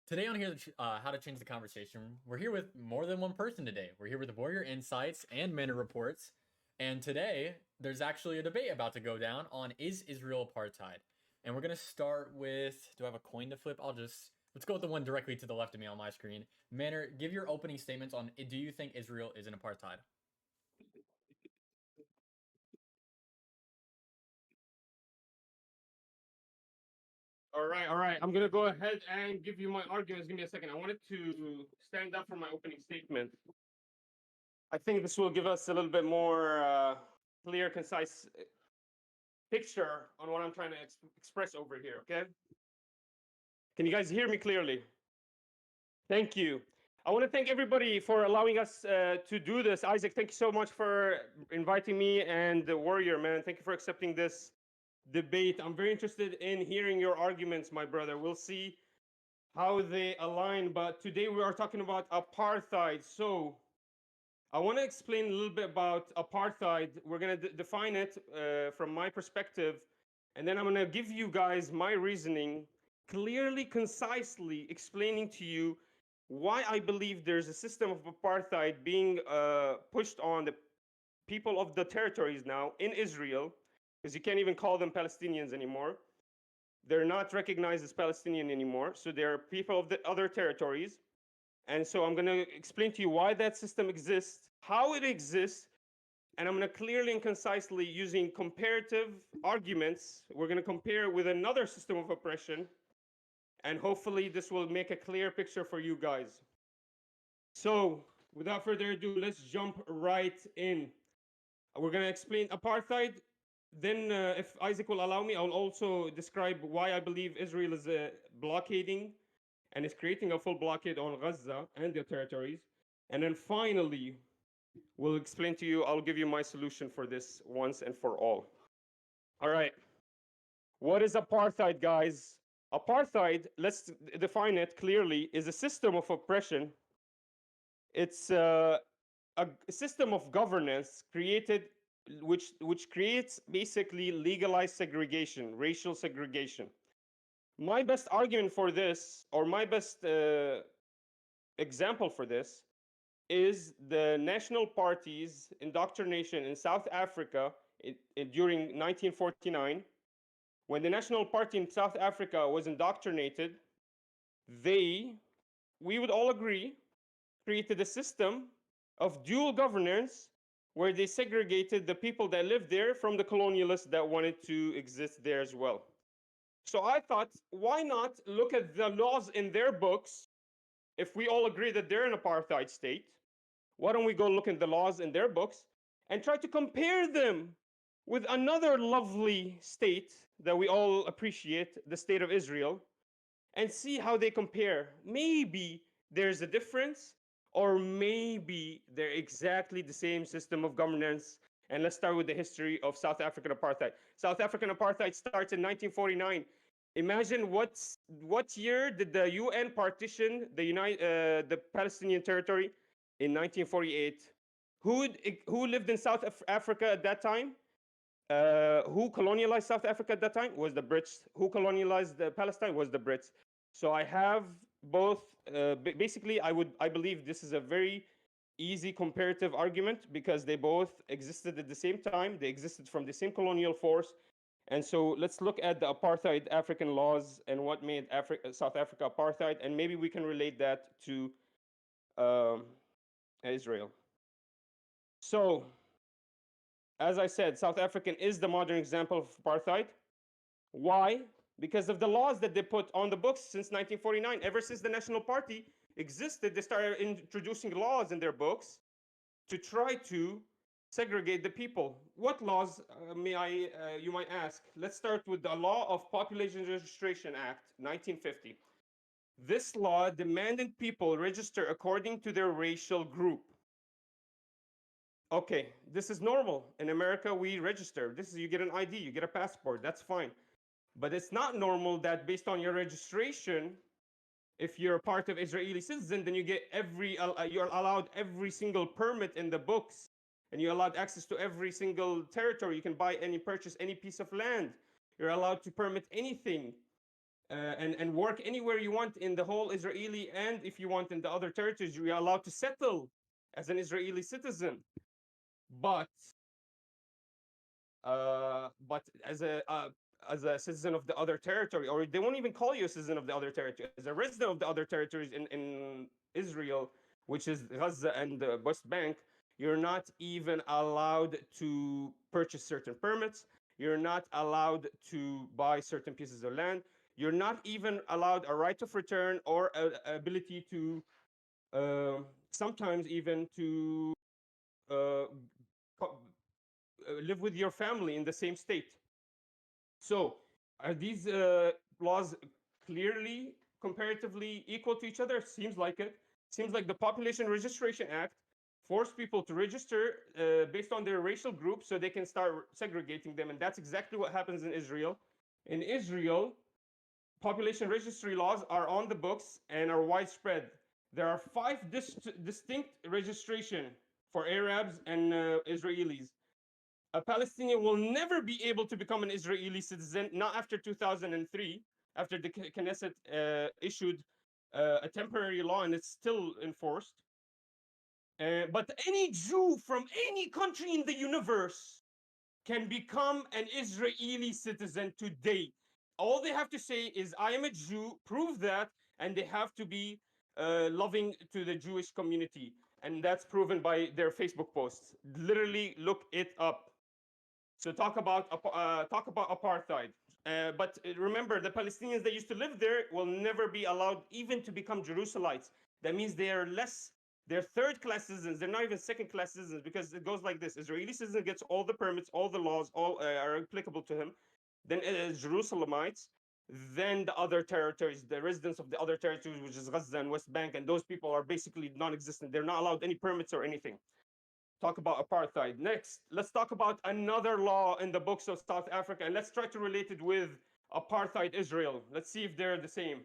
Today on here, how to change the conversation. We're here with more than one person today. We're here with Warrior Insights and Manar.Reports, and today there's actually a debate about to go down on is Israel apartheid. And we're gonna start with. Do I have a coin to flip? Let's go with the one directly to the left of me on my screen. Manor, give your opening statements on. Do you think Israel is an apartheid? All right. I'm gonna go ahead and give you my arguments. Give me a second. I wanted to stand up for my opening statement. I think this will give us a little bit more clear, concise picture on what I'm trying to express over here. Okay? Can you guys hear me clearly? Thank you. I want to thank everybody for allowing us to do this. Isaac, thank you so much for inviting me, and the Warrior, man. Thank you for accepting this debate. I'm very interested in hearing your arguments, my brother. We'll see how they align. But today we are talking about apartheid. So I want to explain a little bit about apartheid. We're going to define it from my perspective. And then I'm going to give you guys my reasoning, clearly, concisely explaining to you why I believe there's a system of apartheid being pushed on the people of the territories now in Israel, because you can't even call them Palestinians anymore. They're not recognized as Palestinian anymore. So they're people of the other territories. And so I'm going to explain to you why that system exists, how it exists, and I'm going to clearly and concisely, using comparative arguments, we're going to compare with another system of oppression. And hopefully this will make a clear picture for you guys. So without further ado, let's jump right in. We're going to explain apartheid. Then, if Isaac will allow me, I'll also describe why I believe Israel is blockading and is creating a full blockade on Gaza and their territories. And then finally, we'll explain to you, I'll give you my solution for this once and for all. All right. What is apartheid, guys? Apartheid, let's define it clearly, is a system of oppression. It's a system of governance created which creates basically legalized segregation, racial segregation. My best argument for this, or my best example for this, is the National Party's indoctrination in South Africa during 1949. When the National Party in South Africa was indoctrinated, they, we would all agree, created a system of dual governance where they segregated the people that lived there from the colonialists that wanted to exist there as well. So I thought, why not look at the laws in their books? If we all agree that they're an apartheid state, why don't we go look at the laws in their books and try to compare them with another lovely state that we all appreciate, the state of Israel, and see how they compare. Maybe there's a difference, or maybe they're exactly the same system of governance. And let's start with the history of South African apartheid. South African apartheid starts in 1949. Imagine what year did the UN partition the Palestinian territory? In 1948. Who lived in South Africa at that time? Who colonialized South Africa at that time? Was the Brits. Who colonialized Palestine? Was the Brits. So I have both. Basically, I believe this is a very easy comparative argument because they both existed at the same time. They existed from the same colonial force. And so let's look at the apartheid African laws and what made South Africa apartheid, and maybe we can relate that to Israel. So, as I said, South African is the modern example of apartheid. Why? Because of the laws that they put on the books since 1949. Ever since the National Party existed, they started introducing laws in their books to try to segregate the people. What laws you might ask? Let's start with the Law of Population Registration Act, 1950. This law demanded people register according to their racial group. Okay, this is normal. In America, we register. You get an ID, you get a passport, that's fine. But it's not normal that based on your registration, if you're a part of Israeli citizen, then you're allowed every single permit in the books, and you're allowed access to every single territory. You can purchase any piece of land. You're allowed to permit anything. and work anywhere you want in the whole Israeli, and if you want in the other territories, you are allowed to settle as an Israeli citizen. But as a citizen of the other territory, or they won't even call you a citizen of the other territory, as a resident of the other territories in Israel, which is Gaza and the West Bank, you're not even allowed to purchase certain permits. You're not allowed to buy certain pieces of land. You're not even allowed a right of return or a ability to sometimes even to uh, live with your family in the same state. So are these laws clearly comparatively equal to each other? Seems like it. Seems like the Population Registration Act forced people to register based on their racial group so they can start segregating them. And that's exactly what happens in Israel. In Israel, population registry laws are on the books and are widespread. There are five distinct registration for Arabs and Israelis. A Palestinian will never be able to become an Israeli citizen, not after 2003, after the Knesset issued a temporary law and it's still enforced. But any Jew from any country in the universe can become an Israeli citizen today. All they have to say is, I am a Jew, prove that, and they have to be loving to the Jewish community. And that's proven by their Facebook posts. Literally look it up. So talk about apartheid. But remember, the Palestinians that used to live there will never be allowed even to become Jerusalemites. That means they are less. They're third-class citizens. They're not even second-class citizens because it goes like this: Israeli citizen gets all the permits, all the laws, all are applicable to him. Then Jerusalemites. Then the other territories, the residents of the other territories, which is Gaza and West Bank, and those people are basically non-existent. They're not allowed any permits or anything. Talk about apartheid. Next, let's talk about another law in the books of South Africa, and let's try to relate it with apartheid Israel. Let's see if they're the same.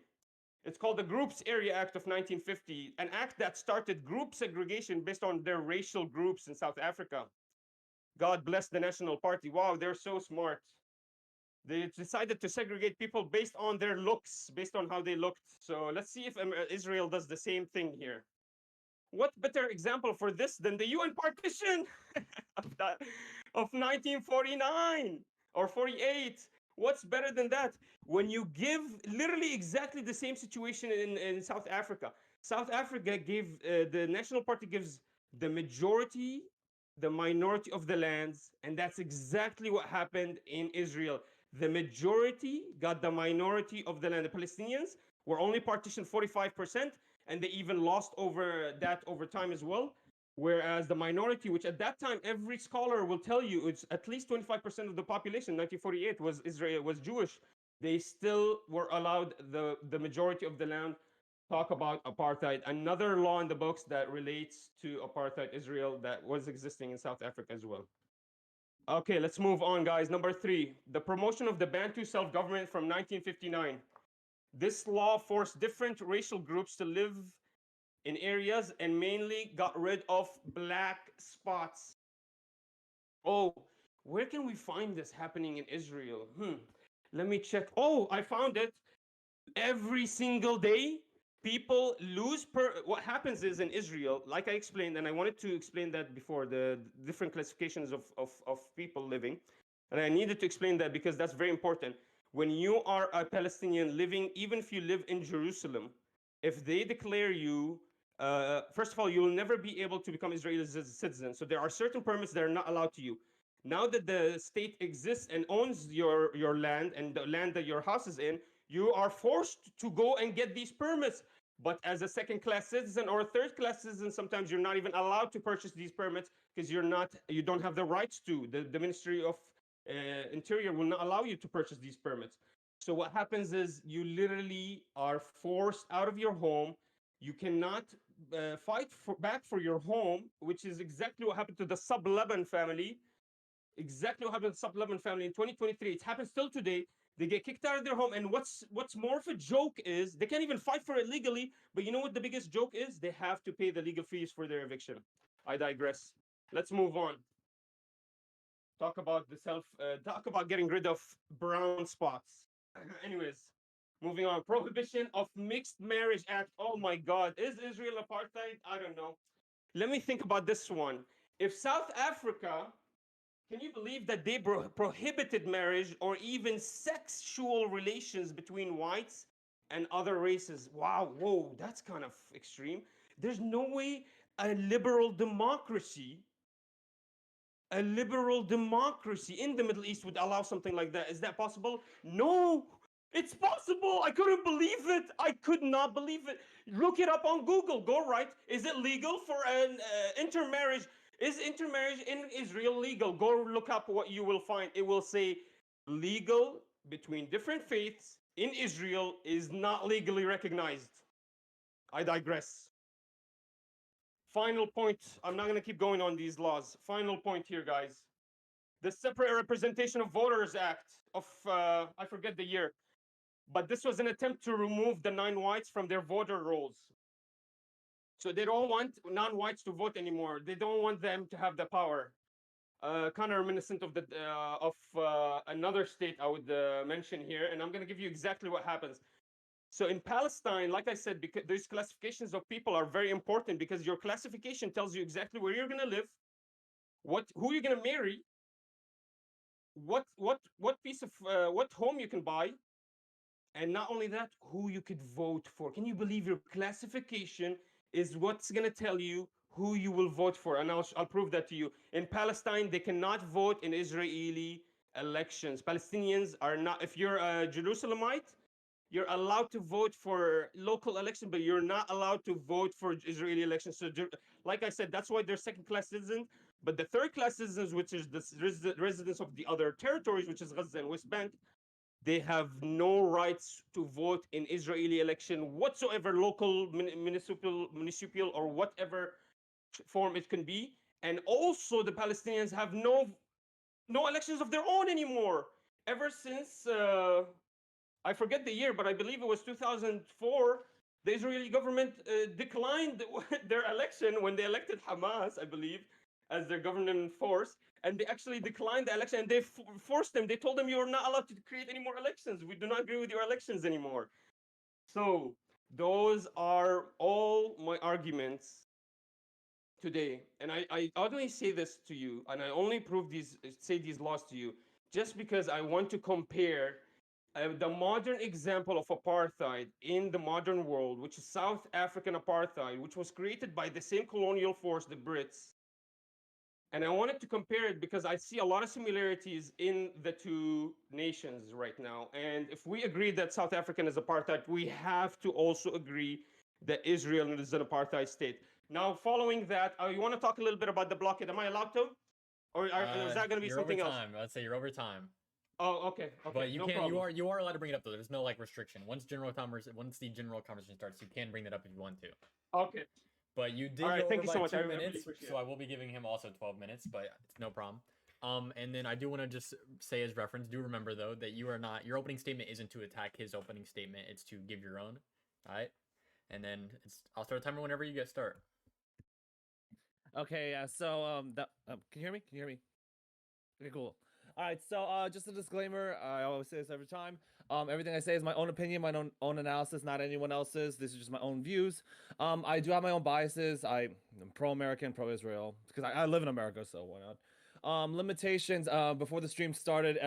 It's called the Groups Area Act of 1950, an act that started group segregation based on their racial groups in South Africa. God bless the National Party. Wow, they're so smart. They decided to segregate people based on their looks, based on how they looked. So let's see if Israel does the same thing here. What better example for this than the UN partition of 1949 or 48? What's better than that? When you give literally exactly the same situation in South Africa. South Africa gave the National Party gives the majority, the minority of the lands, and that's exactly what happened in Israel. The majority got the minority of the land. The Palestinians were only partitioned 45%, and they even lost over that over time as well. Whereas the minority, which at that time every scholar will tell you it's at least 25% of the population, 1948 was Israel, was Jewish, they still were allowed the majority of the land. Talk about apartheid, another law in the books that relates to apartheid Israel that was existing in South Africa as well. Okay, let's move on, guys. Number 3, the promotion of the Bantu self-government from 1959. This law forced different racial groups to live in areas and mainly got rid of black spots. Oh, where can we find this happening in Israel? Let me check. Oh, I found it. Every single day, people lose what happens is in Israel, like I explained, and I wanted to explain that before, the different classifications of people living. And I needed to explain that because that's very important. When you are a Palestinian living, even if you live in Jerusalem, if they declare you, first of all, you will never be able to become Israeli citizen. So there are certain permits that are not allowed to you. Now that the state exists and owns your land and the land that your house is in, you are forced to go and get these permits. But as a second-class citizen or a third-class citizen, sometimes you're not even allowed to purchase these permits because you don't have the rights to. The Ministry of Interior will not allow you to purchase these permits. So what happens is you literally are forced out of your home. You cannot fight back for your home, which is exactly what happened to the Sub-Leban family. Exactly what happened to the Sub-Leban family in 2023. It happens still today. They get kicked out of their home, and what's more of a joke is they can't even fight for it legally. But you know what the biggest joke is? They have to pay the legal fees for their eviction. I digress. Let's move on. Talk about getting rid of brown spots. Anyways, Moving on. Prohibition of Mixed Marriage Act. Oh my God. Is Israel apartheid? I don't know. Let me think about this one. If South Africa, can you believe that they prohibited marriage or even sexual relations between whites and other races? Wow, whoa, that's kind of extreme. There's no way a liberal democracy in the Middle East would allow something like that. Is that possible? No, it's possible. I couldn't believe it. I could not believe it. Look it up on Google. Go right. Is it legal for an intermarriage? Is intermarriage in Israel legal? Go look up what you will find. It will say legal between different faiths in Israel is not legally recognized. I digress. Final point. I'm not going to keep going on these laws. Final point here, guys. The Separate Representation of Voters Act of, I forget the year, but this was an attempt to remove the non-whites from their voter rolls. So they don't want non-whites to vote anymore. They don't want them to have the power. Kind of reminiscent of another state I would mention here, and I'm going to give you exactly what happens. So in Palestine, like I said, because these classifications of people are very important because your classification tells you exactly where you're going to live, who you're going to marry, what piece of what home you can buy, and not only that, who you could vote for. Can you believe your classification is what's going to tell you who you will vote for? And I'll prove that to you. In Palestine, they cannot vote in Israeli elections. Palestinians are not, if you're a Jerusalemite, you're allowed to vote for local election, but you're not allowed to vote for Israeli elections. So, like I said, that's why they're second-class citizens. But the third-class citizens, which is the residents of the other territories, which is Gaza and West Bank, they have no rights to vote in Israeli election whatsoever, local, municipal, or whatever form it can be. And also, the Palestinians have no elections of their own anymore. Ever since I forget the year, but I believe it was 2004. The Israeli government declined their election when they elected Hamas, I believe, as their governing force. And they actually declined the election and they forced them. They told them, you're not allowed to create any more elections. We do not agree with your elections anymore. So, those are all my arguments today. And I only say this to you, and I only say these laws to you, just because I want to compare the modern example of apartheid in the modern world, which is South African apartheid, which was created by the same colonial force, the Brits. And I wanted to compare it because I see a lot of similarities in the two nations right now. And if we agree that South African is apartheid, we have to also agree that Israel is an apartheid state. Now, following that, you want to talk a little bit about the blockade? Am I allowed to? Or is that going to be something else? You're over time. I'd say you're over time. Oh, okay. But you no can problem. you are allowed to bring it up though. There's no like restriction. Once the general conversation starts, you can bring that up if you want to. Okay. But you did All right, go thank over you so by much. I 2 really minutes, appreciate so it. I will be giving him also 12 minutes, but it's no problem. And then I do want to just say as reference, do remember though that your opening statement isn't to attack his opening statement, it's to give your own. All right? And then I'll start a timer whenever you get start. Okay, yeah. So can you hear me? Can you hear me? Okay, cool. All right. So just a disclaimer. I always say this every time. Everything I say is my own opinion, my own analysis, not anyone else's. This is just my own views. I do have my own biases. I'm pro-American, pro-Israel because I live in America, so why not? Limitations. Before the stream started,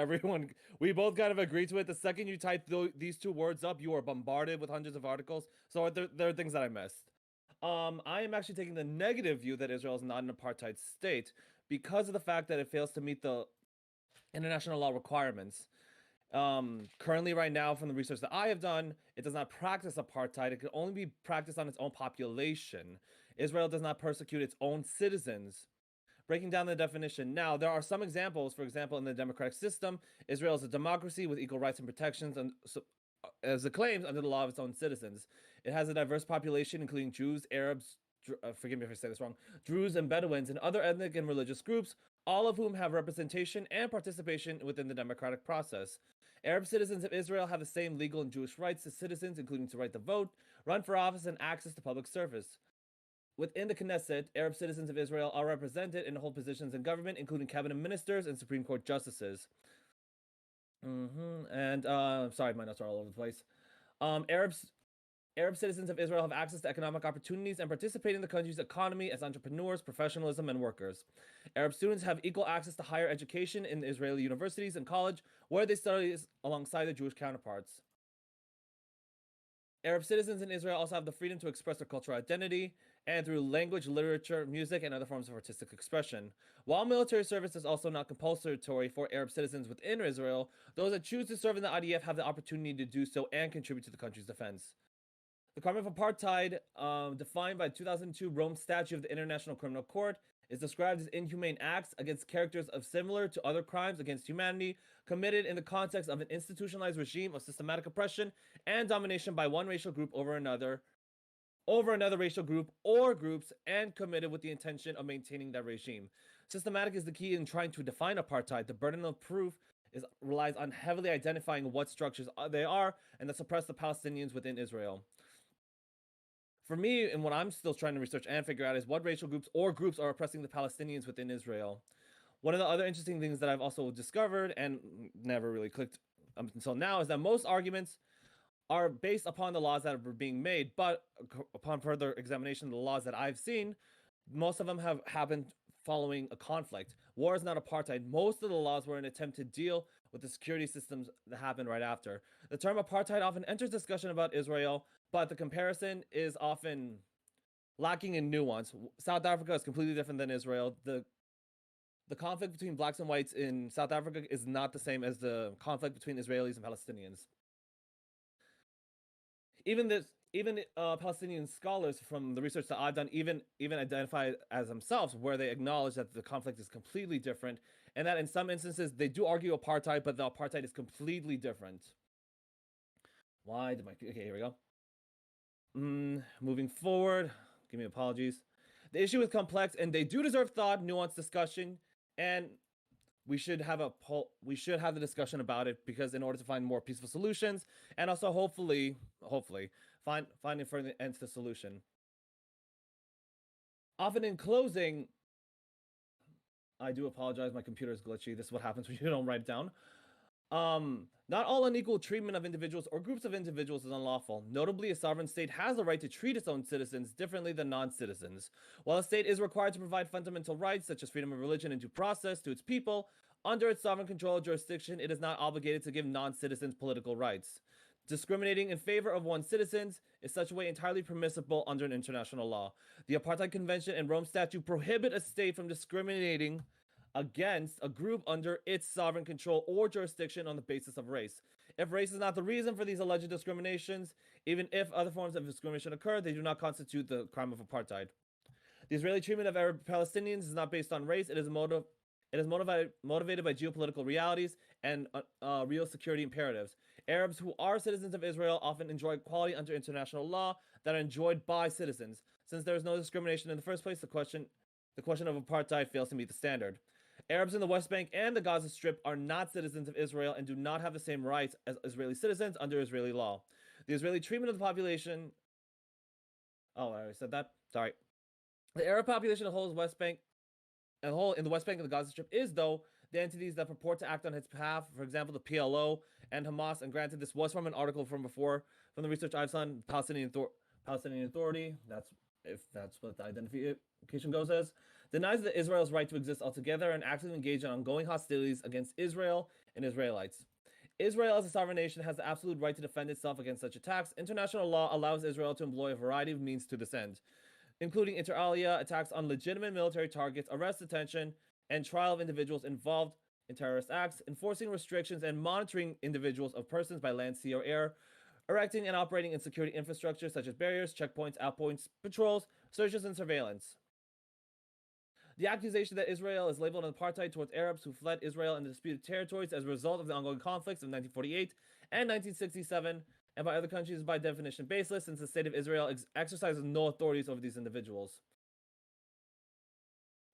we both kind of agreed to it. The second you type these two words up, you are bombarded with hundreds of articles. So there are things that I missed. I am actually taking the negative view that Israel is not an apartheid state because of the fact that it fails to meet the international law requirements. Currently, right now, from the research that I have done, it does not practice apartheid. It can only be practiced on its own population. Israel does not persecute its own citizens. Breaking down the definition. Now, there are some examples. For example, in the democratic system, Israel is a democracy with equal rights and protections, and as it claims, under the law of its own citizens. It has a diverse population, including Jews, Arabs, forgive me if I say this wrong, Druze and Bedouins, and other ethnic and religious groups, all of whom have representation and participation within the democratic process. Arab citizens of Israel have the same legal and Jewish rights as citizens, including to right to vote, run for office, and access to public service. Within the Knesset, Arab citizens of Israel are represented and hold positions in government, including cabinet ministers and Supreme Court justices. And sorry, my notes are all over the place. Arab citizens of Israel have access to economic opportunities and participate in the country's economy as entrepreneurs, professionalism, and workers. Arab students have equal access to higher education in Israeli universities and college, where they study alongside their Jewish counterparts. Arab citizens in Israel also have the freedom to express their cultural identity and through language, literature, music, and other forms of artistic expression. While military service is also not compulsory for Arab citizens within Israel, those that choose to serve in the IDF have the opportunity to do so and contribute to the country's defense. The crime of apartheid, defined by the 2002 Rome Statute of the International Criminal Court, is described as inhumane acts against characters of similar to other crimes against humanity committed in the context of an institutionalized regime of systematic oppression and domination by one racial group over another racial group or groups, and committed with the intention of maintaining that regime. Systematic is the key in trying to define apartheid. The burden of proof relies on heavily identifying what structures they are and that suppress the Palestinians within Israel. For me, and what I'm still trying to research and figure out, is what racial groups or groups are oppressing the Palestinians within Israel. One of the other interesting things that I've also discovered and never really clicked until now is that most arguments are based upon the laws that are being made, but upon further examination of the laws that I've seen, most of them have happened following a conflict. War is not apartheid. Most of the laws were an attempt to deal with the security systems that happened right after. The term apartheid often enters discussion about Israel, but the comparison is often lacking in nuance. South Africa is completely different than Israel. The conflict between blacks and whites in South Africa is not the same as the conflict between Israelis and Palestinians. Even Palestinian scholars from the research that I've done even identify as themselves, where they acknowledge that the conflict is completely different, and that in some instances they do argue apartheid, but the apartheid is completely different. Why did my... Okay, here we go. Moving forward, give me apologies. The issue is complex, and they do deserve thought, nuanced discussion, and we should have the discussion about it, because in order to find more peaceful solutions, and also hopefully finding further end to the solution. Often in closing, I do apologize, my computer is glitchy. This is what happens when you don't write it down. Not all unequal treatment of individuals or groups of individuals is unlawful. Notably, a sovereign state has the right to treat its own citizens differently than non-citizens. While a state is required to provide fundamental rights such as freedom of religion and due process to its people, under its sovereign control or jurisdiction, it is not obligated to give non-citizens political rights. Discriminating in favor of one's citizens is such a way entirely permissible under an international law. The Apartheid Convention and Rome Statute prohibit a state from discriminating against a group under its sovereign control or jurisdiction on the basis of race. If race is not the reason for these alleged discriminations, even if other forms of discrimination occur, they do not constitute the crime of apartheid. The Israeli treatment of Arab Palestinians is not based on race. It is motivated by geopolitical realities and real security imperatives. Arabs who are citizens of Israel often enjoy equality under international law that are enjoyed by citizens. Since there is no discrimination in the first place, the question of apartheid fails to meet the standard. Arabs in the West Bank and the Gaza Strip are not citizens of Israel and do not have the same rights as Israeli citizens under Israeli law. The Israeli treatment of the population... Oh, I already said that. Sorry. The Arab population of the whole in the West Bank and the Gaza Strip is, though, the entities that purport to act on its behalf, for example, the PLO and Hamas. And granted, this was from an article from the research I've done, Palestinian Authority. That's what the identification goes as. Denies that Israel's right to exist altogether and actively engage in ongoing hostilities against Israel and Israelites. Israel, as a sovereign nation, has the absolute right to defend itself against such attacks. International law allows Israel to employ a variety of means to this end, including inter alia, attacks on legitimate military targets, arrest, detention, and trial of individuals involved in terrorist acts, enforcing restrictions and monitoring individuals of persons by land, sea, or air, erecting and operating in security infrastructure such as barriers, checkpoints, outpoints, patrols, searches, and surveillance. The accusation that Israel is labeled an apartheid towards Arabs who fled Israel and the disputed territories as a result of the ongoing conflicts of 1948 and 1967 and by other countries is by definition baseless, since the state of Israel exercises no authorities over these individuals.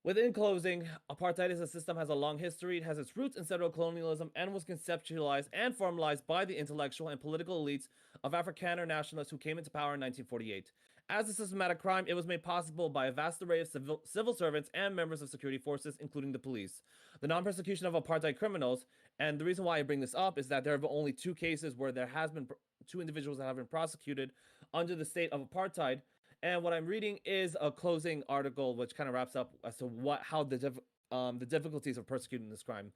Within closing, apartheid as a system has a long history. It has its roots in settler colonialism and was conceptualized and formalized by the intellectual and political elites of Afrikaner nationalists who came into power in 1948. As a systematic crime, it was made possible by a vast array of civil servants and members of security forces, including the police. The non-persecution of apartheid criminals, and the reason why I bring this up is that there have been only two cases where there has been two individuals that have been prosecuted under the state of apartheid. And what I'm reading is a closing article, which kind of wraps up as to how the difficulties of persecuting this crime.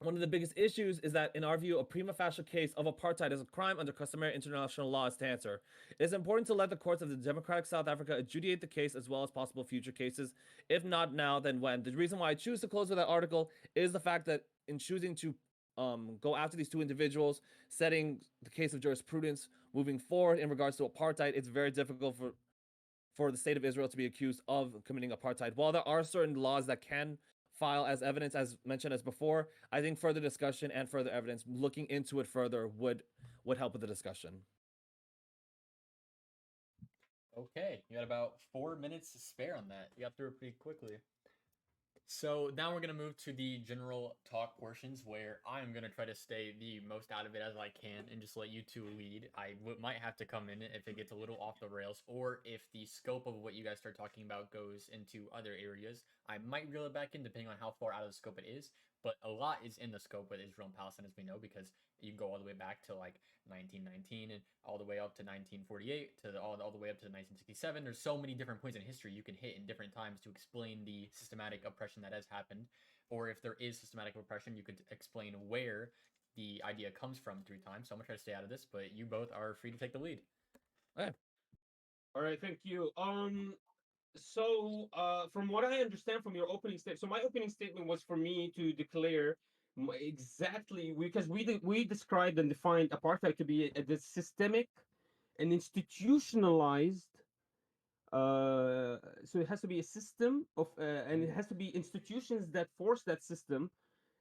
One of the biggest issues is that, in our view, a prima facie case of apartheid is a crime under customary international law is to answer. It is important to let the courts of the Democratic South Africa adjudicate the case as well as possible future cases. If not now, then when? The reason why I choose to close with that article is the fact that in choosing to go after these two individuals, setting the case of jurisprudence moving forward in regards to apartheid, it's very difficult for the state of Israel to be accused of committing apartheid. While there are certain laws that can file as evidence, as mentioned as before, I think further discussion and further evidence, looking into it further, would help with the discussion. Okay, you got about 4 minutes to spare on that. You got through it pretty quickly. So now we're going to move to the general talk portions where I'm going to try to stay the most out of it as I can and just let you two lead. I might have to come in if it gets a little off the rails, or if the scope of what you guys start talking about goes into other areas, I might reel it back in depending on how far out of the scope it is. But a lot is in the scope with Israel and Palestine, as we know, because you can go all the way back to like 1919 and all the way up to 1948 to all the way up to 1967. There's so many different points in history you can hit in different times to explain the systematic oppression that has happened. Or if there is systematic oppression, you could explain where the idea comes from through time. So I'm gonna try to stay out of this, but you both are free to take the lead. Okay. All right, thank you. So, from what I understand from your opening statement, so my opening statement was for me to declare exactly, because we described and defined apartheid to be a systemic and institutionalized. So it has to be a system of, and it has to be institutions that force that system,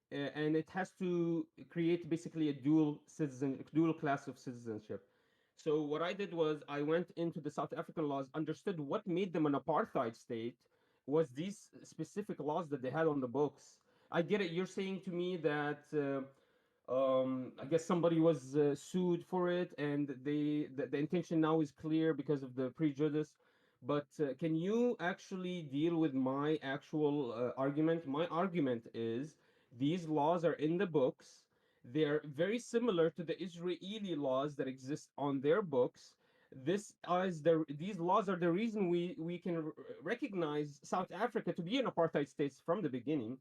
and it has to create basically a dual class of citizenship. So what I did was I went into the South African laws, understood what made them an apartheid state was these specific laws that they had on the books. I get it. You're saying to me that I guess somebody was sued for it, and the intention now is clear because of the prejudice. But can you actually deal with my actual argument? My argument is these laws are in the books. They're very similar to the Israeli laws that exist on their books. These laws are the reason we can recognize South Africa to be an apartheid state from the beginning.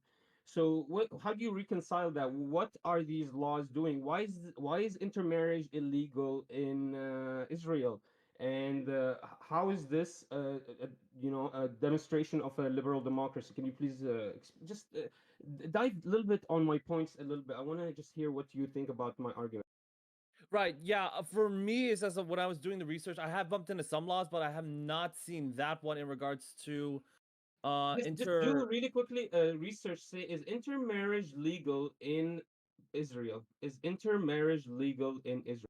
So how do you reconcile that? What are these laws doing? Why is intermarriage illegal in Israel? And how is this a demonstration of a liberal democracy? Can you please just dive a little bit on my points a little bit? I want to just hear what you think about my argument. Right. Yeah. For me, it's as of when I was doing the research, I have bumped into some laws, but I have not seen that one in regards to Just do really quickly research. Say, is intermarriage legal in Israel? Is intermarriage legal in Israel?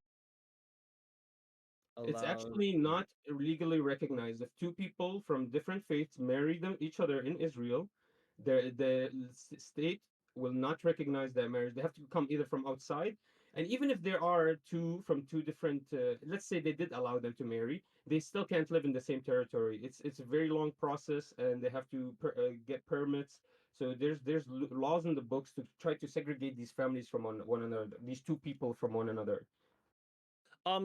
It's allowed. actually not legally recognized. If two people from different faiths marry each other in Israel, the state will not recognize that marriage. They have to come either from outside, and even if there are two from two different, let's say they did allow them to marry, they still can't live in the same territory. It's a very long process, and they have to get permits. So there's laws in the books to try to segregate these families from one another, these two people from one another.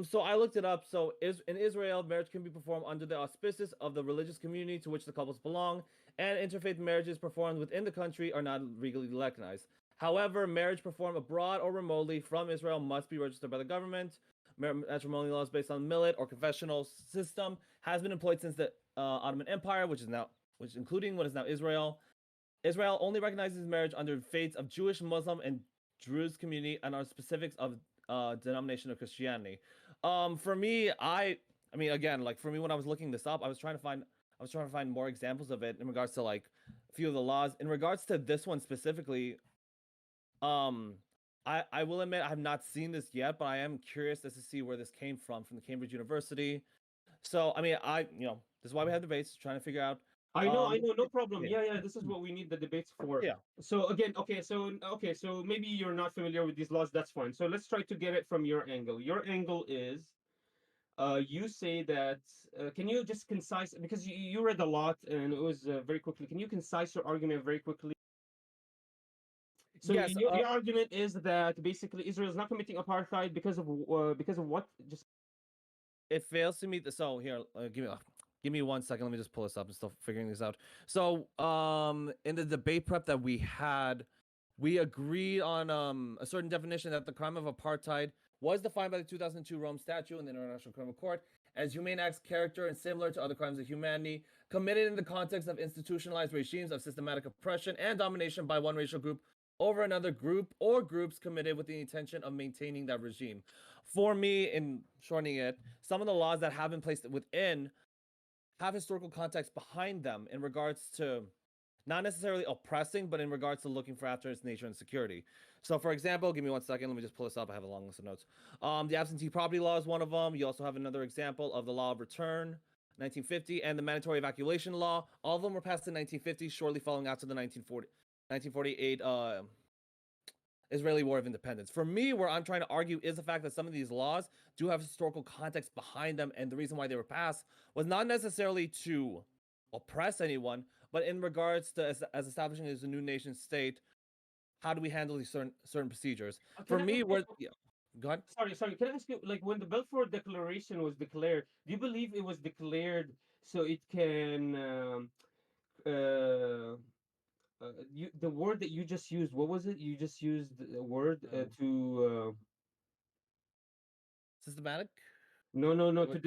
So I looked it up. So in Israel, marriage can be performed under the auspices of the religious community to which the couples belong, and interfaith marriages performed within the country are not legally recognized. However, marriage performed abroad or remotely from Israel must be registered by the government. Matrimonial laws based on millet or confessional system has been employed since the Ottoman Empire, which including what is now Israel. Israel only recognizes marriage under faiths of Jewish, Muslim, and Druze community and on specifics of denomination of Christianity. For me, I mean, again, like for me, when I was looking this up, I was trying to find more examples of it in regards to like a few of the laws. In regards to this one specifically, I will admit I have not seen this yet, but I am curious as to see where this came from the Cambridge University. So I mean, this is why we have debates, trying to figure out. I know, no problem. Yeah. Yeah, this is what we need the debates for. Yeah. So again, so maybe you're not familiar with these laws. That's fine. So let's try to get it from your angle. Your angle is, you say that. Can you just concise, because you read a lot and it was very quickly. Can you concise your argument very quickly? So Yes, your argument is that basically Israel is not committing apartheid because of what? Just it fails to meet the. So here, give me 1 second. Let me just pull this up. I'm still figuring this out. So in the debate prep that we had, we agreed on a certain definition that the crime of apartheid was defined by the 2002 Rome Statute and the International Criminal Court as humane acts character and similar to other crimes of humanity committed in the context of institutionalized regimes of systematic oppression and domination by one racial group over another group or groups committed with the intention of maintaining that regime. For me, in shortening it, some of the laws that have been placed within have historical context behind them in regards to not necessarily oppressing, but in regards to looking for after its nature and security. So, for example, give me 1 second. Let me just pull this up. I have a long list of notes. The absentee property law is one of them. You also have another example of the law of return, 1950, and the mandatory evacuation law. All of them were passed in 1950, shortly following after the 1948 Israeli War of Independence. For me, where I'm trying to argue is the fact that some of these laws do have historical context behind them, and the reason why they were passed was not necessarily to oppress anyone, but in regards to as establishing as a new nation state, how do we handle these certain procedures? For me, yeah, go ahead. sorry. Can I ask you, like, when the Balfour Declaration was declared, do you believe it was declared so it can the word that you just used, what was it? You just used a word to Systematic. no What-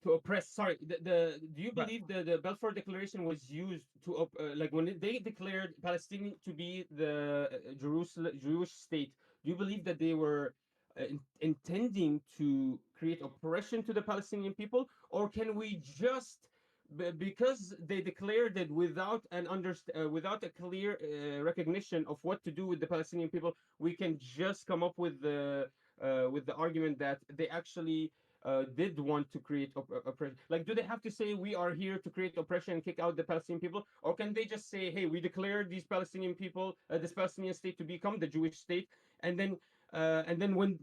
to oppress. Sorry, do you Right. believe the Balfour Declaration was used to like when they declared Palestine to be the Jerusalem Jewish state? Do you believe that they were intending to create oppression to the Palestinian people, or can we just because they declared it without without a clear recognition of what to do with the Palestinian people, we can just come up with the argument that they actually did want to create oppression? Like, do they have to say we are here to create oppression and kick out the Palestinian people, or can they just say, hey, we declared these Palestinian people, this Palestinian state to become the Jewish state, and then when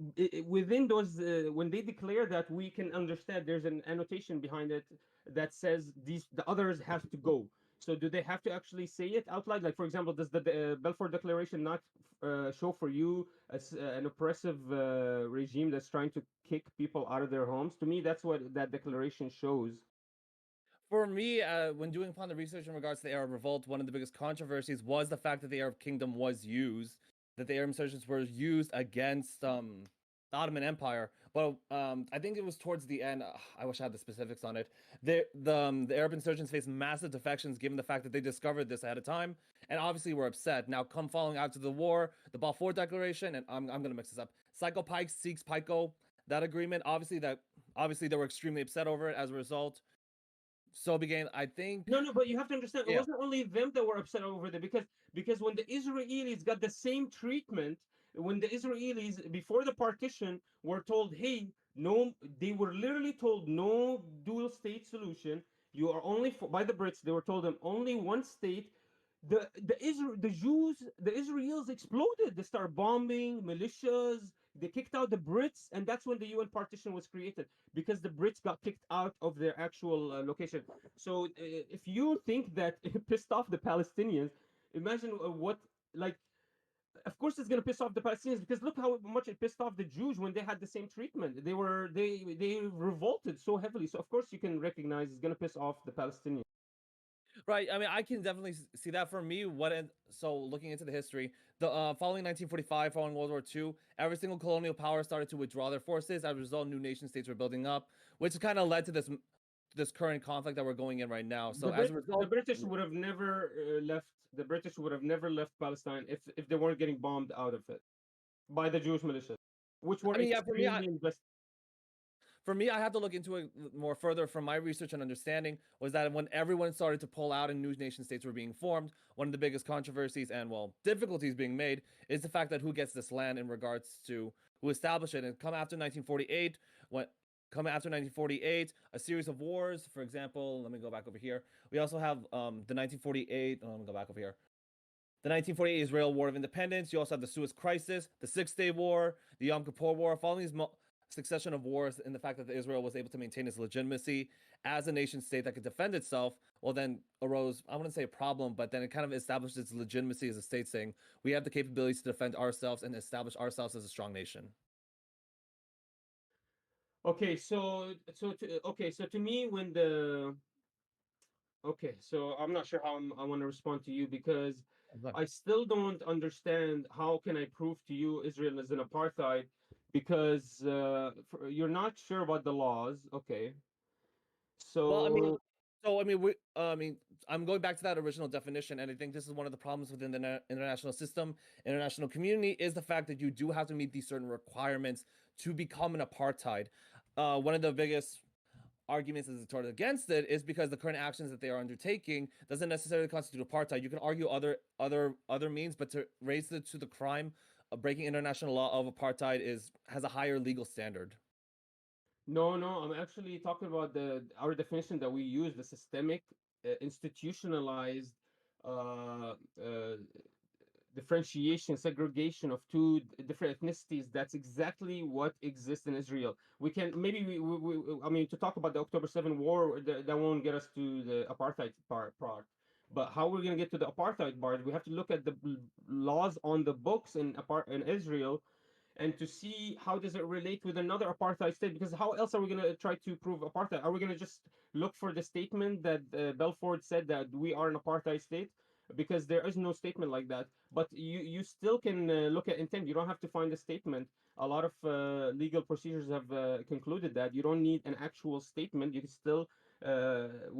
within those when they declare that, we can understand there's an annotation behind it that says the others have to go. So do they have to actually say it out loud? Like, for example, does the Balfour Declaration not show for you as an oppressive regime that's trying to kick people out of their homes? To me, that's what that declaration shows. For me, when doing upon the research in regards to the Arab Revolt, one of the biggest controversies was the fact that the Arab Kingdom was used, that the Arab insurgents were used against the Ottoman Empire. But I think it was towards the end. I wish I had the specifics on it. The Arab insurgents faced massive defections given the fact that they discovered this ahead of time, and obviously were upset. Now, come following after the war, the Balfour Declaration, and I'm gonna mix this up. Psycho Pike, Sikhs, Pico, that agreement. Obviously they were extremely upset over it as a result. So began, I think. No, but you have to understand, it Yeah. wasn't only them that were upset over that, because when the Israelis got the same treatment, when the Israelis before the partition were told, hey, no, they were literally told no dual state solution. You are only by the Brits. They were told them only one state. The Jews, the Israelis exploded. They started bombing militias. They kicked out the Brits, and that's when the UN partition was created, because the Brits got kicked out of their actual location. So if you think that it pissed off the Palestinians, imagine what, like, of course it's going to piss off the Palestinians, because look how much it pissed off the Jews when they had the same treatment. They revolted so heavily. So of course you can recognize it's going to piss off the Palestinians. Right. I mean, I can definitely see that. For me, so looking into the history, the following 1945, following World War II, every single colonial power started to withdraw their forces. As a result, new nation states were building up, which kind of led to this current conflict that we're going in right now. So as a result, The British would have never left. The British would have never left Palestine if they weren't getting bombed out of it by the Jewish militias, which were I mean, yeah, extremely invested. for me, I have to look into it more further. From my research and understanding, was that when everyone started to pull out and new nation states were being formed, one of the biggest controversies and, well, difficulties being made is the fact that who gets this land in regards to who established it. And come after 1948, a series of wars. For example, let me go back over here. We also have the 1948. Let me go back over here. The 1948 Israel War of Independence. You also have the Suez Crisis, the Six-Day War, the Yom Kippur War. Following these succession of wars and the fact that Israel was able to maintain its legitimacy as a nation state that could defend itself, well, then arose, I wouldn't say a problem, but then it kind of established its legitimacy as a state, saying we have the capabilities to defend ourselves and establish ourselves as a strong nation. Okay, so to me, when the okay, so I'm not sure how I want to respond to you because But- I still don't understand how can I prove to you Israel is an apartheid because you're not sure about the laws. Okay, Well, I mean, so I mean, I'm going back to that original definition, and I think this is one of the problems within the international system, international community, is the fact that you do have to meet these certain requirements to become an apartheid. One of the biggest arguments as toward against it is because the current actions that they are undertaking doesn't necessarily constitute apartheid. You can argue other means, but to raise it to the crime of breaking international law of apartheid has a higher legal standard. no, I'm actually talking about the our definition that we use, the systemic, institutionalized, uh, uh, differentiation, segregation of two different ethnicities. That's exactly what exists in Israel. We can maybe I mean, to talk about the October 7 war, that won't get us to the apartheid part. But how we're going to get to the apartheid part, we have to look at the laws on the books in Israel and to see how does it relate with another apartheid state, because how else are we going to try to prove apartheid? Are we going to just look for the statement that Belford said that we are an apartheid state? Because there is no statement like that, but you still can look at intent. You don't have to find a statement. A lot of legal procedures have concluded that you don't need an actual statement. You can still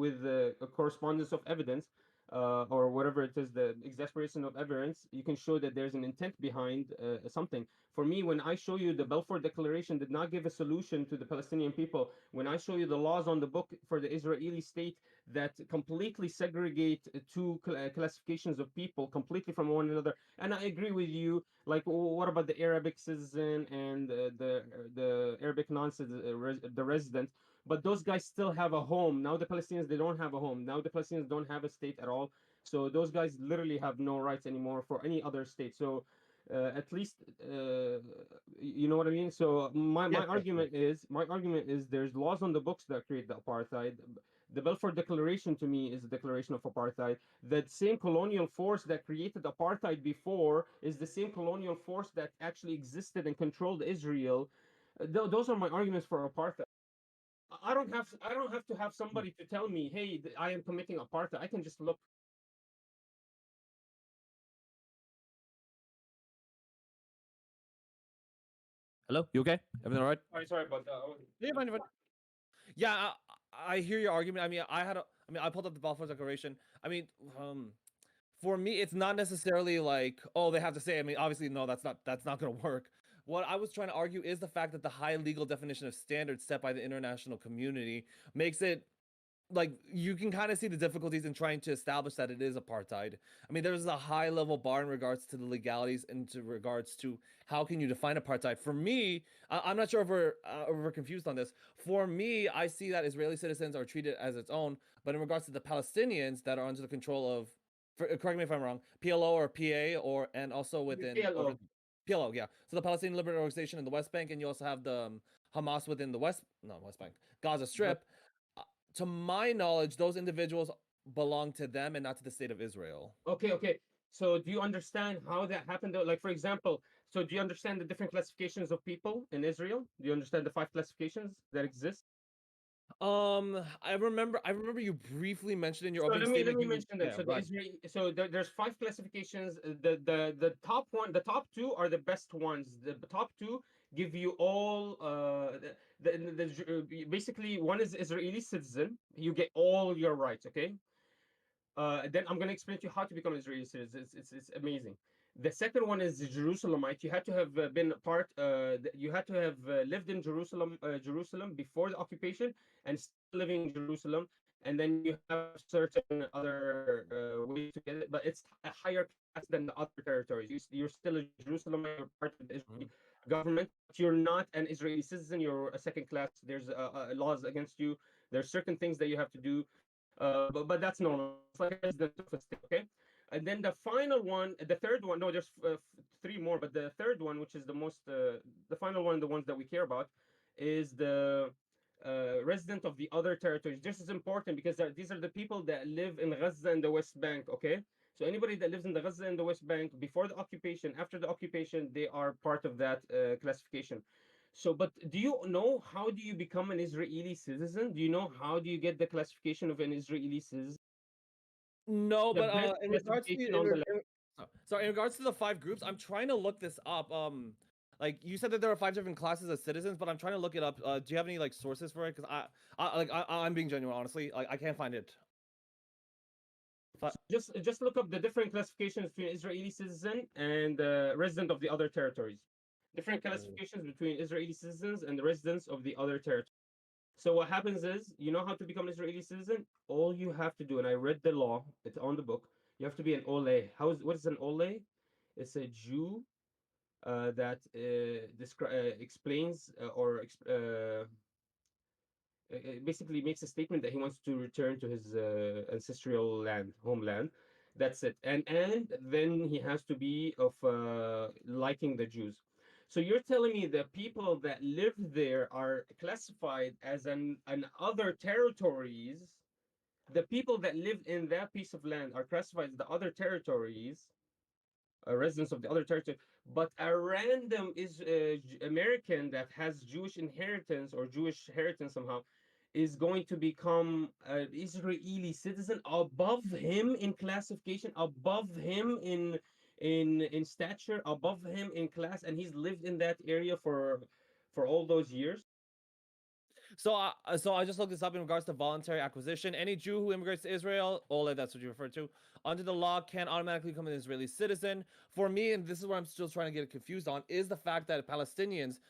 with a correspondence of evidence, or whatever it is, the exasperation of evidence, you can show that there's an intent behind something. For me, when I show you the Balfour Declaration did not give a solution to the Palestinian people, when I show you the laws on the book for the Israeli state that completely segregate two classifications of people completely from one another, and I agree with you. Like, what about the Arabic citizen and the Arabic non-citizen, the resident? But those guys still have a home. Now the Palestinians, they don't have a home. Now the Palestinians don't have a state at all. So those guys literally have no rights anymore for any other state. So at least you know what I mean. So Yes, yes, yes. my argument is there's laws on the books that create the apartheid. The Balfour Declaration to me is a declaration of apartheid. That same colonial force that created apartheid before is the same colonial force that actually existed and controlled Israel. Those are my arguments for apartheid. I don't have to have somebody to tell me, hey, I am committing apartheid. I can just look. Hello, you okay? Everything all right? Sorry about that. Yeah, fine, fine. Yeah, I hear your argument. I mean, I pulled up the Balfour Declaration. I mean, for me, it's not necessarily like, oh, they have to say. I mean, obviously, no, that's not going to work. What I was trying to argue is the fact that the high legal definition of standards set by the international community makes it like you can kind of see the difficulties in trying to establish that it is apartheid. I mean, there's a high level bar in regards to the legalities and to regards to how can you define apartheid. For me, I'm not sure if we're confused on this. For me, I see that Israeli citizens are treated as its own, but in regards to the Palestinians that are under the control of, correct me if I'm wrong, PLO or PA, or and also within PLO. PLO, yeah. So the Palestinian Liberty Organization in the West Bank, and you also have the Hamas within the West Bank, Gaza Strip. To my knowledge, those individuals belong to them and not to the state of Israel. Okay. So do you understand how that happened? Though? Like, for example, so do you understand the different classifications of people in Israel? Do you understand the 5 classifications that exist? I remember you briefly mentioned in your So opening let statement. me mention them. Yeah, So go ahead. there's 5 classifications. The top one, the top two are the best ones. The top two give you all basically one is Israeli citizen. You get all your rights. Okay. Then I'm going to explain to you how to become an Israeli citizen. It's amazing. The second one is the Jerusalemite. You had to have been part. You had to have lived in Jerusalem before the occupation, and still living in Jerusalem. And then you have certain other ways to get it, but it's a higher class than the other territories. You're still a Jerusalemite. You're part of the Israeli Mhm. government, but you're not an Israeli citizen. You're a second class. There's laws against you. There's certain things that you have to do, but that's normal. It's like a resident of a state, okay? And then the final one, the third one, no, there's 3 more, but the third one, which is the most, the final one, the ones that we care about, is the resident of the other territories. This is important because these are the people that live in Gaza and the West Bank. Okay, so anybody that lives in the Gaza and the West Bank before the occupation, after the occupation, they are part of that classification. So, but do you know how do you become an Israeli citizen? Do you know how do you get the classification of an Israeli citizen? No, The but best in regards to classification on the sorry, in regards to the five groups, I'm trying to look this up. Like you said that there are five different classes of citizens, but I'm trying to look it up. Do you have any like sources for it? Because I'm being genuine, honestly. Like I can't find it. just look up the different classifications between Israeli citizen and resident of the other territories. Different classifications between Israeli citizens and the residents of the other territories. So what happens is, you know how to become an Israeli citizen? All you have to do, and I read the law, it's on the book. You have to be an Ole. What is an Ole? It's a Jew that explains basically makes a statement that he wants to return to his ancestral homeland. That's it. And then he has to be of liking the Jews. So you're telling me the people that live there are classified as an other territories. The people that live in that piece of land are classified as the other territories, residents of the other territory, but a random is American that has Jewish inheritance or Jewish heritage somehow is going to become an Israeli citizen above him in classification, above him in stature, above him in class, and he's lived in that area for all those years. So I just looked this up in regards to voluntary acquisition. Any Jew who immigrates to Israel, Ola, that's what you referred to, under the law can automatically become an Israeli citizen. For me, and this is where I'm still trying to get confused on, is the fact that Palestinians,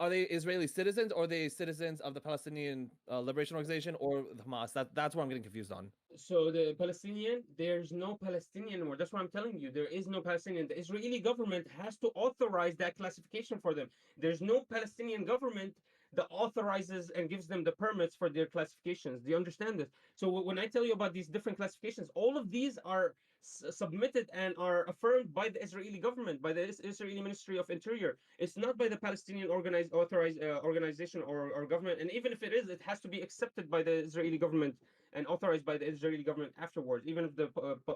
are they Israeli citizens or are they citizens of the Palestinian Liberation Organization or the Hamas? That's where I'm getting confused on. So the Palestinian, there's no Palestinian anymore. That's what I'm telling you. There is no Palestinian. The Israeli government has to authorize that classification for them. There's no Palestinian government that authorizes and gives them the permits for their classifications. Do you understand this? So when I tell you about these different classifications, all of these are submitted and are affirmed by the Israeli government, by the Israeli Ministry of Interior. It's not by the Palestinian organized authorized organization or government. And even if it is, it has to be accepted by the Israeli government and authorized by the Israeli government afterwards, even if the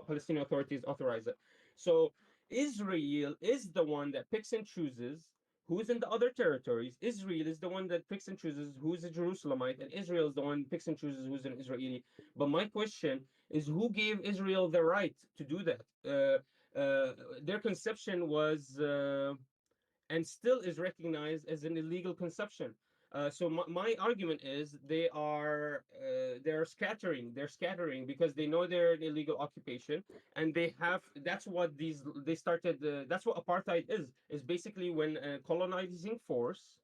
Palestinian authorities authorize it. So Israel is the one that picks and chooses who's in the other territories. Israel is the one that picks and chooses who's a Jerusalemite, and Israel is the one that picks and chooses who's an Israeli. But my question is, who gave Israel the right to do that? Their conception was and still is recognized as an illegal conception. So my argument is they're scattering because they know they're an illegal occupation, and that's what they started. That's what apartheid is basically when a colonizing force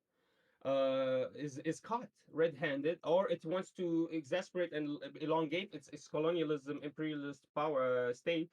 is caught red-handed, or it wants to exasperate and elongate its colonialism imperialist power state.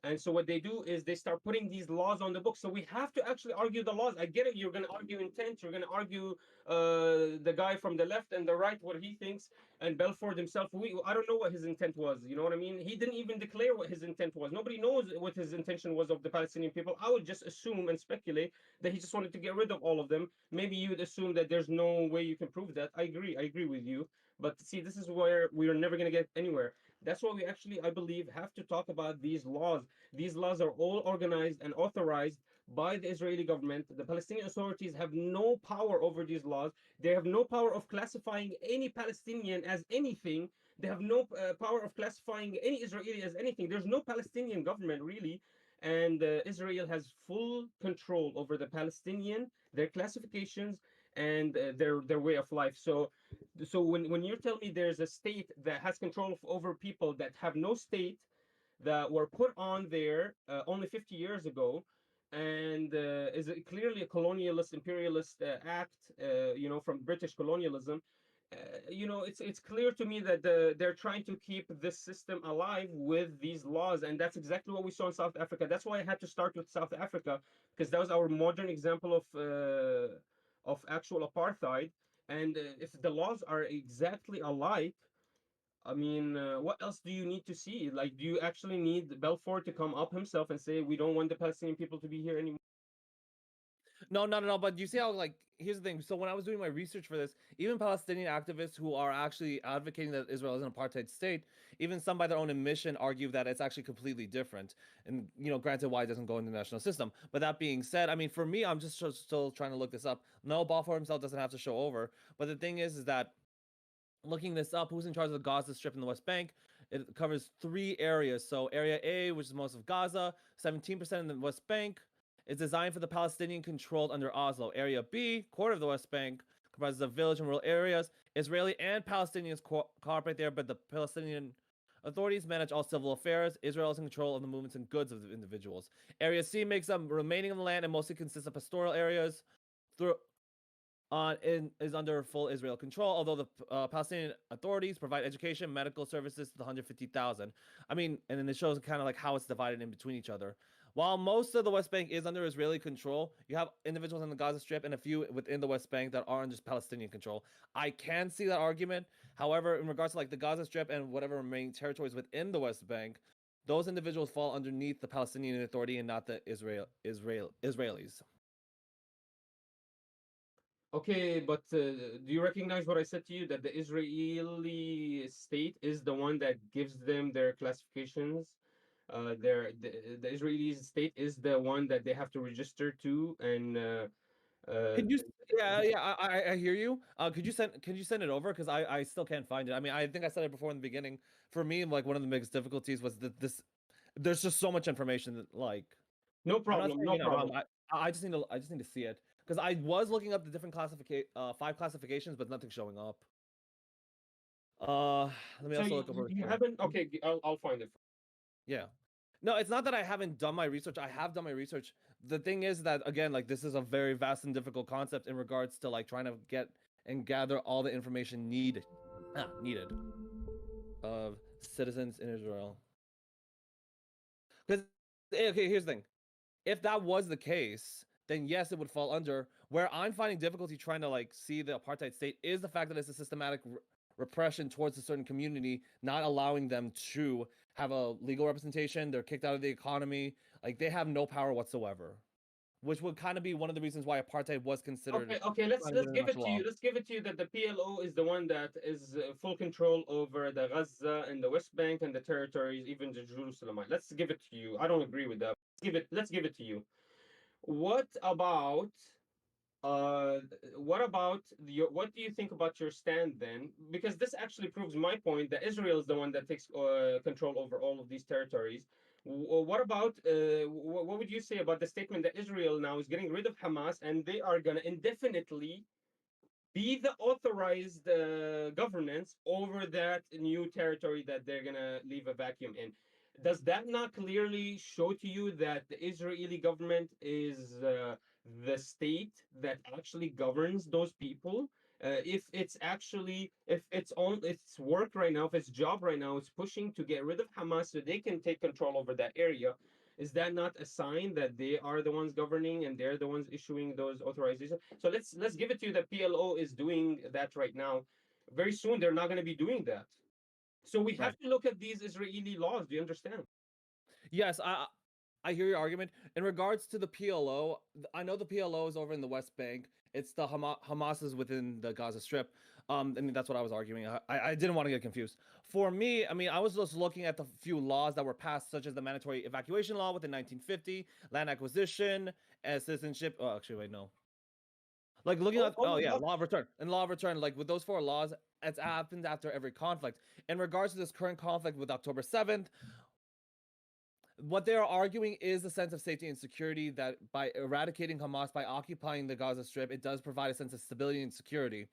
And so what they do is they start putting these laws on the book. So we have to actually argue the laws. I get it. You're going to argue intent. You're going to argue the guy from the left and the right, what he thinks. And Belford himself, I don't know what his intent was. You know what I mean? He didn't even declare what his intent was. Nobody knows what his intention was of the Palestinian people. I would just assume and speculate that he just wanted to get rid of all of them. Maybe you would assume that there's no way you can prove that. I agree. I agree with you. But see, this is where we are never going to get anywhere. That's why we actually, I believe, have to talk about these laws. These laws are all organized and authorized by the Israeli government. The Palestinian authorities have no power over these laws. They have no power of classifying any Palestinian as anything. They have no power of classifying any Israeli as anything. There's no Palestinian government, really. And Israel has full control over the Palestinian, their classifications, and their way of life. So when you tell me there's a state that has control over people that have no state, that were put on there only 50 years ago, and is clearly a colonialist imperialist act, from British colonialism. It's clear to me that they're trying to keep this system alive with these laws, and that's exactly what we saw in South Africa. That's why I had to start with South Africa, because that was our modern example of actual apartheid. And if the laws are exactly alike, I mean, what else do you need to see? Like, do you actually need Belfort to come up himself and say, we don't want the Palestinian people to be here anymore? No. But you see how, like, here's the thing. So when I was doing my research for this, even Palestinian activists who are actually advocating that Israel is an apartheid state, even some by their own admission argue that it's actually completely different. And granted, why it doesn't go in the national system. But that being said, I mean, for me, I'm just still trying to look this up. No, Balfour himself doesn't have to show over. But the thing is that looking this up, who's in charge of the Gaza Strip in the West Bank? It covers 3 areas. So Area A, which is most of Gaza, 17% in the West Bank, is designed for the Palestinian controlled under Oslo. Area B, quarter of the West Bank, comprises of village and rural areas. Israeli and Palestinians cooperate there, but the Palestinian authorities manage all civil affairs. Israel is in control of the movements and goods of the individuals. Area C makes up remaining of the land and mostly consists of pastoral areas. Through is under full Israel control, although the Palestinian authorities provide education, medical services to the 150,000. I mean, and then it shows kind of like how it's divided in between each other. While most of the West Bank is under Israeli control, you have individuals in the Gaza Strip and a few within the West Bank that are under Palestinian control. I can see that argument. However, in regards to like the Gaza Strip and whatever remaining territories within the West Bank, those individuals fall underneath the Palestinian Authority and not the Israelis. Okay, but do you recognize what I said to you, that the Israeli state is the one that gives them their classifications? The Israeli state is the one that they have to register to, and uh, Could you? Yeah. I hear you. Could you send it over? Because I still can't find it. I mean, I think I said it before in the beginning. For me, like one of the biggest difficulties was that this. There's just so much information that like no I'm not problem, saying no you're not wrong. problem. I just need to see it because I was looking up the different 5 classifications, but nothing's showing up. Let me So also you, look over you here. haven't? Okay, I'll find it. Yeah. No, it's not that I haven't done my research. I have done my research. The thing is that again, like this is a very vast and difficult concept in regards to like trying to get and gather all the information needed of citizens in Israel. Because okay, here's the thing. If that was the case, then yes, it would fall under. Where I'm finding difficulty trying to like see the apartheid state is the fact that it's a systematic repression towards a certain community, not allowing them to have a legal representation. They're kicked out of the economy. Like they have no power whatsoever, which would kind of be one of the reasons why apartheid was considered Okay. Let's under give it international to you. law. Let's give it to you that the PLO is the one that is full control over the Gaza and the West Bank and the territories, even the Jerusalem. Let's give it to you. I don't agree with that. Let's give it to you. What about uh what about what do you think about your stand then? Because this actually proves my point that Israel is the one that takes control over all of these territories. What about what would you say about the statement that Israel now is getting rid of Hamas and they are going to indefinitely be the authorized governance over that new territory that they're gonna leave a vacuum in? Does that not clearly show to you that the Israeli government is the state that actually governs those people? If it's actually, if it's on its work right now, if its job right now is pushing to get rid of Hamas so they can take control over that area, is that not a sign that they are the ones governing and they're the ones issuing those authorizations? So let's give it to you that PLO is doing that right now. Very soon they're not going to be doing that. So we Right. have to look at these Israeli laws. Do you understand? Yes, I hear your argument. In regards to the PLO, I know the PLO is over in the West Bank. It's the Hamas is within the Gaza Strip. I mean, that's what I was arguing. I didn't want to get confused. For me, I mean, I was just looking at the few laws that were passed, such as the mandatory evacuation law within 1950, land acquisition, and citizenship. Oh, actually, wait, no. Like looking at, All oh of yeah, that. law of return and law of return. Like with those 4 laws, it's happened after every conflict. In regards to this current conflict with October 7th, what they are arguing is a sense of safety and security that by eradicating Hamas, by occupying the Gaza Strip, it does provide a sense of stability and security.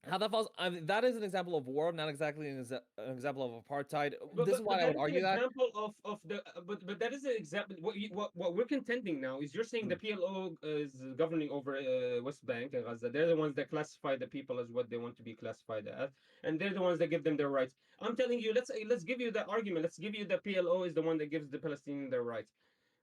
How that falls, I mean, that is an example of war, not exactly an example of apartheid. But, This is but why but I that would is an argue that. example of the but that is an example. What we're contending now is you're saying the Mm. PLO is governing over West Bank and Gaza. They're the ones that classify the people as what they want to be classified as, and they're the ones that give them their rights. I'm telling you, let's give you the argument. Let's give you the PLO is the one that gives the Palestinians their rights.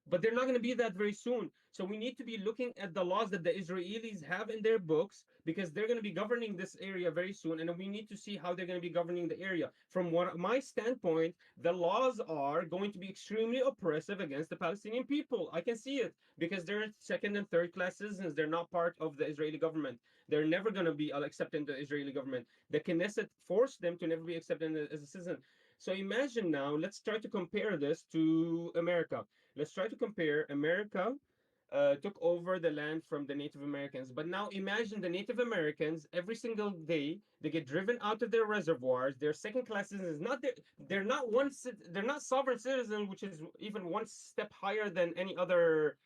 but they're not going to be that very soon. So we need to be looking at the laws that the Israelis have in their books, because they're going to be governing this area very soon, and we need to see how they're going to be governing the area. From what my standpoint, the laws are going to be extremely oppressive against the Palestinian people. I can see it because they're second and third class citizens. They're not part of the Israeli government. They're never going to be accepted in the Israeli government. The Knesset forced them to never be accepted as a citizen. So imagine now, let's try to compare this to America. Let's try to compare America took over the land from the Native Americans. But now imagine the Native Americans every single day they get driven out of their reservoirs. They're second class citizens. They're not they're not sovereign citizens, which is even one step higher than any other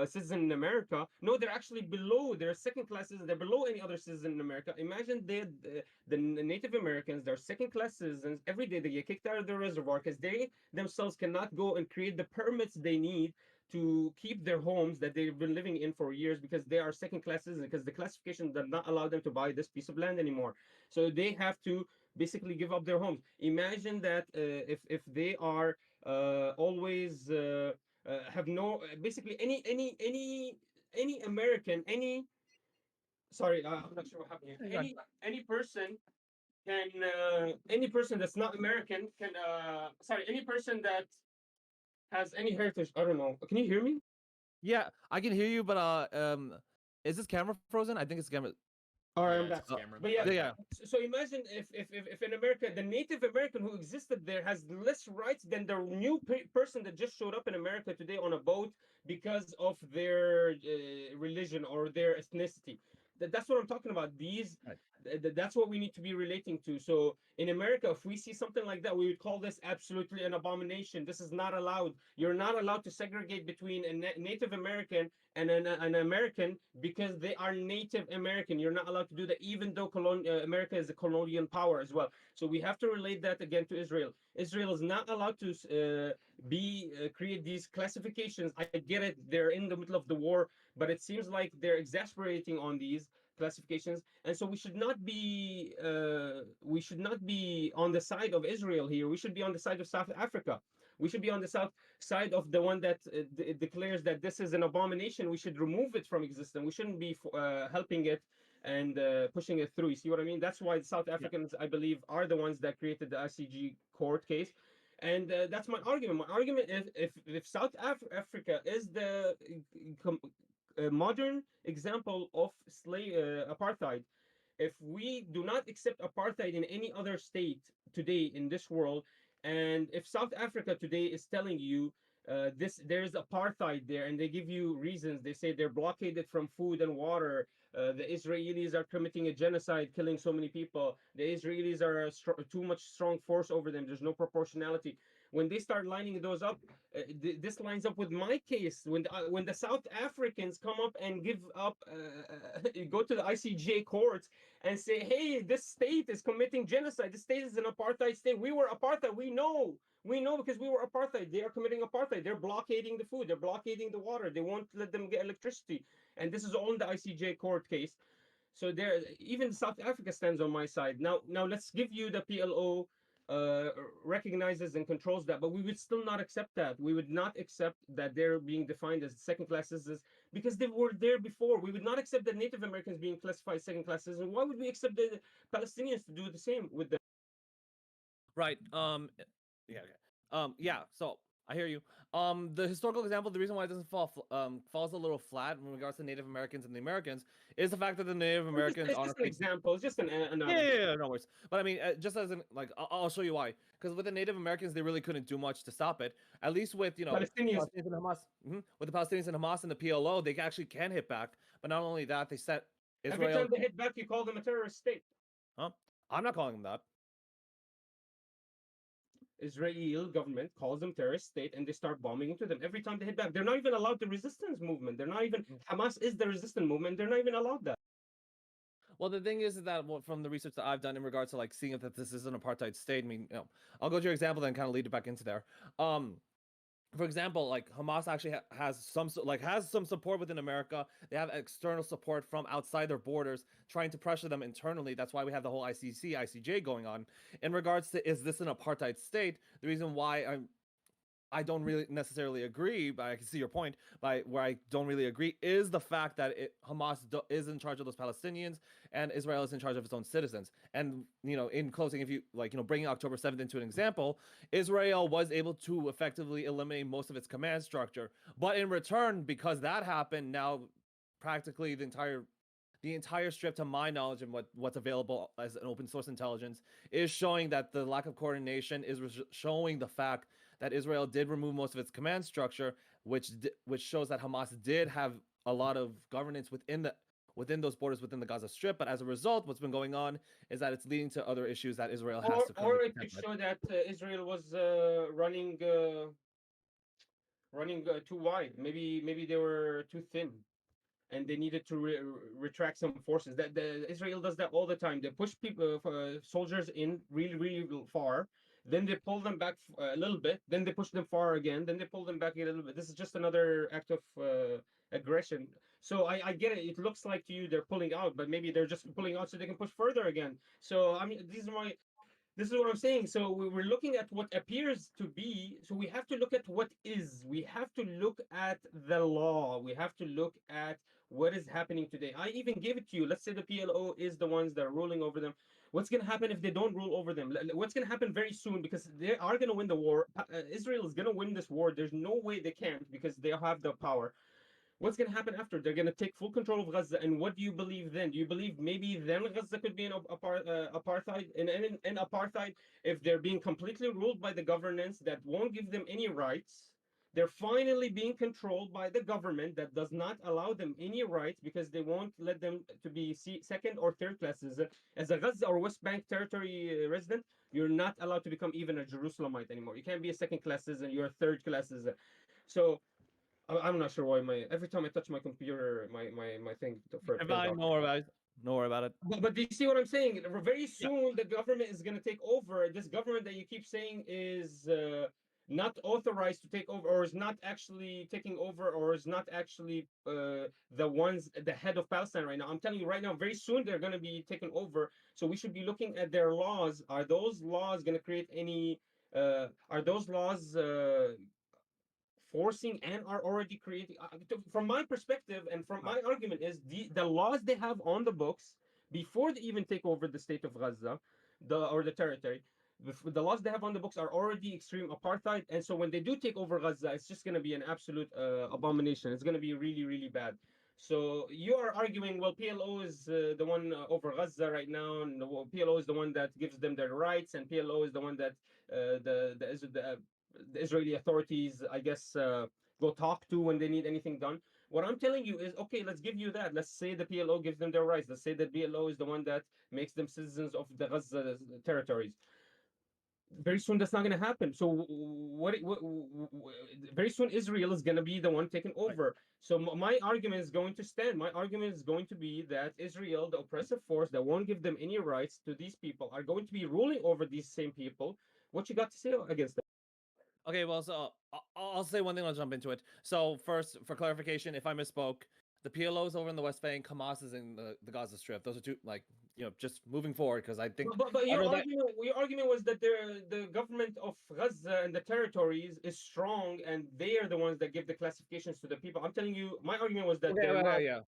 citizen in America. No, they're actually below. They're second class citizens. They're below any other citizen in America. Imagine the Native Americans. They're second class citizens. Every day they get kicked out of their reservoir because they themselves cannot go and create the permits they need to keep their homes that they've been living in for years, because they are second class citizens, because the classification does not allow them to buy this piece of land anymore. So they have to basically give up their homes. Imagine that if they are always have no basically any American, any sorry, I'm not sure what happened here. Any person can any person that's not American can sorry, any person that has any heritage. I don't know. Can you hear me? Yeah, I can hear you, but is this camera frozen? I think it's camera. All right, Yeah, I'm back. it's Cameron. But yeah, Yeah. so imagine if in America the Native American who existed there has less rights than the new person that just showed up in America today on a boat because of their religion or their ethnicity. That's what I'm talking about. Right. That's what we need to be relating to. So in America, if we see something like that, we would call this absolutely an abomination. This is not allowed. You're not allowed to segregate between a Native American and an American because they are Native American. You're not allowed to do that, even though America is a colonial power as well. So we have to relate that again to Israel. Israel is not allowed to create these classifications. I get it; they're in the middle of the war, but it seems like they're exasperating on these classifications, and so we should not be on the side of Israel here. We should be on the side of South Africa. We should be on the south side of the one that declares that this is an abomination. We should remove it from existence. We shouldn't be helping it and pushing it through. You see what I mean? That's why the South Africans, I believe, are the ones that created the ICG court case. And that's my argument. My argument is if South Africa is the modern example of apartheid, if we do not accept apartheid in any other state today in this world, and if South Africa today is telling you there's apartheid there, and they give you reasons, they say they're blockaded from food and water. The Israelis are committing a genocide, killing so many people. The Israelis are too much strong force over them. There's no proportionality. When they start lining those up, this lines up with my case. When the South Africans come up and give up, go to the ICJ courts and say, "Hey, this state is committing genocide. This state is an apartheid state. We were apartheid. We know." We know because we were apartheid. They are committing apartheid. They're blockading the food. They're blockading the water. They won't let them get electricity. And this is all in the ICJ court case. So there, even South Africa stands on my side. Now let's give you the PLO recognizes and controls that, but we would still not accept that. We would not accept that they're being defined as second class citizens because they were there before. We would not accept that Native Americans being classified second class citizens. Why would we accept the Palestinians to do the same with them? Right. Yeah. Okay. Yeah. So I hear you. The historical example, the reason why it doesn't falls a little flat in regards to Native Americans and the Americans is the fact that the Native Americans It's just an example. It's just an yeah, no worries. But I mean, just as an like, I'll show you why. Because with the Native Americans, they really couldn't do much to stop it. At least with Palestinians. Palestinians and Hamas, with the Palestinians and Hamas and the PLO, they actually can hit back. But not only that, they set Every Israel. time they hit back, you call them a terrorist state. Huh? I'm not calling them that. Israeli government calls them terrorist state, and they start bombing into them every time they hit back. They're not even allowed the resistance movement. They're not even Hamas is the resistance movement. They're not even allowed that. Well, the thing is that from the research that I've done in regards to like seeing if that this is an apartheid state. I mean, I'll go to your example, then kind of lead it back into there. For example, like Hamas actually has some support within America. They have external support from outside their borders, trying to pressure them internally. That's why we have the whole ICJ going on. In regards to is this an apartheid state? The reason why I don't really necessarily agree, but I can see your point. By where I don't really agree is the fact that Hamas is in charge of those Palestinians, and Israel is in charge of its own citizens. And in closing, if you bringing October 7th into an example, Israel was able to effectively eliminate most of its command structure, but in return, because that happened, now practically the entire strip, to my knowledge, and what's available as an open source intelligence, is showing that the lack of coordination is showing the fact that Israel did remove most of its command structure, which shows that Hamas did have a lot of governance within those borders within the Gaza Strip. But as a result, what's been going on is that it's leading to other issues that Israel has to Or currently it could contend with. show that Israel was running too wide. Maybe they were too thin, and they needed to retract some forces. That the Israel does that all the time. They push people, soldiers in really far. Then they pull them back a little bit. Then they push them far again. Then they pull them back a little bit. This is just another act of aggression. So I get it. It looks like to you they're pulling out, but maybe they're just pulling out so they can push further again. So I mean, this is what I'm saying. So we're looking at what appears to be. So we have to look at what is. We have to look at the law. We have to look at what is happening today. I even gave it to you. Let's say the PLO is the ones that are ruling over them. What's going to happen if they don't rule over them? What's going to happen very soon? Because they are going to win the war. Israel is going to win this war. There's no way they can't because they have the power. What's going to happen after? They're going to take full control of Gaza. And what do you believe then? Do you believe maybe then Gaza could be in apartheid? In apartheid, if they're being completely ruled by the governance that won't give them any rights, they're finally being controlled by the government that does not allow them any rights because they won't let them to be second or third classes. As a Gaza or West Bank territory resident, you're not allowed to become even a Jerusalemite anymore. You can't be a second class citizen, you're a third class citizen. So I'm not sure why my every time I touch my computer, my thing If fails I off. know more about it, no worry about it. But do you see what I'm saying? Very Yeah. soon the government is going to take over. This government that you keep saying is not authorized to take over, or is not actually taking over, or is not actually the head of Palestine right now. I'm telling you right now, very soon they're going to be taken over. So we should be looking at their laws. Are those laws going to create any? Are those laws forcing and are already creating from my perspective and from my argument is the laws they have on the books before they even take over the state of Gaza the territory. The laws they have on the books are already extreme apartheid, and so when they do take over Gaza, it's just going to be an absolute abomination. It's going to be really bad. So you are arguing, well, PLO is the one over Gaza right now, and PLO is the one that gives them their rights, and PLO is the one that the Israeli authorities, I guess, go talk to when they need anything done. What I'm telling you is, okay, let's give you that. Let's say the PLO gives them their rights. Let's say that PLO is the one that makes them citizens of the Gaza territories. Very soon, that's not going to happen. So, very soon, Israel is going to be the one taken Right. over. So, my argument is going to stand. My argument is going to be that Israel, the oppressive force that won't give them any rights to these people, are going to be ruling over these same people. What you got to say against that? Okay, well, so I'll say one thing. I'll jump into it. So first, for clarification, if I misspoke, the PLO is over in the West Bank, Hamas is in the Gaza Strip. Those are two, just moving forward, because I think But I know that. your argument was that the government of Gaza and the territories is strong, and they are the ones that give the classifications to the people. I'm telling you, my argument was that Okay, they're not. yeah.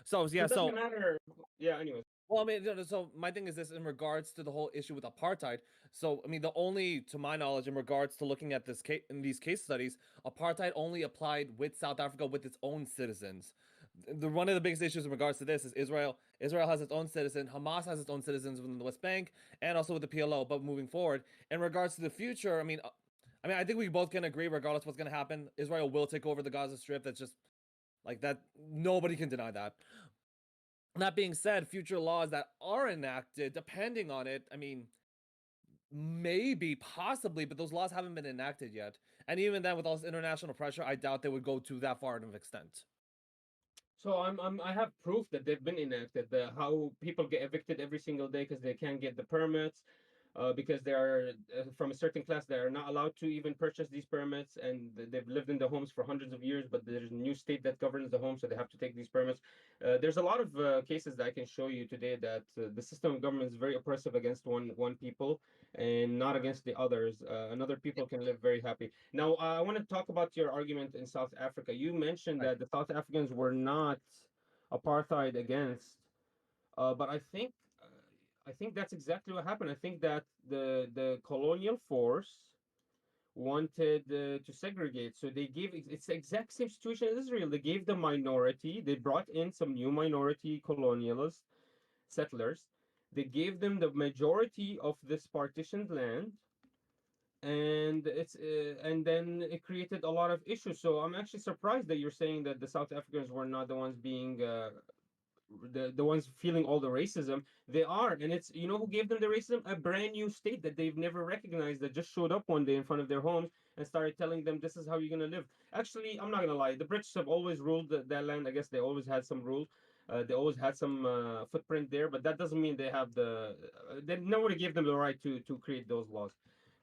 So So yeah, it doesn't so matter. Yeah. Anyways. well, I mean, so my thing is this in regards to the whole issue with apartheid. So, I mean, the only, to my knowledge, in regards to looking at this case in these case studies, apartheid only applied with South Africa with its own citizens. The one of the biggest issues in regards to this is Israel. Israel has its own citizen. Hamas has its own citizens within the West Bank and also with the PLO. But moving forward, in regards to the future, I think we both can agree, regardless what's going to happen, Israel will take over the Gaza Strip. That's just like that. Nobody can deny that. That being said, future laws that are enacted, depending on it, I mean, maybe, possibly, but those laws haven't been enacted yet. And even then, with all this international pressure, I doubt they would go to that far of an extent. So I have proof that they've been enacted. How people get evicted every single day because they can't get the permits. because they are from a certain class. They are not allowed to even purchase these permits, and they've lived in the homes for hundreds of years. But there's a new state that governs the home, so they have to take these permits. There's a lot of cases that I can show you today that the system of government is very oppressive against one people and not against the others. And other people can live very happy. Now, I want to talk about your argument in South Africa. You mentioned Right. that the South Africans were not apartheid against, but I think that's exactly what happened. I think that the colonial force wanted to segregate, so they gave it's the exact same situation in Israel. They gave the minority. They brought in some new minority colonialist settlers. They gave them the majority of this partitioned land, and then it created a lot of issues. So I'm actually surprised that you're saying that the South Africans were not the ones being the ones feeling all the racism. They are, and it's, you know, who gave them the racism? A brand new state that they've never recognized, that just showed up one day in front of their homes and started telling them this is how you're gonna live. Actually, I'm not gonna lie, the British have always ruled that land. I guess they always had some rule. They always had some footprint there, but that doesn't mean they have they nobody gave them the right to create those laws.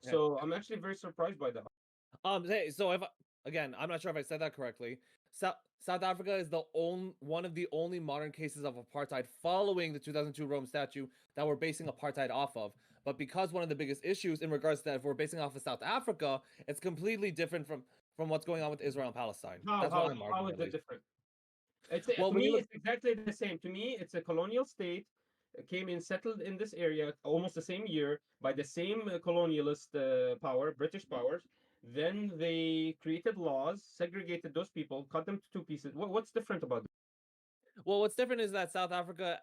Okay. So I'm actually very surprised by that. Hey, so if again, I'm not sure if I said that correctly. South Africa is the only one of the only modern cases of apartheid following the 2002 Rome Statute that we're basing apartheid off of. But because one of the biggest issues in regards to that, if we're basing off of South Africa, it's completely different from what's going on with Israel and Palestine. How That's what I'm how arguing is at it least. different? Well, To when me, you look, it's exactly the same. To me, it's a colonial state, came in, settled in this area almost the same year by the same colonialist power, British powers. Then they created laws, segregated those people, cut them to two pieces. What's different about this? well, what's different is that South Africa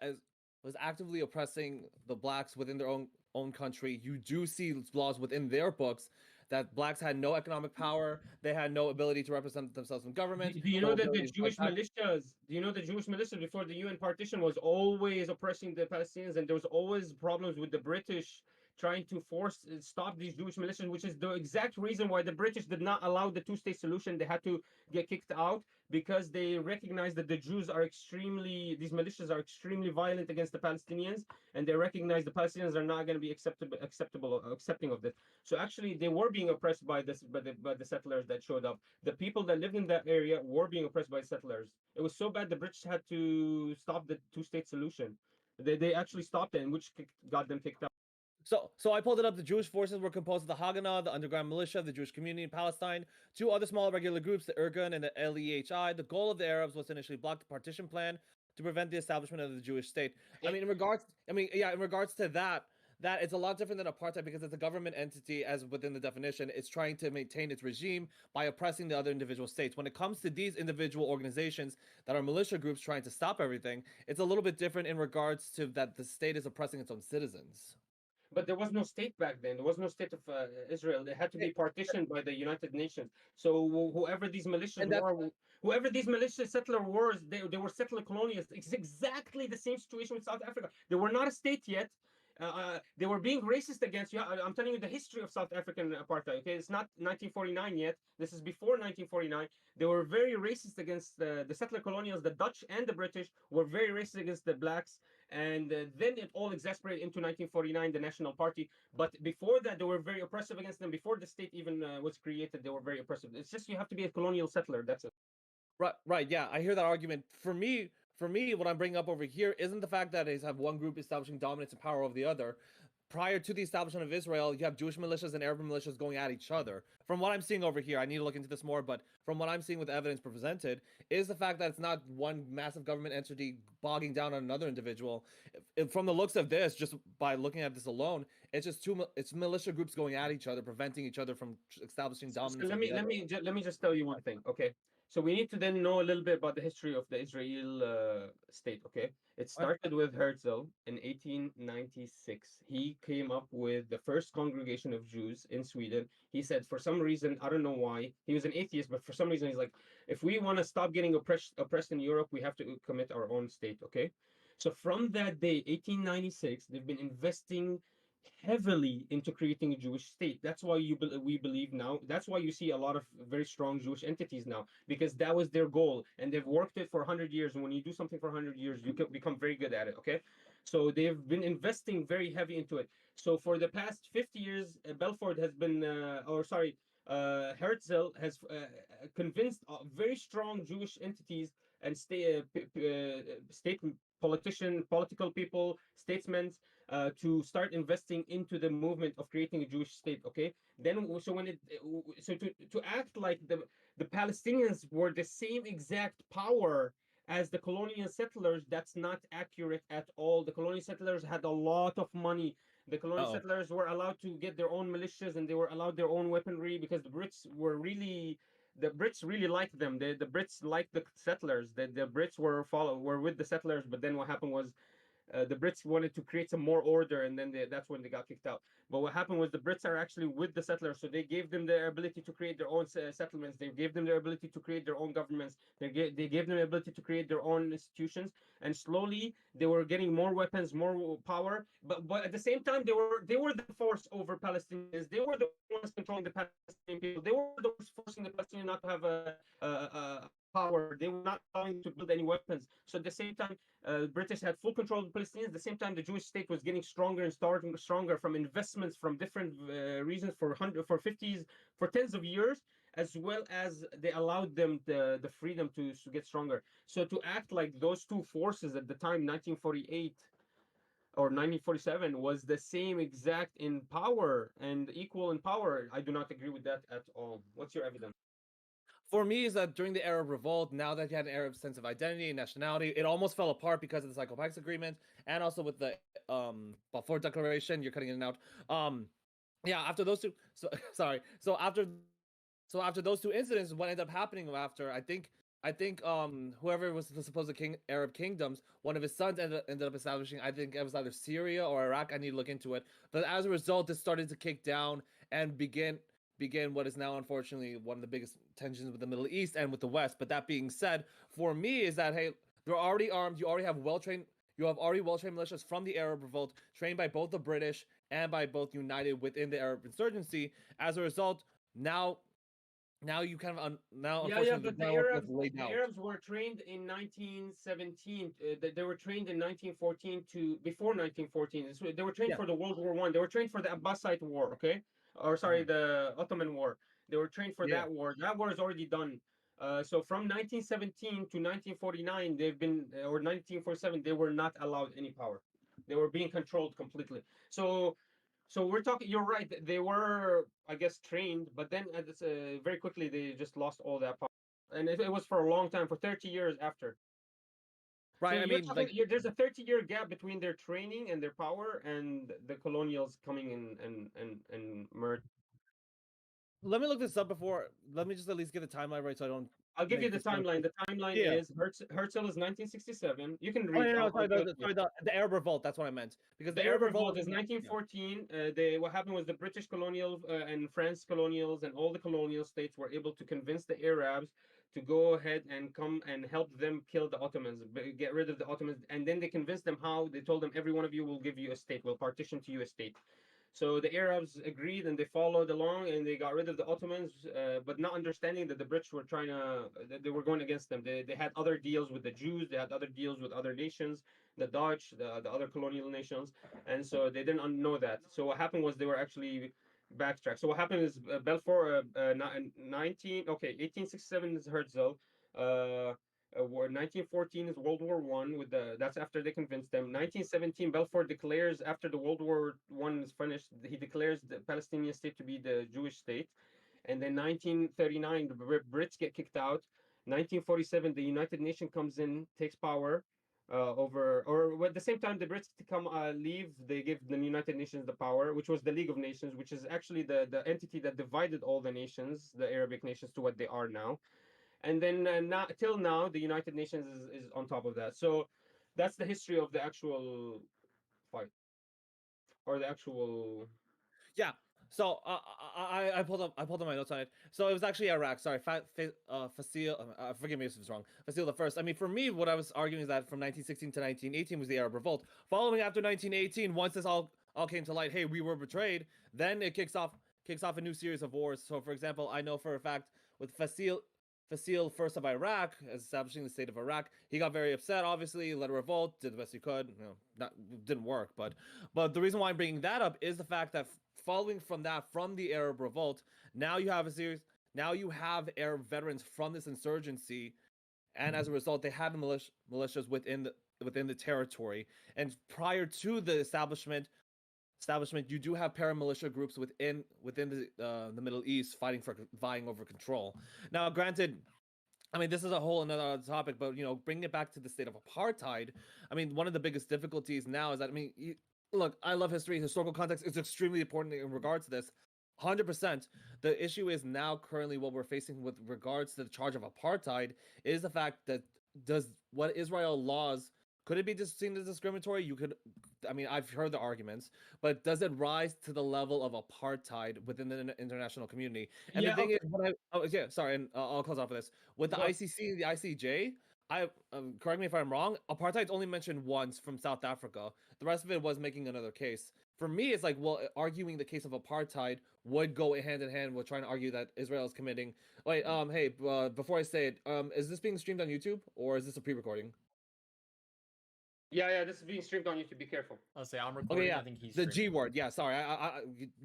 was actively oppressing the blacks within their own country. You do see laws within their books that blacks had no economic power, they had no ability to represent themselves in government, Do you no know that the ability to fight Jewish back. militias? Do you know the Jewish militias before the UN partition was always oppressing the Palestinians, and there was always problems with the British trying to force stop these Jewish militias, which is the exact reason why the British did not allow the two-state solution. They had to get kicked out because they recognized that the Jews are extremely, these militias are extremely violent against the Palestinians, and they recognize the Palestinians are not going to be accepting of this. So actually, they were being oppressed by the settlers that showed up. The people that lived in that area were being oppressed by settlers. It was so bad the British had to stop the two-state solution. They actually stopped it, and which got them kicked out. So I pulled it up. The Jewish forces were composed of the Haganah, the underground militia, the Jewish community in Palestine, two other small irregular groups, the Irgun and the LEHI. The goal of the Arabs was to initially block the partition plan to prevent the establishment of the Jewish state. In regards to that, that it's a lot different than apartheid because it's a government entity, as within the definition, it's trying to maintain its regime by oppressing the other individual states. When it comes to these individual organizations that are militia groups trying to stop everything, it's a little bit different in regards to that the state is oppressing its own citizens. But there was no state back then. There was no state of Israel. It had to be partitioned by the United Nations. So whoever these militias And that's were, whoever these militia settler wars, they were settler colonialists. It's exactly the same situation with South Africa. They were not a state yet. They were being racist against you. I'm telling you the history of South African apartheid. Okay, it's not 1949 yet. This is before 1949. They were very racist against the settler colonials. The Dutch and the British were very racist against the blacks, and then it all exasperated into 1949, the National Party. But before that, they were very oppressive against them. Before the state even was created, they were very oppressive. It's just you have to be a colonial settler. That's it. right. Yeah, I hear that argument. For me, what I'm bringing up over here isn't the fact that they have one group establishing dominance and power over the other. Prior to the establishment of Israel, you have Jewish militias and Arab militias going at each other. From what I'm seeing over here, I need to look into this more, but from what I'm seeing with evidence presented, is the fact that it's not one massive government entity bogging down on another individual. From the looks of this, just by looking at this alone, it's just it's militia groups going at each other, preventing each other from establishing So dominance over the other. let me just tell you one thing, okay? So we need to then know a little bit about the history of the Israel state, okay? It Okay. started with Herzl in 1896. He came up with the first congregation of Jews in Sweden. He said, for some reason, I don't know why, he was an atheist, but for some reason, he's like, if we want to stop getting oppressed in Europe, we have to commit our own state, okay? So from that day, 1896, they've been investing heavily into creating a Jewish state. That's why we believe now. That's why you see a lot of very strong Jewish entities now, because that was their goal, and they've worked it for 100 years. And when you do something for 100 years, you can become very good at it. Okay, So they've been investing very heavy into it. So for the past 50 years, Belfort has been, Herzl has convinced very strong Jewish entities and state political people, statesmen, to start investing into the movement of creating a Jewish state. Okay, then so when it so to act like the Palestinians were the same exact power as the colonial settlers, that's not accurate at all. The colonial settlers had a lot of money. The colonial Uh-oh. settlers were allowed to get their own militias and they were allowed their own weaponry because the Brits really liked them. The Brits liked the settlers. The Brits were with the settlers, but then what happened was the Brits wanted to create some more order, and then that's when they got kicked out. But what happened was the Brits are actually with the settlers, so they gave them their ability to create their own settlements. They gave them their ability to create their own governments. They gave them the ability to create their own institutions, and slowly they were getting more weapons, more power. But at the same time, they were the force over Palestinians. They were the ones controlling the Palestinian people. They were the ones forcing the Palestinians not to have a power. They were not allowing to build any weapons. So at the same time, British had full control of the Palestinians. At the same time, the Jewish state was getting stronger and starting stronger from investments from different reasons for 50s, for tens of years, as well as they allowed them the freedom to get stronger. So to act like those two forces at the time, 1948 or 1947, was the same exact in power and equal in power, I do not agree with that at all. What's your evidence? For me, is that during the Arab Revolt, now that you had an Arab sense of identity and nationality, it almost fell apart because of the Psycho-Pax Agreement, and also with the Balfour Declaration. You're cutting it out. Yeah, after those two, so sorry. So after those two incidents, what ended up happening after, I think whoever was the supposed Arab kingdoms, one of his sons ended up establishing. I think it was either Syria or Iraq. I need to look into it. But as a result, this started to kick down and begin what is now unfortunately one of the biggest tensions with the Middle East and with the West. But that being said, for me is that, hey, they're already armed. You already have well-trained militias from the Arab Revolt, trained by both the British and by both united within the Arab insurgency. As a result, now you kind of now Yeah, unfortunately the but the groundwork was Arabs, laid the out. Arabs were trained in 1917. They were trained in 1914 to before 1914. They were trained Yeah. for the World War One. They were trained for the Abbasid War. Okay, or sorry, Mhm. the Ottoman War. They were trained for Yeah. that war. That war is already done. So from 1917 to 1949, they've been, or 1947, they were not allowed any power. They were being controlled completely. So we're talking. You're right. They were, I guess, trained, but then very quickly they just lost all that power, and it was for a long time, for 30 years after. So Right. I you're mean, talking. like, There's a 30-year gap between their training and their power, and the colonials coming in and merge. let me look this up before. Let me just at least get the timeline right so I don't I'll give you make the this kind of. timeline. The timeline Yeah. is Herzl is 1967. You can Oh read. no, no, I'll sorry, give it to you. the Arab Revolt. That's what I meant because The the Arab Arab Revolt Revolt was is in, yeah. 1914. What happened was the British colonial and France colonials and all the colonial states were able to convince the Arabs to go ahead and come and help them kill the Ottomans, get rid of the Ottomans. And then they convinced them how. They told them every one of you will give you a state, will partition to you a state. So the Arabs agreed and they followed along and they got rid of the Ottomans, but not understanding that the British were that they were going against them. They had other deals with the Jews, they had other deals with other nations, the Dutch, the other colonial nations, and so they didn't know that. So what happened was they were actually backtracked. So what happened is Balfour, 1867 is Herzl. War 1914 is World War One. With that's after they convinced them. 1917, Balfour declares, after the World War One is finished, he declares the Palestinian state to be the Jewish state. And then 1939, the Brits get kicked out. 1947, the United Nations comes in, takes power over, or at the same time, the Brits to come leave, they give the United Nations the power, which was the League of Nations, which is actually the entity that divided all the nations, the Arabic nations, to what they are now. And then now, till now, the United Nations is on top of that. So that's the history of the actual fight, or the actual. Yeah. So I pulled up my notes on it. So it was actually Iraq. Sorry, Fasil. Forgive me if it's wrong. Fasil the first. I mean, for me, what I was arguing is that from 1916 to 1918 was the Arab Revolt. Following after 1918, once this all came to light, hey, we were betrayed. Then it kicks off a new series of wars. So, for example, I know for a fact with Fasil. Fasil first of Iraq, as establishing the state of Iraq. He got very upset. Obviously, led a revolt, did the best he could. Not didn't work, but the reason why I'm bringing that up is the fact that following from that, from the Arab revolt, now you have a series. Now you have Arab veterans from this insurgency, and as a result, they had militias within the territory. And prior to the establishment, you do have paramilitia groups within the Middle East vying over control. Now, granted, I mean, this is a whole another topic, but bringing it back to the state of apartheid, I mean, one of the biggest difficulties now is that, I mean, look, I love history. Historical context is extremely important in regards to this. 100%. The issue is now currently what we're facing with regards to the charge of apartheid is the fact that does what Israel laws could it be seen as discriminatory? I mean, I've heard the arguments, but does it rise to the level of apartheid within the international community? And the thing is, yeah, sorry, and I'll close off with this. With the ICC and the ICJ, correct me if I'm wrong, apartheid's only mentioned once from South Africa. The rest of it was making another case. For me, it's like, well, arguing the case of apartheid would go hand in hand with trying to argue that Israel is committing. Wait, hey, before I say it, is this being streamed on YouTube or is this a pre-recording? Yeah, this is being streamed on YouTube. Be careful. I'll say I'm recording. Okay, yeah. I think he's the streaming. G word. Yeah, sorry.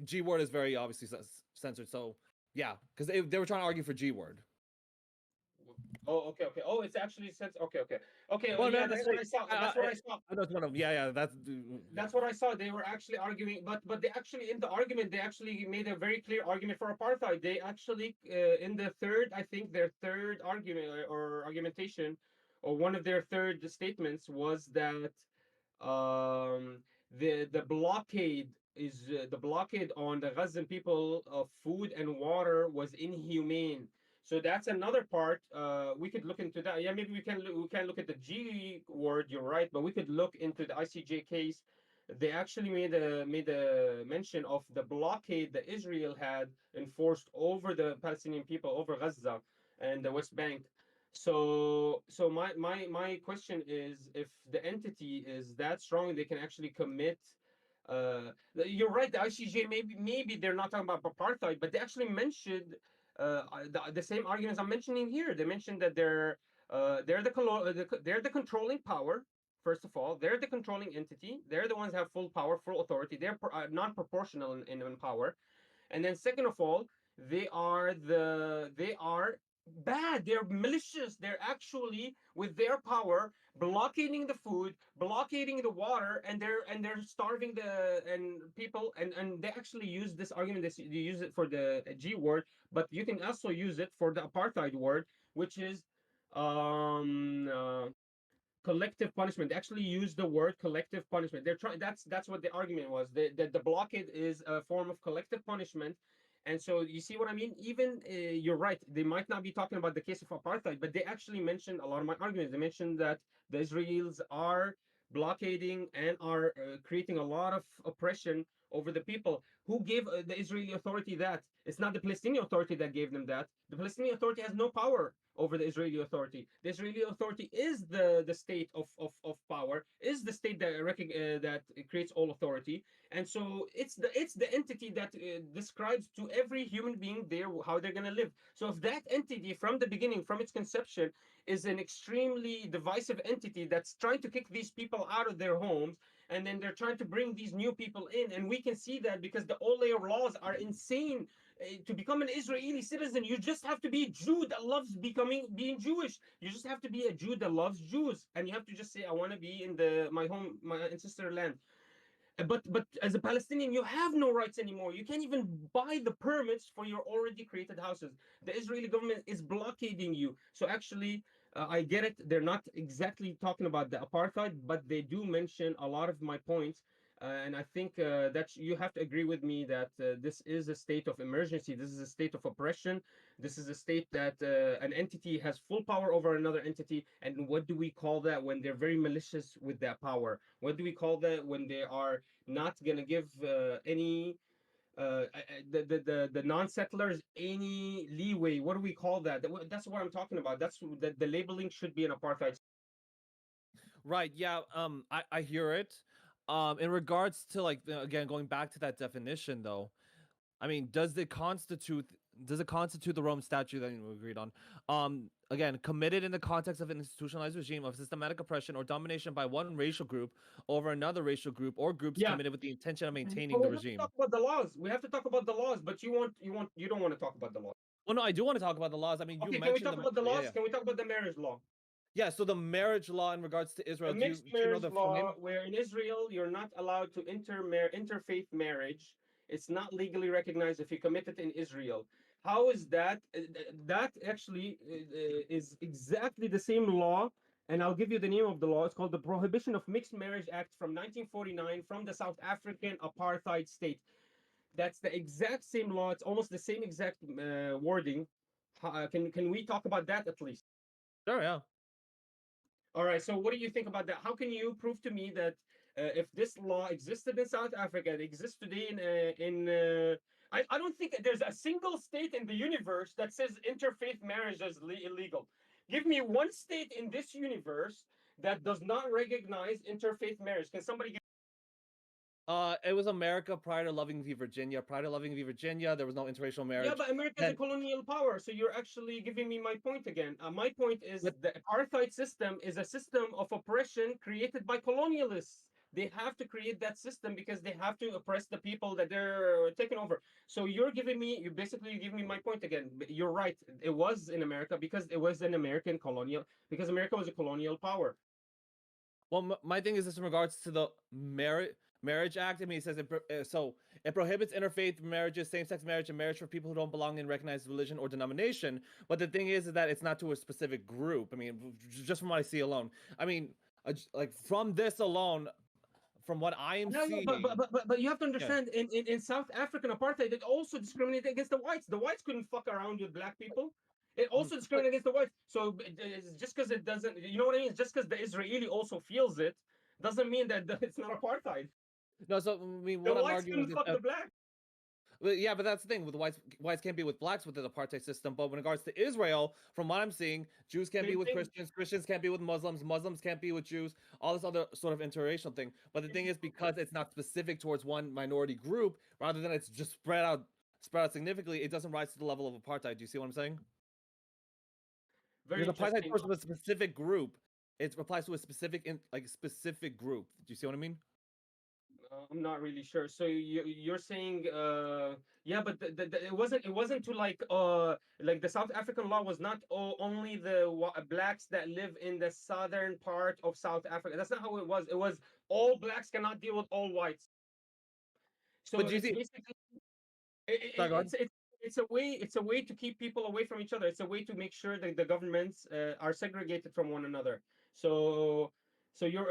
G word is very obviously censored. So yeah, because they were trying to argue for G word. Oh, okay. Oh, it's actually sense. Okay. Well, yeah, that's what I saw. That's what I saw. That's one of yeah. That's what I saw. They were actually arguing, but they actually in the argument they actually made a very clear argument for apartheid. They actually in the third, I think their third argument or argumentation, or one of their third statements was that the blockade is the blockade on the Gazan people of food and water was inhumane. So that's another part. We could look into that. Yeah, maybe we can look at the G word. You're right, but we could look into the ICJ case. They actually made a mention of the blockade that Israel had enforced over the Palestinian people, over Gaza and the West Bank. So my question is, if the entity is that strong, they can actually commit. You're right. The ICJ, maybe they're not talking about apartheid, but they actually mentioned the same arguments I'm mentioning here. They mentioned that they're the controlling power. First of all, they're the controlling entity. They're the ones that have full power, full authority. They're non-proportional in power. And then second of all, they are bad. They're malicious. They're actually with their power blockading the food, blockading the water, and they're starving the and people. And they actually use this argument. They use it for the G word, but you can also use it for the apartheid word, which is um uh, collective punishment. They actually use the word collective punishment. They're trying. That's what the argument was. The blockade is a form of collective punishment, and so you see what I mean. Even you're right. They might not be talking about the case of apartheid, but they actually mentioned a lot of my arguments. They mentioned that the Israelis are blockading and are creating a lot of oppression over the people. Who gave the Israeli Authority that? It's not the Palestinian Authority that gave them that. The Palestinian Authority has no power over the Israeli Authority. The Israeli Authority is the state of power, is the state that creates all authority, and so it's the entity that describes to every human being there how they're gonna live. So if that entity from the beginning, from its conception, is an extremely divisive entity that's trying to kick these people out of their homes, and then they're trying to bring these new people in, and we can see that because the all layer laws are insane. To become an Israeli citizen, you just have to be a Jew that loves being Jewish. You just have to be a Jew that loves Jews, and you have to just say, "I want to be in my ancestor land." But as a Palestinian, you have no rights anymore. You can't even buy the permits for your already created houses. The Israeli government is blockading you. So actually, I get it. They're not exactly talking about the apartheid, but they do mention a lot of my points. And I think that you have to agree with me that this is a state of emergency. This is a state of oppression. This is a state that an entity has full power over another entity. And what do we call that when they're very malicious with that power? What do we call that when they are not gonna give any the non-settlers any leeway? What do we call that? That's what I'm talking about. That's the labeling should be an apartheid. Right. Yeah. I hear it. In regards to, like, again, going back to that definition, though, I mean, does it constitute does it constitute the Rome Statute that we agreed on? Again, committed in the context of an institutionalized regime of systematic oppression or domination by one racial group over another racial group or groups Yeah. committed with the intention of But maintaining we the have to regime. talk about the laws. We have to talk about the laws, but you don't want to talk about the laws. Well, no, I do want to talk about the laws. I mean, you Okay, can we mentioned talk about the laws? Yeah. Can we talk about the marriage law? Yeah, so the marriage law in regards to Israel, The do you mixed know marriage the full name? law, where in Israel you're not allowed to interfaith marriage. It's not legally recognized if you commit it in Israel. How is that? That actually is exactly the same law. And I'll give you the name of the law. It's called the Prohibition of Mixed Marriage Act from 1949 from the South African apartheid state. That's the exact same law. It's almost the same exact wording. Can we talk about that at least? Sure, yeah. All right. So what do you think about that? How can you prove to me that if this law existed in South Africa, it exists today I don't think there's a single state in the universe that says interfaith marriage is illegal. Give me one state in this universe that does not recognize interfaith marriage. Can somebody give? It was America prior to Loving v. Virginia. Prior to Loving v. Virginia, there was no interracial marriage. Yeah, but America is a colonial power, so you're actually giving me my point again. My point is the apartheid system is a system of oppression created by colonialists. They have to create that system because they have to oppress the people that they're taking over. So you basically give me my point again. You're right. It was in America because it was an American colonial, because America was a colonial power. Well, my thing is this in regards to the Marriage Act. I mean, it says it prohibits interfaith marriages, same-sex marriage, and marriage for people who don't belong in recognized religion or denomination. But the thing is that it's not to a specific group. I mean, just from what I see alone. I mean, like from this alone, from what I am seeing. But you have to understand, in South African apartheid, it also discriminated against the whites. The whites couldn't fuck around with black people. It also discriminated against the whites. So just because it doesn't, you know what I mean? Just because the Israeli also feels it, doesn't mean that it's not apartheid. No, so I mean, The what I'm whites arguing couldn't is fuck the black. yeah, but that's the thing with whites can't be with blacks with the apartheid system. But when it regards to Israel, from what I'm seeing, Jews can't be with Christians, Christians can't be with Muslims, Muslims can't be with Jews, all this other sort of interracial thing. But the thing is, because it's not specific towards one minority group, rather than it's just spread out significantly, it doesn't rise to the level of apartheid. Do you see what I'm saying? Very because apartheid interesting. refers to a specific group. It applies to a specific specific group. Do you see what I mean? I'm not really sure. So you're saying yeah, but it wasn't to like the South African law was not only the blacks that live in the southern part of South Africa. That's not how it was. It was all blacks cannot deal with all whites. So But do you it's see? basically Sorry, go ahead. it's a way to keep people away from each other. It's a way to make sure that the governments are segregated from one another. So you're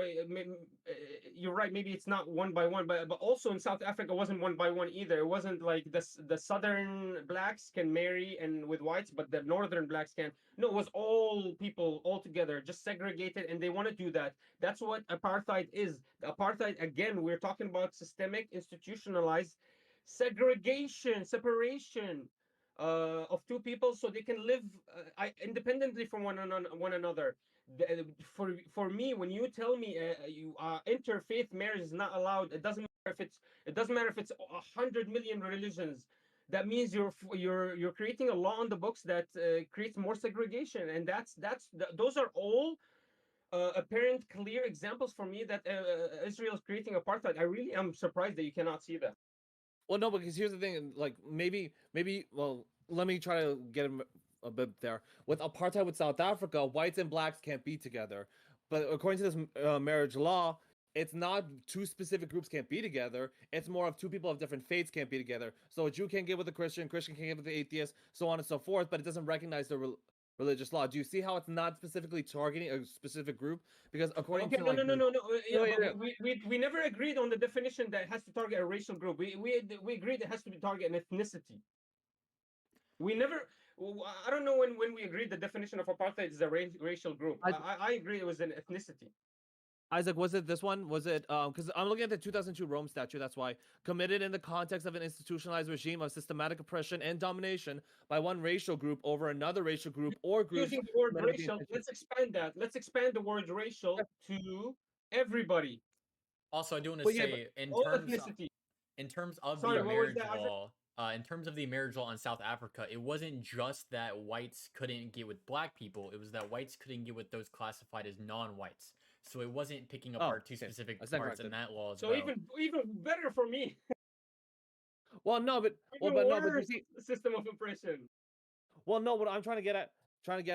right. Maybe it's not one by one, but also in South Africa it wasn't one by one either. It wasn't like the southern blacks can marry and with whites, but the northern blacks can. No, it was all people all together, just segregated, and they want to do that. That's what apartheid is. The apartheid, again, we're talking about systemic, institutionalized segregation, separation of two people so they can live independently from one another. For me, when you tell me interfaith marriage is not allowed, it doesn't matter if it's 100 million religions. That means you're creating a law on the books that creates more segregation, and those are all apparent, clear examples for me that Israel is creating apartheid. I really am surprised that you cannot see that. Well, no, because here's the thing. Like maybe. Well, let me try to get him a bit there. With apartheid with South Africa, whites and blacks can't be together. But according to this marriage law, it's not two specific groups can't be together. It's more of two people of different faiths can't be together. So a Jew can't get with a Christian, Christian can't get with the atheist, so on and so forth. But it doesn't recognize the religious law. Do you see how it's not specifically targeting a specific group? Because according to no. Yeah, yeah. we never agreed on the definition that has to target a racial group. We agreed it has to target an ethnicity. We never. I don't know when we agreed the definition of apartheid is a racial group. I agree it was an ethnicity. Isaac, was it this one? Was it because I'm looking at the 2002 Rome Statute. That's why committed in the context of an institutionalized regime of systematic oppression and domination by one racial group over another racial group or groups. Using the word racial, let's expand that. Let's expand the word racial to everybody. Also, I do want to say in terms of the marriage law, in terms of the marriage law in South Africa, it wasn't just that whites couldn't get with black people; it was that whites couldn't get with those classified as non-whites. So it wasn't picking Oh, apart two okay. specific I stand parts in corrected. that law as So well. even better for me. Well, no, but Even no, but you worse see, system of oppression. well, no, what I'm trying to get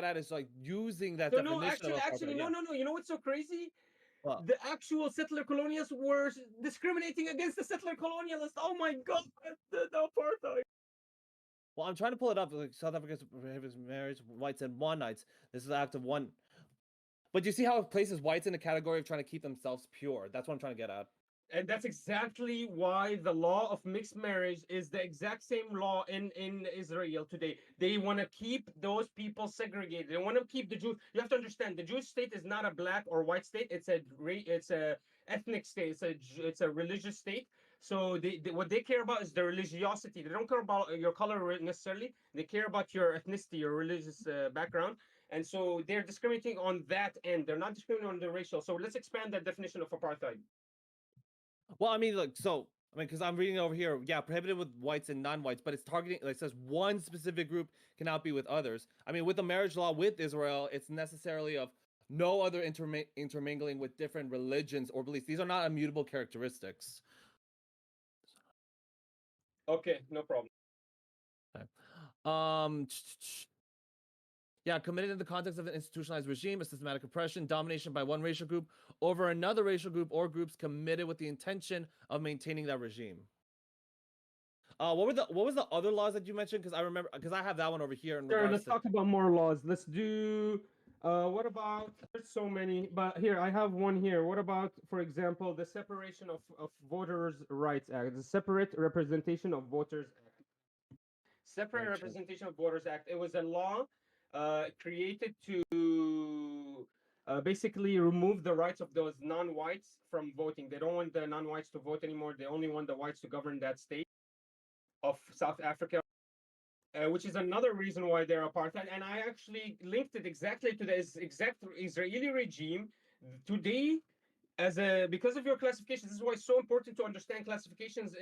at is like using that So no, definition of actually, apartheid. no, Yeah. no, no. You know what's so crazy? Well, The actual settler colonialists were discriminating against the settler colonialists. Oh my god, the apartheid. well, I'm trying to pull it up. Like South Africa prohibits marriage, whites and one-nights. This is an act of one. But you see how it places whites in the category of trying to keep themselves pure. That's what I'm trying to get at. And that's exactly why the law of mixed marriage is the exact same law in Israel today. They want to keep those people segregated. They want to keep the Jews. You have to understand, the Jewish state is not a black or white state. It's a ethnic state. It's a religious state. So what they care about is the religiosity. They don't care about your color necessarily. They care about your ethnicity, your religious background. And so they're discriminating on that end. They're not discriminating on the racial. So let's expand that definition of apartheid. Well, I mean, like, so, I mean, because I'm reading over here, yeah, prohibited with whites and non-whites, but it's targeting, like, it says one specific group cannot be with others. I mean, with the marriage law with Israel, it's necessarily of no other intermingling with different religions or beliefs. These are not immutable characteristics. Okay, no problem. Okay. Um, yeah, committed in the context of an institutionalized regime, a systematic oppression, domination by one racial group over another racial group or groups committed with the intention of maintaining that regime. What was the other laws that you mentioned? Because I remember, because I have that one over here in Sure, regards let's to. talk about more laws. Let's do what about there's so many, but here I have one here. What about, for example, the separation of Voters' Rights Act, the Separate Representation of Voters Act. Separate Gotcha. Representation of Voters Act. It was a law created to basically remove the rights of those non-whites from voting. They don't want the non-whites to vote anymore. They only want the whites to govern that state of South Africa, which is another reason why they're apartheid. And I actually linked it exactly to the exact Israeli regime today. Because of your classifications, this is why it's so important to understand classifications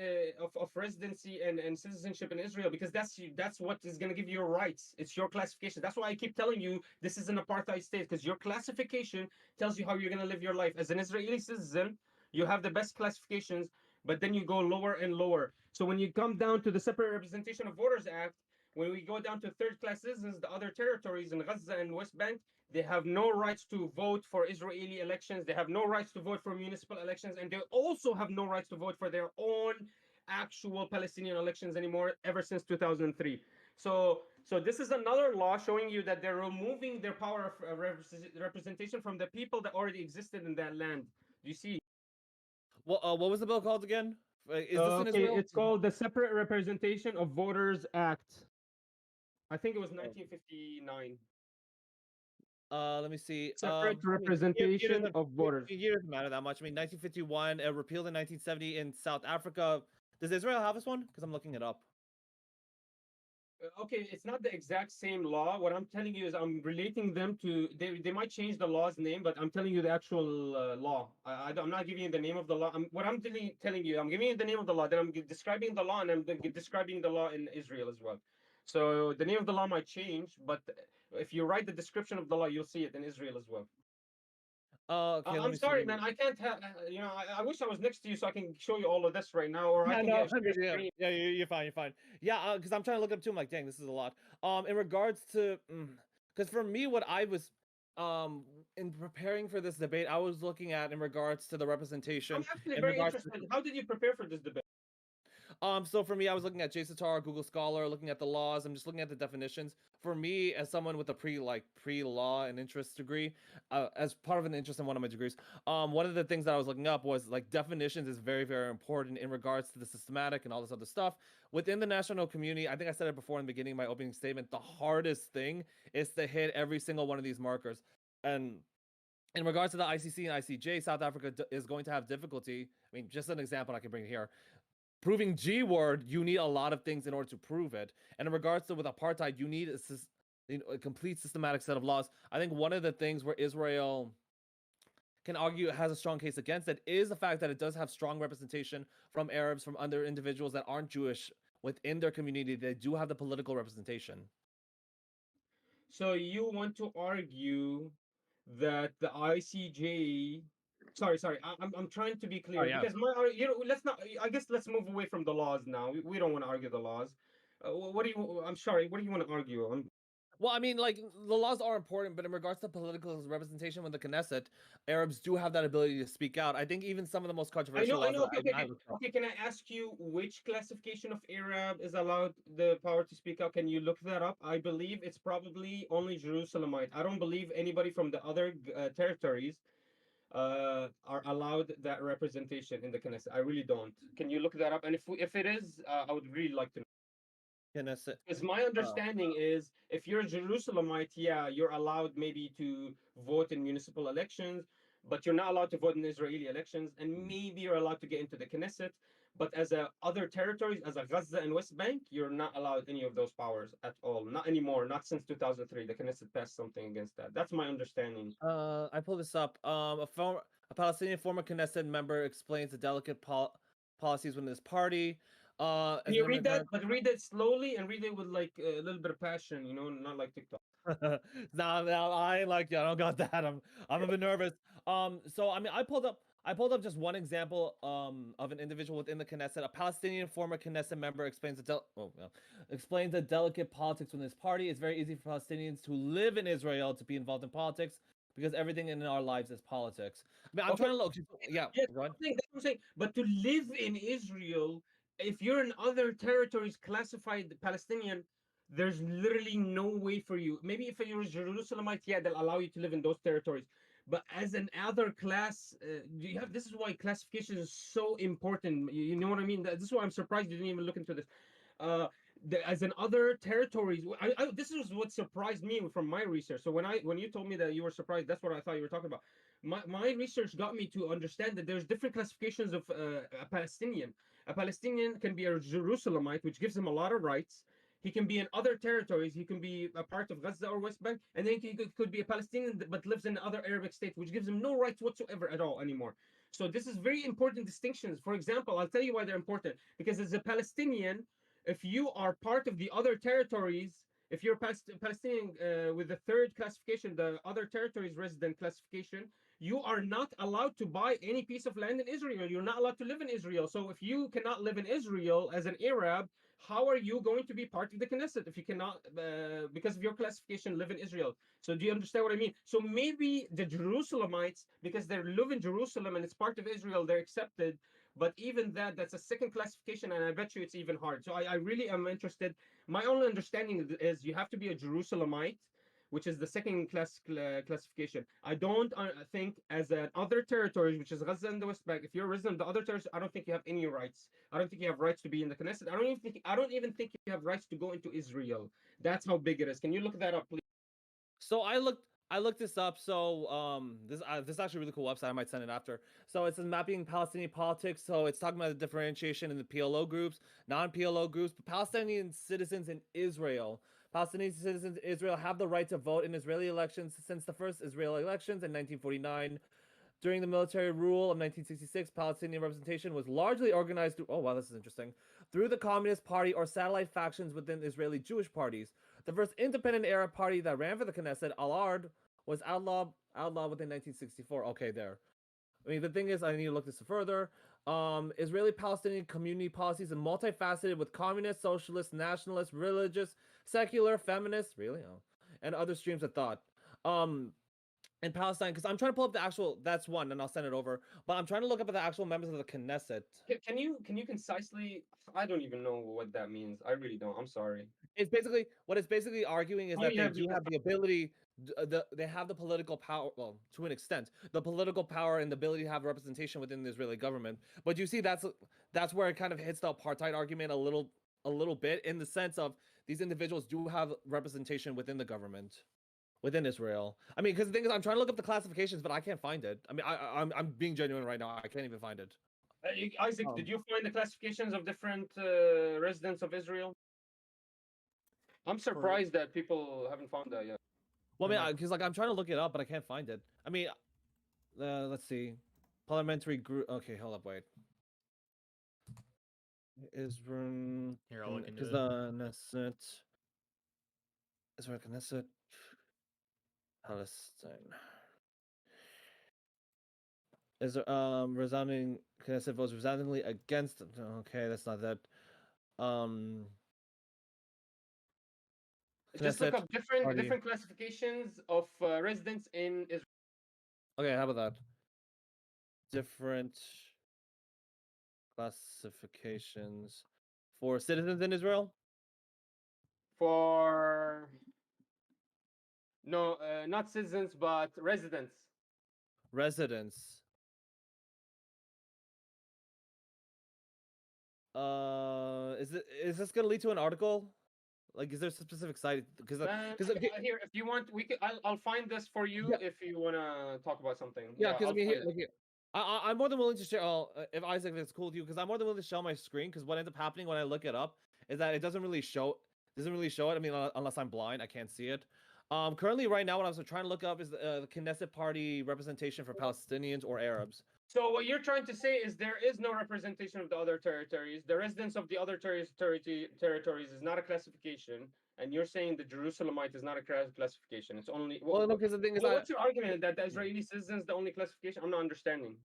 of residency and citizenship in Israel, because that's what is going to give you your rights. It's your classification. That's why I keep telling you this is an apartheid state, because your classification tells you how you're going to live your life. As an Israeli citizen, you have the best classifications, but then you go lower and lower. So when you come down to the Separate Representation of Voters Act, when we go down to third class citizens, the other territories in Gaza and West Bank, they have no rights to vote for Israeli elections. They have no rights to vote for municipal elections. And they also have no rights to vote for their own actual Palestinian elections anymore ever since 2003. So this is another law showing you that they're removing their power of representation from the people that already existed in that land. Do you see? What was the bill called again? Is this in Okay, Israel? it's called the Separate Representation of Voters Act. I think it was Oh. 1959. Let me see. Separate I mean, representation of voters. years doesn't matter that much. I mean, 1951, repealed in 1970 in South Africa. Does Israel have this one? Because I'm looking it up. Okay, it's not the exact same law. What I'm telling you is I'm relating them to, they might change the law's name, but I'm telling you the actual law. I'm not giving you the name of the law. What I'm telling you, I'm giving you the name of the law, then I'm describing the law, and I'm describing the law in Israel as well. So the name of the law might change, but if you write the description of the law, you'll see it in Israel as well. Okay, let I'm me sorry, see. man. I can't have, I wish I was next to you so I can show you all of this right now, or I Yeah, can no, get a share yeah, screen. yeah, you're fine, you're fine. Yeah, because I'm trying to look up too. I'm like, dang, this is a lot. In regards to, because for me, what I was, in preparing for this debate, I was looking at in regards to the I'm representation, actually in very regards to, interested. How did you prepare for this debate? so for me, I was looking at JSTOR, Google Scholar, looking at the laws. I'm just looking at the definitions. For me, as someone with a pre-law and interest degree, as part of an interest in one of my degrees, one of the things that I was looking up was like definitions is very, very important in regards to the systematic and all this other stuff within the national community. I think I said it before in the beginning of my opening statement. The hardest thing is to hit every single one of these markers, and in regards to the ICC and ICJ, South Africa is going to have difficulty. I mean, just an example I can bring here. Proving G word, you need a lot of things in order to prove it. And in regards to with apartheid, you need a complete systematic set of laws. I think one of the things where Israel can argue it has a strong case against it is the fact that it does have strong representation from Arabs, from other individuals that aren't Jewish within their community, they do have the political representation. So you want to argue that the ICJ, sorry, I'm trying to be clear yeah. because let's not. I guess let's move away from the laws now. We don't want to argue the laws. What do you? I'm sorry. What do you want to argue? Well, I mean, like the laws are important, but in regards to political representation with the Knesset, Arabs do have that ability to speak out. I think even some of the most controversial I laws know. that Okay, okay, okay. looked up. Okay, can I ask you which classification of Arab is allowed the power to speak out? Can you look that up? I believe it's probably only Jerusalemite. I don't believe anybody from the other territories are allowed that representation in the Knesset. I really don't. Can you look that up? And if it is, I would really like to know. Knesset. Because my understanding is if you're a Jerusalemite, yeah, you're allowed maybe to vote in municipal elections, but you're not allowed to vote in Israeli elections, and maybe you're allowed to get into the Knesset. But as a other territories, as a Gaza and West Bank, you're not allowed any of those powers at all. Not anymore. Not since 2003. The Knesset passed something against that. That's my understanding. I pulled this up. A Palestinian former Knesset member explains the delicate policies within this party. Can As you an read that? immigrant. But read it slowly and read it with like a little bit of passion, not like TikTok. No, I ain't like you. I don't got that. I'm a bit nervous. So I mean, I pulled up just one example of an individual within the Knesset. A Palestinian former Knesset member explains the delicate politics within this party. It's very easy for Palestinians who live in Israel to be involved in politics because everything in our lives is politics. I mean, I'm Okay. trying to look. Yeah, Yes, go ahead. that's what I'm saying. But to live in Israel, if you're in other territories classified Palestinian, there's literally no way for you. Maybe if you're a Jerusalemite, yeah, they'll allow you to live in those territories. But as an other class, you have. This is why classification is so important. You know what I mean? This is why I'm surprised you didn't even look into this. Uh, as in other territories, this is what surprised me from my research. So when you told me that you were surprised, that's what I thought you were talking about. My research got me to understand that there's different classifications of a Palestinian. A Palestinian can be a Jerusalemite, which gives him a lot of rights. He can be in other territories. He can be a part of Gaza or West Bank, and then he could be a Palestinian but lives in other Arabic states, which gives him no rights whatsoever at all anymore. So this is very important distinctions. For example, I'll tell you why they're important. Because as a Palestinian, if you are part of the other territories, if you're Palestinian with the third classification, the other territories resident classification, you are not allowed to buy any piece of land in Israel. You're not allowed to live in Israel. So if you cannot live in Israel as an Arab, how are you going to be part of the Knesset if you cannot, because of your classification, live in Israel? So do you understand what I mean? So maybe the Jerusalemites, because they live in Jerusalem and it's part of Israel, they're accepted. But even that's a second classification, and I bet you it's even hard. So I really am interested. My only understanding is you have to be a Jerusalemite, which is the second classification. I don't think as an other territories, which is Gaza and the West Bank, if you're a resident of the other territories, I don't think you have any rights. I don't think you have rights to be in the Knesset. I don't even think you have rights to go into Israel. That's how big it is. Can you look that up, please? So I looked this up. So this is actually a really cool website. I might send it after. So it's mapping Palestinian politics. So it's talking about the differentiation in the PLO groups, non-PLO groups, but Palestinian citizens in Israel. Palestinian citizens in Israel have the right to vote in Israeli elections since the first Israeli elections in 1949. During the military rule of 1966, Palestinian representation was largely organized through, oh wow, this is interesting, through the Communist Party or satellite factions within Israeli Jewish parties. The first independent Arab party that ran for the Knesset, Al-Ard, was outlawed within 1964. Okay, there. I mean, the thing is, I need to look this further. Israeli-Palestinian community policies are multifaceted with communist, socialist, nationalist, religious, secular, feminist, really, and other streams of thought. In Palestine, because I'm trying to pull up the actual. That's one, and I'll send it over. But I'm trying to look up at the actual members of the Knesset. Can you concisely? I don't even know what that means. I really don't. I'm sorry. It's basically arguing is Oh that they yeah, do have the ability, they have the political power, well, to an extent, the political power and the ability to have representation within the Israeli government. But you see, that's where it kind of hits the apartheid argument a little bit, in the sense of these individuals do have representation within the government, within Israel. I mean, because the thing is, I'm trying to look up the classifications, but I can't find it. I mean, I'm being genuine right now. I can't even find it. Isaac, Um, did you find the classifications of different residents of Israel? I'm surprised that people haven't found that yet. well, I mean, because like I'm trying to look it up, but I can't find it. I mean, let's see, parliamentary group. Okay, hold up, wait. Israel. Here, I'll look into Because it. Knesset. Israel Knesset. Palestine. Is there resounding Knesset votes resoundingly against? Okay, that's not that. Just look Knesset up different party. different classifications of residents in Israel. Okay, how about that? Different classifications for citizens in Israel. For no, not citizens, but residents. Residents. Is this gonna lead to an article? Like, is there a specific site? Because Here, if you want, we could. I'll find this for you Yeah. if you wanna talk about something. Yeah, because I I'll mean, find here, it. like, I'm more than willing to share. If Isaac, that's cool with you, because I'm more than willing to show my screen. Because what ends up happening when I look it up is that it doesn't really show. Doesn't really show it. I mean, unless I'm blind, I can't see it. Currently, right now, what I was trying to look up is the Knesset party representation for Palestinians or Arabs. So what you're trying to say is there is no representation of the other territories. The residents of the other territories is not a classification, and you're saying the Jerusalemite is not a classification. It's only. Well, no, because the thing is, What's your argument that the Israeli citizens the only classification? I'm not understanding.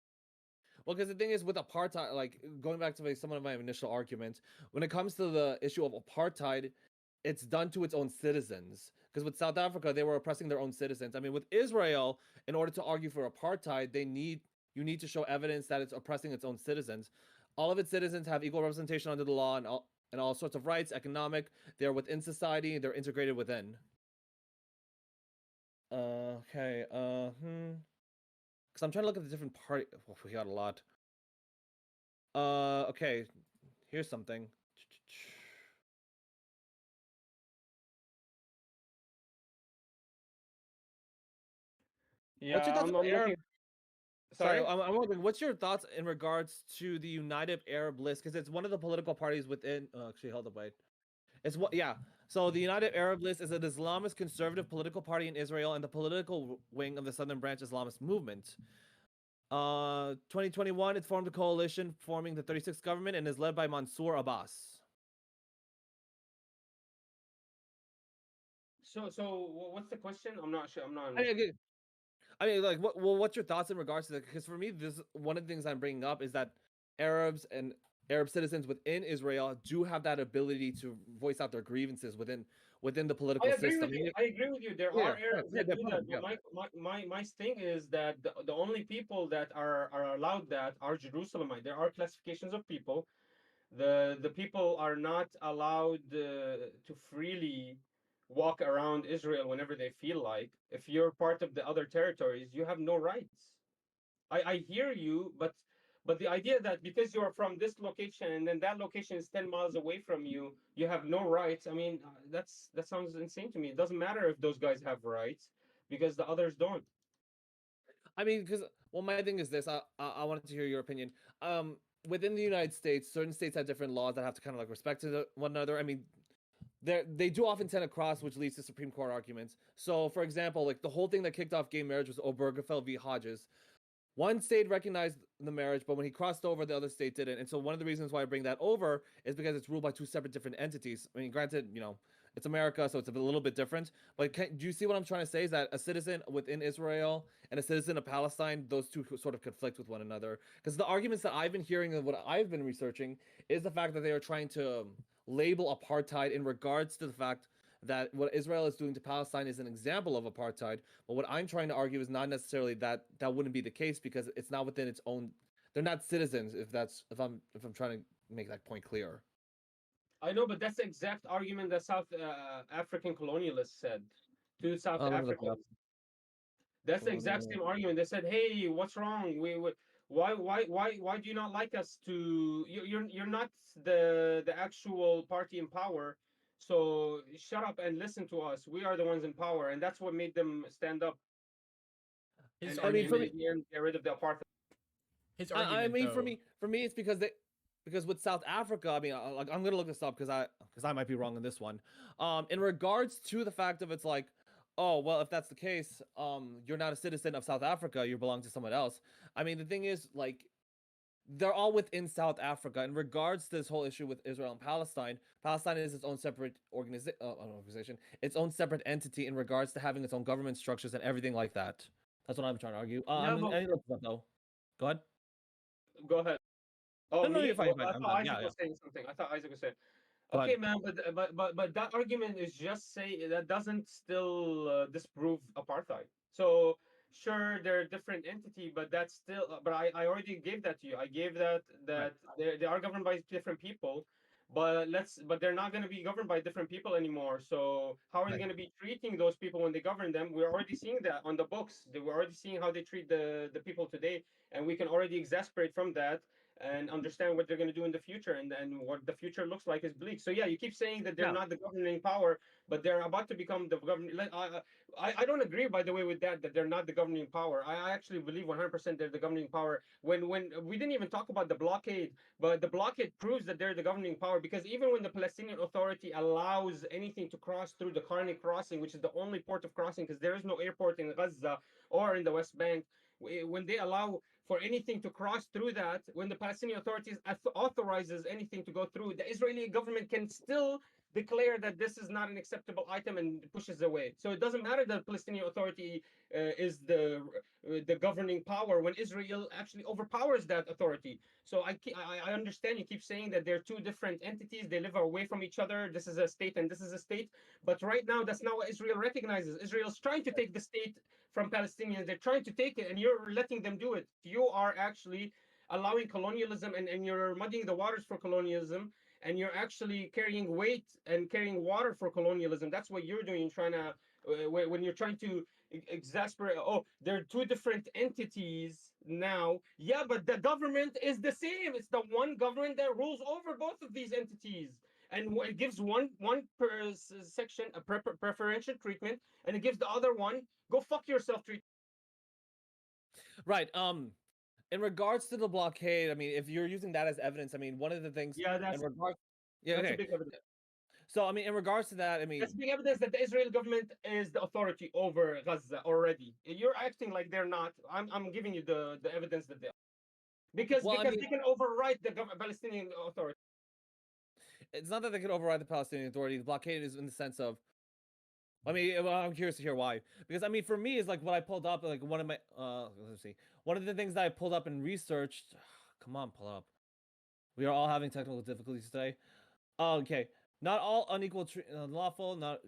well, because the thing is with apartheid, like going back to some of my initial arguments, when it comes to the issue of apartheid, it's done to its own citizens. Because with South Africa, they were oppressing their own citizens. I mean, with Israel, in order to argue for apartheid, you need to show evidence that it's oppressing its own citizens. All of its citizens have equal representation under the law and all sorts of rights, economic. They're within society. They're integrated within. Okay. Because I'm trying to look at the different party. Oh, we got a lot. Okay. Here's something. Yeah, What's your thoughts I'm on Arab? looking. Sorry, Sorry. I'm wondering, what's your thoughts in regards to the United Arab List? Because it's one of the political parties within. Actually, hold up, wait. It's what? Yeah. So the United Arab List is an Islamist conservative political party in Israel and the political wing of the Southern Branch Islamist movement. 2021, it formed a coalition forming the 36th government and is led by Mansour Abbas. So what's the question? I'm not sure. I'm not. I mean, like, what's your thoughts in regards to that? Because for me, this one of the things I'm bringing up is that Arabs and Arab citizens within Israel do have that ability to voice out their grievances within the political I agree system. with you. I agree with you. There Yeah, are Arabs yeah, that do that. yeah. But my thing is that the only people that are allowed that are Jerusalemite. There are classifications of people. The people are not allowed to freely walk around Israel whenever they feel like. If you're part of the other territories, you have no rights. I hear you, but the idea that because you're from this location and then that location is 10 miles away from you, you have no rights. I mean, that sounds insane to me. It doesn't matter if those guys have rights because the others don't. I mean, because well, my thing is this. I wanted to hear your opinion. Within the United States, certain states have different laws that have to kind of like respect to one another. I mean, they do often tend to cross, which leads to Supreme Court arguments. So, for example, like the whole thing that kicked off gay marriage was Obergefell v. Hodges. One state recognized the marriage, but when he crossed over, the other state didn't. And so one of the reasons why I bring that over is because it's ruled by two separate different entities. I mean, granted, it's America, so it's a little bit different. But do you see what I'm trying to say? Is that a citizen within Israel and a citizen of Palestine, those two sort of conflict with one another? Because the arguments that I've been hearing and what I've been researching is the fact that they are trying to label apartheid in regards to the fact that what Israel is doing to Palestine is an example of apartheid. But what I'm trying to argue is not necessarily that wouldn't be the case because it's not within its own. They're not citizens. If I'm trying to make that point clear. I know, but that's the exact argument that South African colonialists said to South Let me look it up. Africans. That's the exact same argument. They said, "Hey, what's wrong? Why do you not like us? You're not the actual party in power. So shut up and listen to us. We are the ones in power, and that's what made them stand up. His I mean, for me, get rid of the apartheid. His argument, I mean, though, for me, it's because with South Africa, I mean, I'm gonna look this up because I might be wrong in this one. In regards to the fact of it's like, oh well, if that's the case, you're not a citizen of South Africa, you belong to someone else. I mean, the thing is, like, they're all within South Africa. In regards to this whole issue with Israel and Palestine, Palestine is its own separate organization, its own separate entity in regards to having its own government structures and everything like that. That's what I'm trying to argue. Yeah, but Though. Go ahead. go ahead. Oh, No, me? you're fine. Oh, You're fine. I I'm thought done. Isaac Yeah, yeah. was saying something. I thought Isaac was saying. Go Okay, ahead. man, but that argument is just say that doesn't still disprove apartheid. So sure, they're a different entity, but that's still. But I already gave that to you. I gave that Right. they are governed by different people, but they're not going to be governed by different people anymore. So how are they Right. going to be treating those people when they govern them? We're already seeing that on the books. We're already seeing how they treat the people today, and we can already exasperate from that and understand what they're going to do in the future, and what the future looks like is bleak. So yeah, you keep saying that they're Yeah. not the governing power, but they're about to become the governing. I don't agree, by the way, with that they're not the governing power. I actually believe 100% they're the governing power. When we didn't even talk about the blockade, but the blockade proves that they're the governing power, because even when the Palestinian Authority allows anything to cross through the Karni crossing, which is the only port of crossing, because there is no airport in Gaza or in the West Bank, when they allow for anything to cross through that, when the Palestinian authorities authorizes anything to go through, the Israeli government can still declare that this is not an acceptable item and pushes away. So it doesn't matter that the Palestinian Authority is the governing power when Israel actually overpowers that authority. So I understand you keep saying that they're two different entities. They live away from each other. This is a state and this is a state. But right now, that's not what Israel recognizes. Israel's trying to take the state from Palestinians. They're trying to take it, and you're letting them do it. You are actually allowing colonialism, and you're muddying the waters for colonialism, and you're actually carrying weight and carrying water for colonialism. That's what you're doing, trying to when you're trying to exasperate. Oh, they're two different entities now. Yeah, but the government is the same. It's the one government that rules over both of these entities, and it gives one per section a preferential treatment, and it gives the other one go fuck yourself treatment. Right. In regards to the blockade, I mean, if you're using that as evidence, I mean, one of the things Yeah, in regards. Yeah. that's a Okay. big evidence. So I mean, in regards to that, I mean, That's big evidence that the Israeli government is the authority over Gaza already. You're acting like they're not. I'm giving you the evidence that they are. Because well, I because mean, they can override the Palestinian authority. it's not that they could override the Palestinian Authority. The blockade is in the sense of. I mean, well, I'm curious to hear why. Because I mean, for me, is like what I pulled up. Like one of my, let's see, one of the things that I pulled up and researched. Come on, pull up. We are all having technical difficulties today. Okay, not all unequal lawful. Not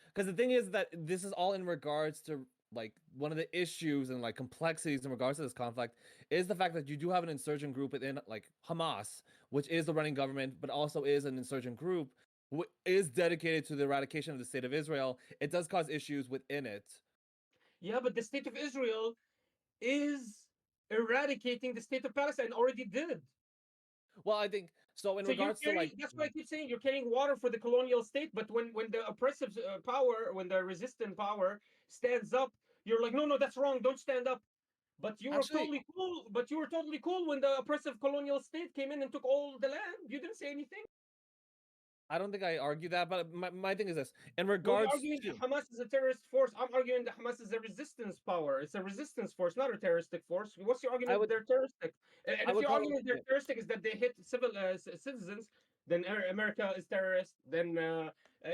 because the thing is that this is all in regards to like one of the issues and like complexities in regards to this conflict is the fact that you do have an insurgent group within like Hamas, which is the running government, but also is an insurgent group is dedicated to the eradication of the state of Israel. It does cause issues within it. Yeah, but the state of Israel is eradicating the state of Palestine. Already did. Well, I think so. In So you're regards to carrying. like, That's why I keep saying you're carrying water for the colonial state. But when the oppressive power, when the resistant power stands up, you're like, no, no, that's wrong. Don't stand up. But you were actually, totally cool. But you were totally cool when the oppressive colonial state came in and took all the land. You didn't say anything. I don't think I argue that, but my thing is this: in Well, you're regards arguing to, that Hamas is a terrorist force. I'm arguing that Hamas is a resistance power. It's a resistance force, not a terroristic force. What's your I argument that would, they're terroristic? And I if would your call argument they're it. terroristic is that they hit civil citizens, then America is terrorist. Then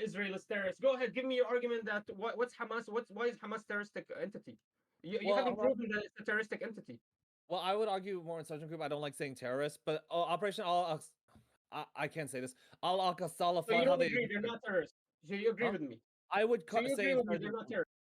Israel is terrorist. Go ahead, give me your argument that what's Hamas? Why is Hamas terroristic entity? You Well, haven't proven that it's a terroristic entity. well, I would argue more insurgent group. I don't like saying terrorist, but Operation Al. I can't say this. Al Aqsa So you Fund. How don't they? agree they're not terrorists. So you agree Huh? with me. I would So you say agree with me they're insurgent not group. terrorists.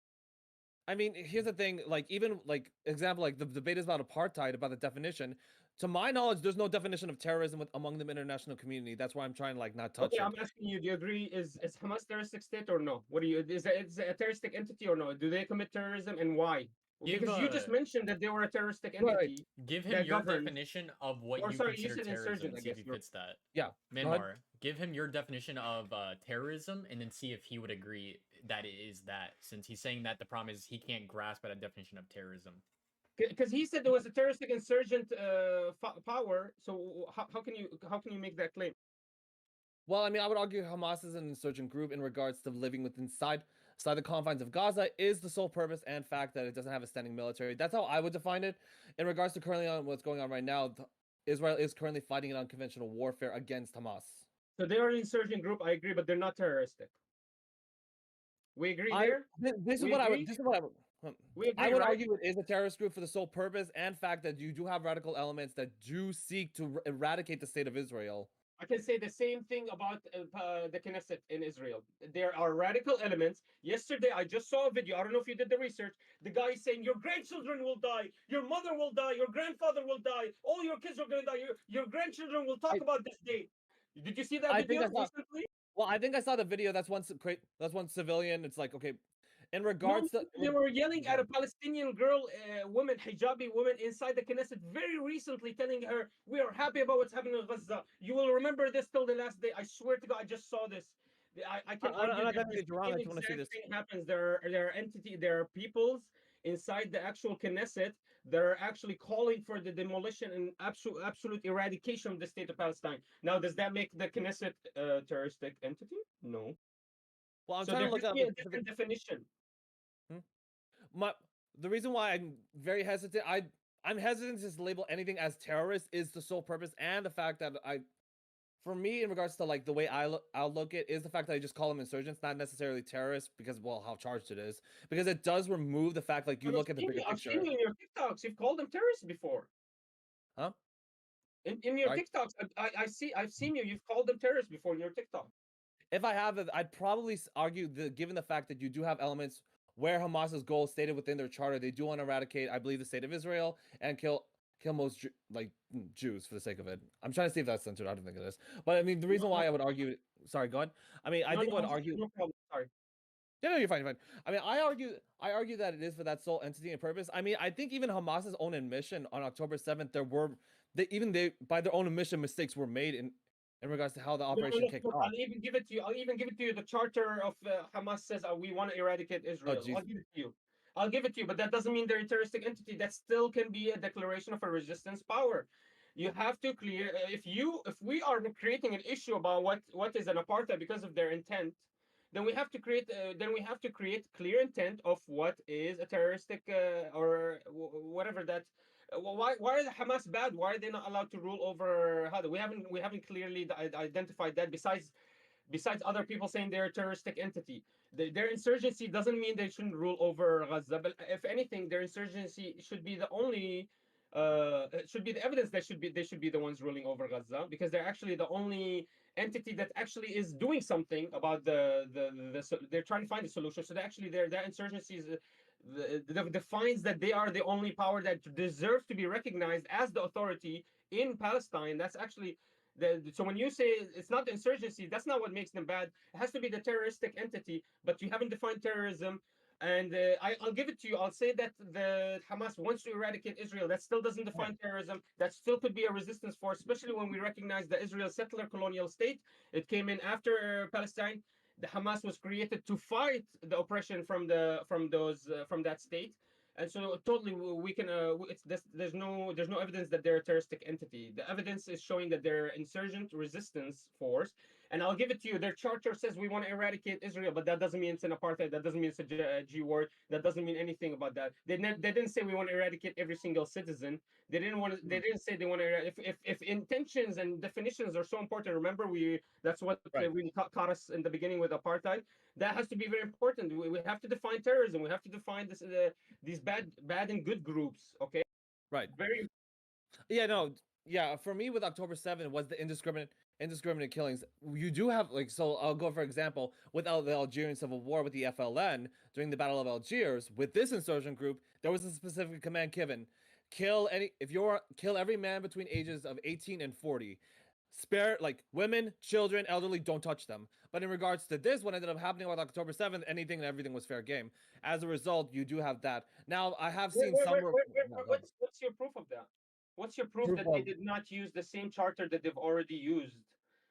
I mean, here's the thing. Like, even like example, like the debate is about apartheid, about the definition. To my knowledge, there's no definition of terrorism among the international community. That's why I'm trying to like not touch Okay, it. I'm asking you, do you agree is Hamas terroristic state or no? What do you is it a terroristic entity or no? Do they commit terrorism and why? Give Because you just mentioned that they were a terroristic Right. entity give him that your governs, definition of what or you sorry, you consider said terrorism insurgent, and I see if guess. he fits that. Yeah. Go ahead. Myanmar, give him your definition of terrorism and then see if he would agree that it is that, since he's saying that the problem is he can't grasp at a definition of terrorism. Because he said there was a terroristic insurgent power. So how can you make that claim? Well, I mean, I would argue Hamas is an insurgent group in regards to living within inside outside the confines of Gaza is the sole purpose and fact that it doesn't have a standing military. That's how I would define it. In regards to currently on what's going on right now, Israel is currently fighting an unconventional warfare against Hamas. So they are an insurgent group. I agree, but they're not terroristic. We agree there. This is We what I agree? would. This is what I would. We I agree, would right? argue it is a terrorist group for the sole purpose and fact that you do have radical elements that do seek to eradicate the state of Israel. I can say the same thing about the Knesset in Israel. There are radical elements. Yesterday, I just saw a video. I don't know if you did the research. The guy is saying, your grandchildren will die, your mother will die, your grandfather will die, all your kids are going to die, your grandchildren will talk about this day. Did you see that I think video I saw. recently? Well, I think I saw the video. That's one civilian. It's like, okay, in No, regards to they were yelling at a Palestinian girl, woman, hijabi woman inside the Knesset very recently, telling her, we are happy about what's happening in Gaza. You will remember this till the last day. I swear to God, I just saw this. I can I'm argue not that gonna the get you wrong. I same just want to see exact this. thing happens. There are peoples inside the actual Knesset that are actually calling for the demolition and absolute eradication of the state of Palestine. Now, does that make the Knesset a terroristic entity? No. Well, I'm So trying there to look has to up be a a specific. different definition. My the reason why I'm very hesitant. I'm hesitant to label anything as terrorist is the sole purpose and the fact that for me, in regards to like the way I'll look it is the fact that I just call them insurgents, not necessarily terrorists, because well, how charged it is, because it does remove the fact like you But look at the bigger I've seen picture, you in your TikToks. You've called them terrorists before. huh? In your Right? TikToks, I've seen you. You've called them terrorists before in your TikTok. If I have it, I'd probably argue that given the fact that you do have elements where Hamas's goal stated within their charter, they do want to eradicate, I believe, the state of Israel and kill most Jews for the sake of it. I'm trying to see if that's censored. I don't think it is. But I mean, the reason No, why I would argue, sorry, go on. I mean, I no, think I no, would argue. no problem. Sorry. Yeah, no, you're fine, you're fine. I mean, I argue that it is for that sole entity and purpose. I mean, I think even Hamas's own admission on October 7th, they by their own admission, mistakes were made in regards to how the No, operation look, kicked look, off. I'll even give it to you. I'll even give it to you. The charter of Hamas says we want to eradicate Oh, Israel. jeez. I'll give it to you. I'll give it to you, but that doesn't mean they're a terroristic entity. That still can be a declaration of a resistance power. You have to clear if we are creating an issue about what is an apartheid because of their intent, then we have to create clear intent of what is a terroristic or whatever that why are the Hamas bad? Why are they not allowed to rule over Hada? We haven't clearly identified that. Besides other people saying they're a terroristic entity, their insurgency doesn't mean they shouldn't rule over Gaza. But if anything, their insurgency should be the only. It should be the evidence that they should be the ones ruling over Gaza because they're actually the only entity that actually is doing something about they're trying to find a solution. So they actually their insurgency is defines that they are the only power that deserves to be recognized as the authority in Palestine. That's actually so when you say it's not the insurgency, that's not what makes them bad. It has to be the terroristic entity, but you haven't defined terrorism. And I'll give it to you. I'll say that the Hamas wants to eradicate Israel. That still doesn't define terrorism. That still could be a resistance force, especially when we recognize the Israel settler colonial state. It came in after Palestine. The Hamas was created to fight the oppression from that state, and so totally we can there's no evidence that they're a terroristic entity. The evidence is showing that they're insurgent resistance force. And I'll give it to you. Their charter says we want to eradicate Israel, but that doesn't mean it's an apartheid. That doesn't mean it's a G word. That doesn't mean anything about that. They didn't say we want to eradicate every single citizen. They didn't want to. They didn't say they want to. If intentions and definitions are so important, remember that's what Right. really caught us in the beginning with apartheid. That has to be very important. We have to define terrorism. We have to define these bad and good groups. Okay. Right. Very. Yeah, no, yeah. For me, with October 7th was the indiscriminate killings. You do have like so. I'll go for example with the Algerian Civil War with the FLN during the Battle of Algiers. With this insurgent group, there was a specific command given: kill every man between ages of 18 and 40. Spare like women, children, elderly, don't touch them. But in regards to this, what ended up happening with October 7th, anything and everything was fair game. As a result, you do have that. Now, I have seen some. What's your proof of that? What's your proof Proof that they of did not use the same charter that they've already used?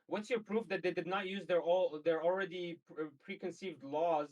What's your proof that they did not use their already preconceived laws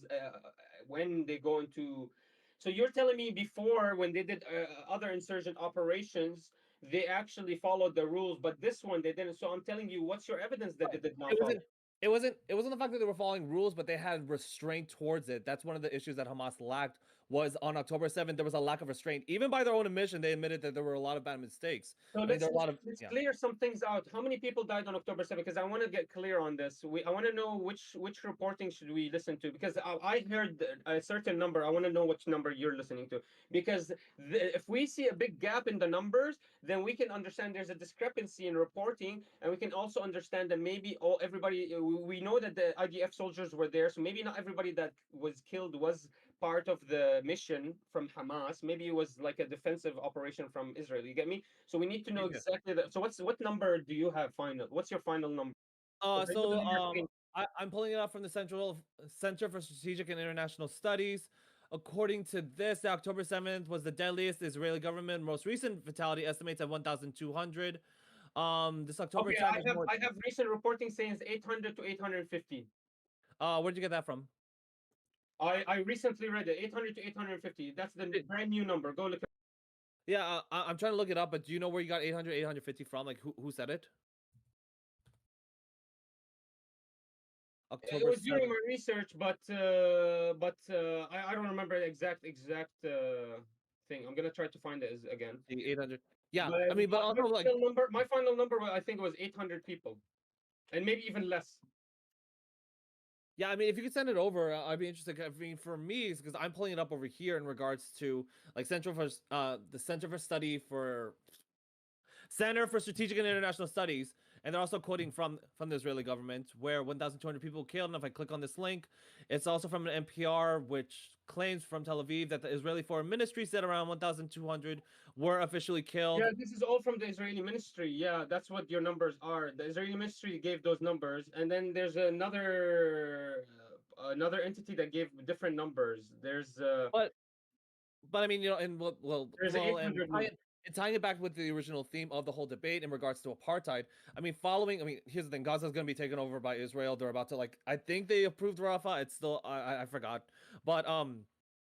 when they go into? So you're telling me before when they did other insurgent operations, they actually followed the rules, but this one they didn't. So I'm telling you, what's your evidence that they did not it was follow? it wasn't the fact that they were following rules, but they had restraint towards it. That's one of the issues that Hamas lacked. Was on October 7th there was a lack of restraint. Even by their own admission, they admitted that there were a lot of bad mistakes. So I mean, there are a lot of let's yeah. clear some things out. How many people died on October 7th? Because I want to get clear on this. I want to know which reporting should we listen to, because I heard a certain number. I want to know which number you're listening to, because if we see a big gap in the numbers, then we can understand there's a discrepancy in reporting, and we can also understand that maybe all everybody we know that the IDF soldiers were there, so maybe not everybody that was killed was part of the mission from Hamas. Maybe it was like a defensive operation from Israel. You get me? So we need to know Yeah. exactly that. So what number do you have final? What's your final number? 'Cause I know So the New York Times- I'm pulling it up from the Central Center for Strategic and International Studies. According to this, the October 7th was the deadliest. The Israeli government most recent fatality estimates at 1,200. This October Okay, attack is more. I have recent reporting saying it's 800 to 850. Where'd you get that from? I recently read it, 800 to 850. That's the brand new number. Go look. Yeah, I'm trying to look it up, but do you know where you got 800, 850 from? Like, who said it? It October was during 7th. my research, but I don't remember the exact thing. I'm gonna try to find it again. The 800. Yeah, But I mean, but also like, my final number, I think it was 800 people, and maybe even less. yeah, I mean, if you could send it over, I'd be interested. I mean, for me, because I'm pulling it up over here in regards to like the Center for Strategic and International Studies, and they're also quoting from the Israeli government, where 1,200 people killed. And if I click on this link, it's also from an NPR, which claims from Tel Aviv that the Israeli Foreign Ministry said around 1,200 were officially killed. Yeah, this is all from the Israeli ministry. Yeah, that's what your numbers are. The Israeli ministry gave those numbers, and then there's another entity that gave different numbers. But I mean, and There's an and 800 number. tying it back with the original theme of the whole debate in regards to apartheid. I mean, here's the thing: Gaza is going to be taken over by Israel. They're about to I think they approved Rafah. It's still I forgot, but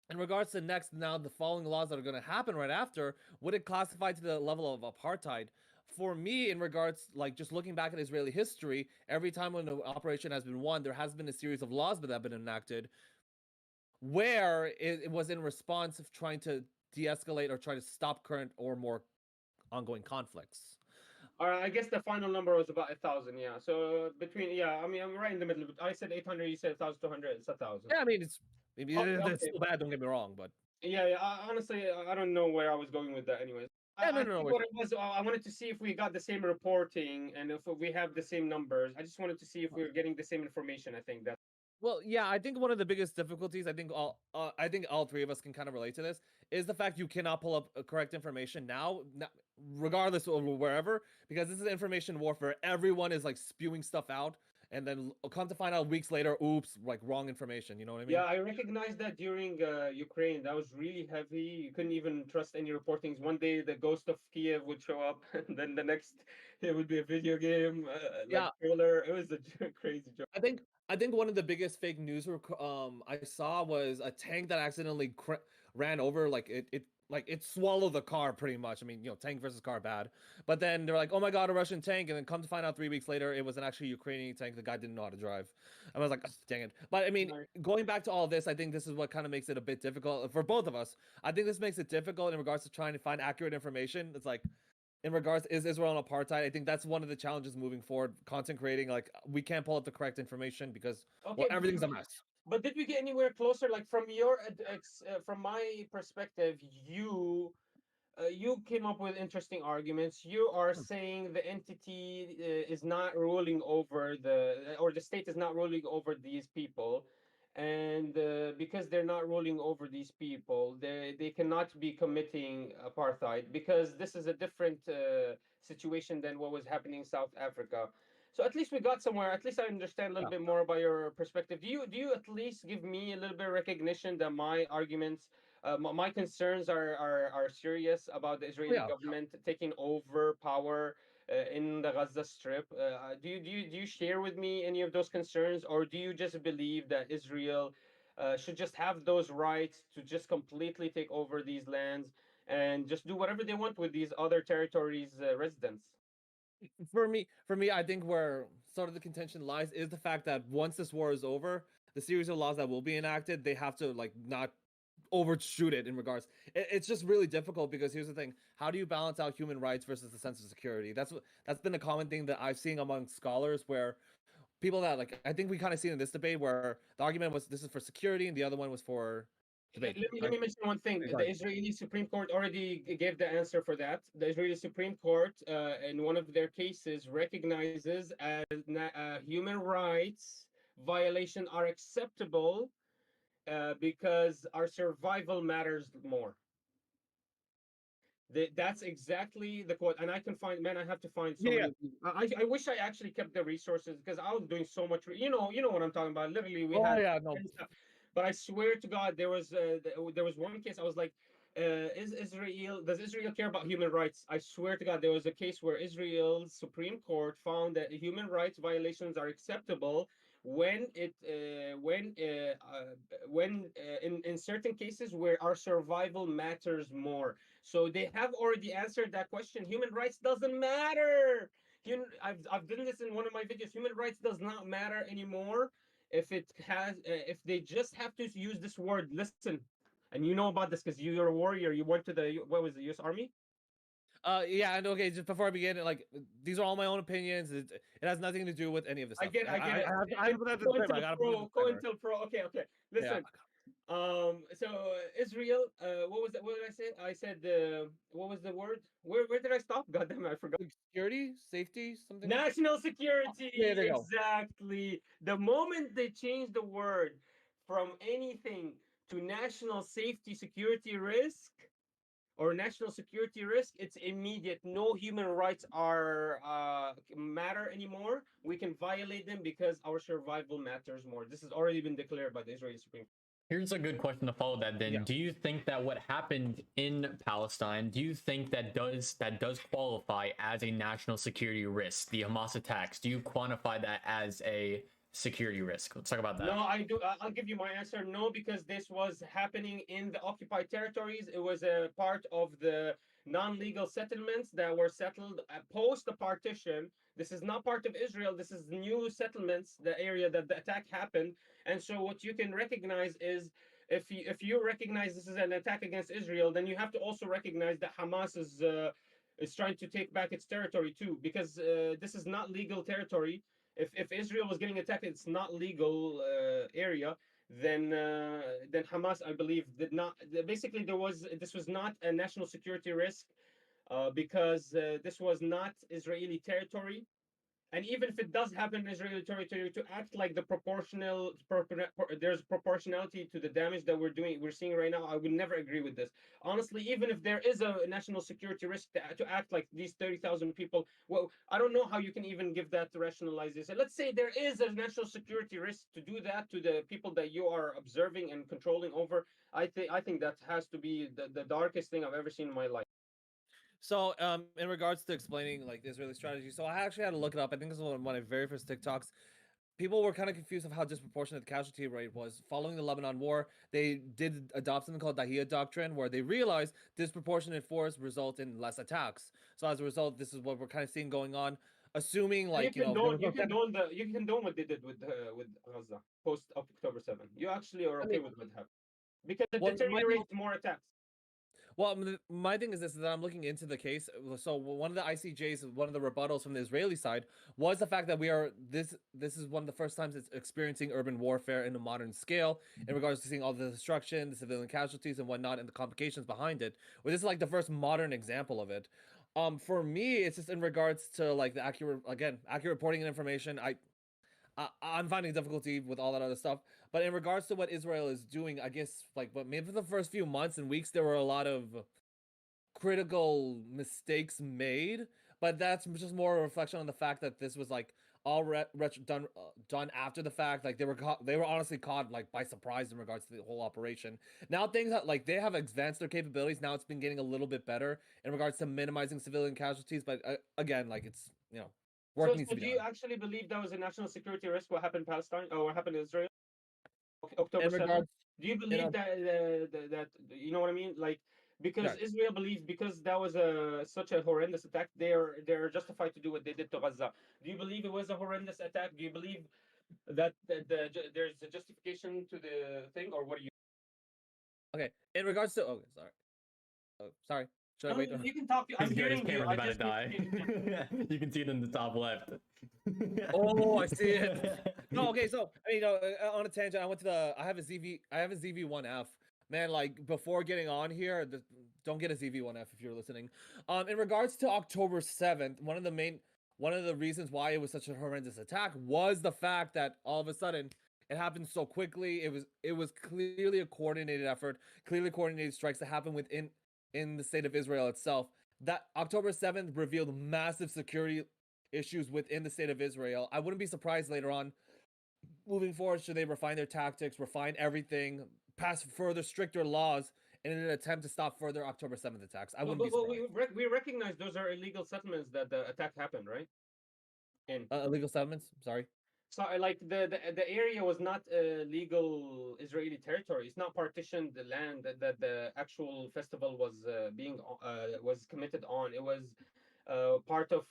in regards to the following laws that are going to happen right after, would it classify to the level of apartheid? For me, in regards, like just looking back at Israeli history, every time when an operation has been won, there has been a series of laws that have been enacted where it was in response of trying to de-escalate or try to stop current or more ongoing conflicts. All right, I guess the final number was about 1,000. Yeah, so I mean, I'm right in the middle. I said 800, you said 1,200. It's 1,000. Yeah, I mean it's Okay. still bad. Don't get me wrong, but Yeah. Honestly, I don't know where I was going with that. Anyways, yeah, I no, think what it was, I wanted to see if we got the same reporting and if we have the same numbers. I just wanted to see if we were getting the same information. I think that. well, yeah, I think one of the biggest difficulties, I think all three of us can kind of relate to this, is the fact you cannot pull up correct information now, regardless of wherever, because this is information warfare. Everyone is like spewing stuff out, and then come to find out weeks later, oops, like wrong information. You know what I mean? Yeah, I recognized that during Ukraine. That was really heavy. You couldn't even trust any reportings. One day, the ghost of Kiev would show up, and then the next, it would be a video game, like Yeah, trailer. It was a crazy joke. I think one of the biggest fake news I saw was a tank that accidentally ran over it swallowed the car pretty much. I mean, tank versus car bad. But then they're like, "Oh my god, a Russian tank." And then come to find out 3 weeks later it was an actually Ukrainian tank. The guy didn't know how to drive. I was like, "Ugh, dang it." But I mean, Right. going back to all this, I think this is what kind of makes it a bit difficult for both of us. I think this makes it difficult in regards to trying to find accurate information. It's like in regards is Israel an apartheid? I think that's one of the challenges moving forward. Content creating, like we can't pull up the correct information because Okay, everything's a mess. but did we get anywhere closer? Like from my perspective, you came up with interesting arguments. You are Hmm. saying the entity is not ruling over or the state is not ruling over these people, and because they're not ruling over these people, they cannot be committing apartheid because this is a different situation than what was happening in South Africa. So at least we got somewhere. At least I understand a little Yeah. bit more about your perspective. Do you at least give me a little bit of recognition that my arguments my concerns are serious about the Oh, Israeli yeah. government taking over power in the Gaza Strip. Do you share with me any of those concerns, or do you just believe that Israel should just have those rights to just completely take over these lands and just do whatever they want with these other territories' residents? For me, I think where sort of the contention lies is the fact that once this war is over, the series of laws that will be enacted, they have to like not overshoot it in regards. It's just really difficult because here's the thing: how do you balance out human rights versus the sense of security? That's been a common thing that I've seen among scholars where people that like I think we kind of seen in this debate where the argument was this is for security and the other one was for debate. Let me mention one thing. Go The ahead. Israeli Supreme Court already gave the answer for that. The Israeli Supreme Court, in one of their cases, recognizes as human rights violation are acceptable because our survival matters more. That's exactly the quote, and I can find. Man, I have to find so Yeah, many. I wish I actually kept the resources because I was doing so much. You know what I'm talking about. Literally, we oh had yeah, no. stuff. But I swear to God, there was one case. I was like, is Israel does Israel care about human rights? I swear to God, there was a case where Israel's Supreme Court found that human rights violations are acceptable when it when in certain cases where our survival matters more. So they have already answered that question. Human rights doesn't matter. I've done this in one of my videos. Human rights does not matter anymore if they just have to use this word. Listen, and you know about this because you're a warrior. You went to the what was the U.S. Army? Yeah, and okay, just before I begin, like these are all my own opinions. It has nothing to do with any of this stuff. I get it. I have to put that disclaimer. I gotta put the disclaimer. COINTELPRO. Okay, okay. Yeah. Listen. So Israel. What was that? What did I say? I said what was the word? Where did I stop? God damn it, I forgot. Security, safety, something. National security. Yeah, there you go. Exactly. The moment they change the word from anything to national safety security risk or national security risk, it's immediate. No human rights are matter anymore. We can violate them because our survival matters more. This has already been declared by the Israeli Supreme Court. Here's a good question to follow that then. Yeah. Do you think that what happened in Palestine, do you think that does qualify as a national security risk? The Hamas attacks, do you quantify that as a security risk? Let's talk about that. No, I do. I'll give you my answer. No, because this was happening in the occupied territories. It was a part of the non-legal settlements that were settled post the partition. This is not part of Israel. This is new settlements, the area that the attack happened. And so, what you can recognize is if you recognize this is an attack against Israel, then you have to also recognize that Hamas is trying to take back its territory too, because this is not legal territory. If Israel was getting attacked, it's not legal area. Then Hamas, I believe, did not. Basically, this was not a national security risk because this was not Israeli territory. And even if it does happen in Israeli territory, to act like there's proportionality to the damage that we're seeing right now, I would never agree with this. Honestly, even if there is a national security risk to act like these 30,000 people, well, I don't know how you can even give that to rationalize this. And let's say there is a national security risk to do that to the people that you are observing and controlling over. I think that has to be the darkest thing I've ever seen in my life. So, in regards to explaining like the Israeli strategy, so I actually had to look it up. I think this was one of my very first TikToks. People were kind of confused of how disproportionate the casualty rate was. Following the Lebanon War, they did adopt something called Dahia Doctrine, where they realized disproportionate force result in less attacks. So as a result, this is what we're kind of seeing going on. Assuming like there was no You condone what they did with Gaza post October 7. You actually are I okay mean, with what happened because it well, deteriorates more attacks. well, my thing is this: is that I'm looking into the case. So one of the ICJs, one of the rebuttals from the Israeli side was the fact that we are this. This is one of the first times it's experiencing urban warfare in a modern scale in regards to seeing all the destruction, the civilian casualties, and whatnot, and the complications behind it. Well, this is like the first modern example of it. For me, it's just in regards to like the accurate reporting and information. I'm finding difficulty with all that other stuff. But in regards to what Israel is doing, I guess like but maybe for the first few months and weeks there were a lot of critical mistakes made, but that's just more a reflection on the fact that this was like all done after the fact. Like they were honestly caught like by surprise in regards to the whole operation. Now things that like they have advanced their capabilities. Now it's been getting a little bit better in regards to minimizing civilian casualties. But again, like it's work needs So to be do you done. actually believe that was a national security risk? What happened in Palestine or what happened in Israel? October In 7. regards, Do you in believe a that you know what I mean? Like because Right. Israel believes because that was such a horrendous attack, they're justified to do what they did to Gaza. Do you believe it was a horrendous attack? Do you believe that there's a justification to the thing, or what do you? Okay. In regards to, oh, sorry. Oh, sorry. Should I No, wait? you can talk. He's I'm good. His hearing you. camera's I about to just need to die. get. You can see it in the top left. Oh, I see it. No, okay. So, on a tangent, I have a ZV1F. Man, like before getting on here, don't get a ZV1F if you're listening. In regards to October 7th, one of the reasons why it was such a horrendous attack was the fact that all of a sudden it happened so quickly. It was clearly a coordinated effort, clearly coordinated strikes that happened in the state of Israel itself. That October 7th revealed massive security issues within the state of Israel. I wouldn't be surprised later on, moving forward, should they refine their tactics, refine everything, pass further stricter laws in an attempt to stop further October 7th attacks. I wouldn't be But surprised. we recognize those are illegal settlements that the attack happened, right? In Illegal settlements. Sorry. so like the area was not legal Israeli territory. It's not partitioned the land that the actual festival was was committed on. It was part of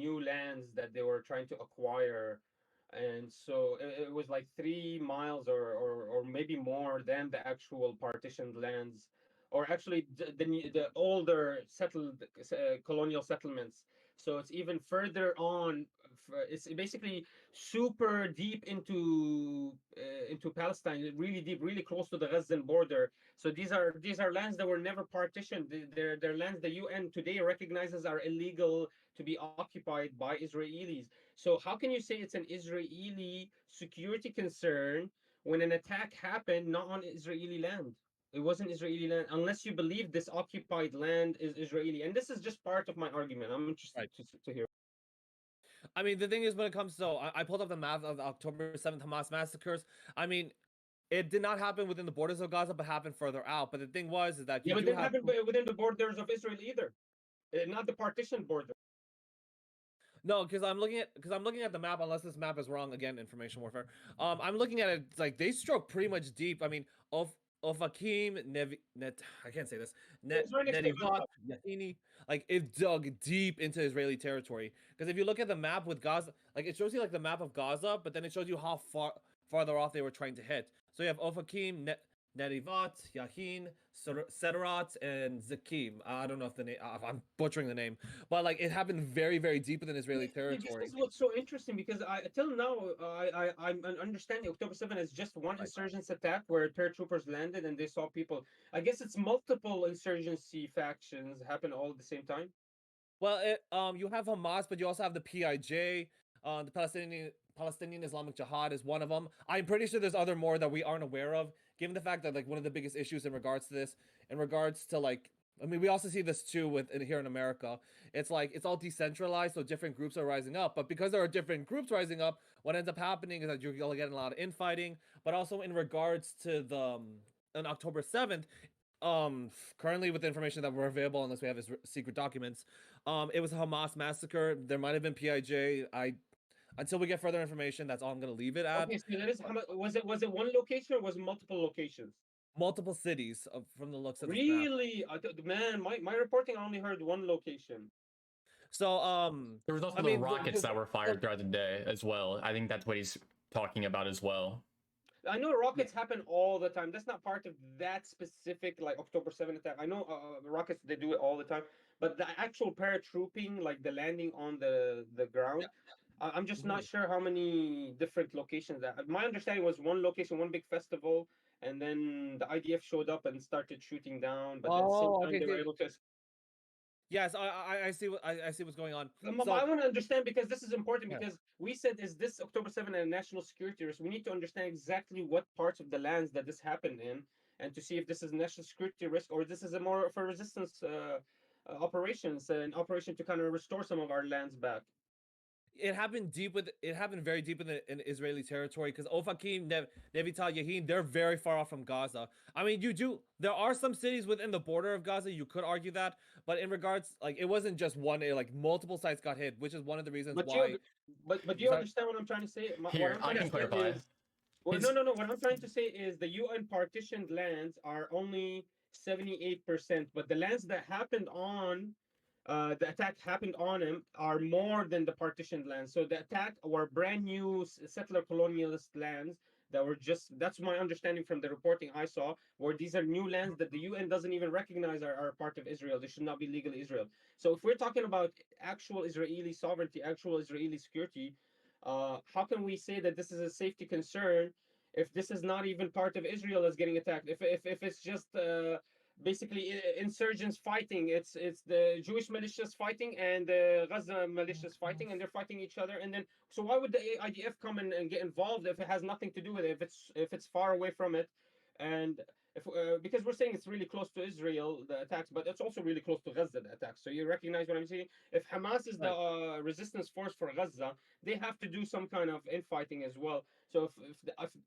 new lands that they were trying to acquire, and so it was like 3 miles or maybe more than the actual partitioned lands, or actually the older settled colonial settlements. So it's even further on. It's basically super deep into Palestine, really deep, really close to the Gazan border. So these are lands that were never partitioned. They're lands the UN today recognizes are illegal to be occupied by Israelis. So how can you say it's an Israeli security concern when an attack happened not on Israeli land? It wasn't Israeli land unless you believe this occupied land is Israeli. And this is just part of my argument. I'm interested Right. to hear. I mean, the thing is, when it comes to, I pulled up the map of the October 7th Hamas massacres. I mean, it did not happen within the borders of Gaza, but happened further out. But the thing was is that Yeah, you but do didn't have happen within the borders of Israel either. Not the partition border. no, because I'm looking at the map. Unless this map is wrong, again, information warfare. I'm looking at it like they struck pretty much deep. I mean, of Akim Net, I can't say this. It's right next to Netivat Gaza. Yahini, like it dug deep into Israeli territory. Because if you look at the map with Gaza, like it shows you like the map of Gaza, but then it shows you how farther off they were trying to hit. So you have Ofakim, Nerivat, Yahin, Sederat, and Zakim. I don't know if the name, I'm butchering the name, but like it happened very, very deep within Israeli This territory. is what's so interesting because till now I'm understanding October 7th is just one Right. insurgents attack where paratroopers landed and they saw people. I guess it's multiple insurgency factions happen all at the same time. Well, you have Hamas, but you also have the PIJ. The Palestinian Islamic Jihad is one of them. I'm pretty sure there's other more that we aren't aware of. Given the fact that like one of the biggest issues in regards to this, in regards to like, I mean, we also see this too here in America. It's like it's all decentralized, so different groups are rising up. But because there are different groups rising up, what ends up happening is that you're getting a lot of infighting. But also in regards to the on October 7th, currently with the information that were available, unless we have his secret documents, it was a Hamas massacre. There might have been PIJ. Until we get further information, that's all I'm gonna leave it at. Okay, so that is how much was it one location or was it multiple locations? Multiple cities from the looks of this map. Really? Man, my reporting I only heard one location. So There was also I the mean, rockets that were fired throughout the day as well. I think that's what he's talking about as well. I know rockets happen all the time. That's not part of that specific like October 7th attack. I know rockets they do it all the time, but the actual paratrooping, like the landing on the ground, I'm just not mhm. sure how many different locations that. My understanding was one location, one big festival, and then the IDF showed up and started shooting down. But at the same Oh, time, okay. they were able to. Yes, I see what I see what's going on. I So want to understand because this is important yeah. because we said is this October 7th a national security risk? We need to understand exactly what parts of the lands that this happened in, and to see if this is a national security risk or this is a more of a resistance operations, an operation to kind of restore some of our lands back. It happened very deep in Israeli territory because Ofakim, Nevital Yahin, they're very far off from Gaza. I mean, there are some cities within the border of Gaza, you could argue that, but in regards, like, it wasn't just one, like, multiple sites got hit, which is one of the reasons But why. do you Sorry. understand what I'm trying to say? What Here, I'm I trying to can say clarify. is well, He's no. What I'm trying to say is the UN partitioned lands are only 78%, but the lands that happened on the attack happened on him are more than the partitioned lands. So the attack were brand new settler colonialist lands that were just, that's my understanding from the reporting I saw, where these are new lands that the UN doesn't even recognize are part of Israel. They should not be legally Israel. So if we're talking about actual Israeli sovereignty, actual Israeli security, how can we say that this is a safety concern if this is not even part of Israel that's getting attacked? If it's just basically insurgents fighting. It's the Jewish militias fighting and the Gaza militias fighting, and they're fighting each other. And then, so why would the IDF come in and get involved if it has nothing to do with it? If it's far away from it, and if because we're saying it's really close to Israel the attacks, but it's also really close to Gaza the attacks. So you recognize what I'm saying? If Hamas is the resistance force for Gaza, they have to do some kind of infighting as well. So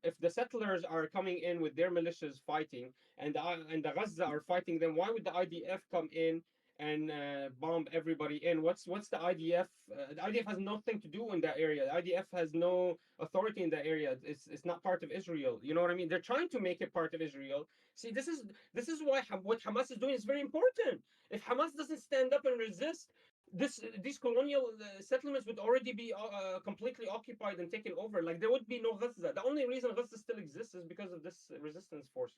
if the settlers are coming in with their militias fighting, and the Gaza are fighting them, why would the IDF come in and bomb everybody in? What's the IDF? The IDF has nothing to do in that area. The IDF has no authority in that area. It's not part of Israel. You know what I mean? They're trying to make it part of Israel. See, this is why what Hamas is doing is very important. If Hamas doesn't stand up and resist, these colonial settlements would already be completely occupied and taken over. Like there would be no Gaza. The only reason Gaza still exists is because of this resistance force.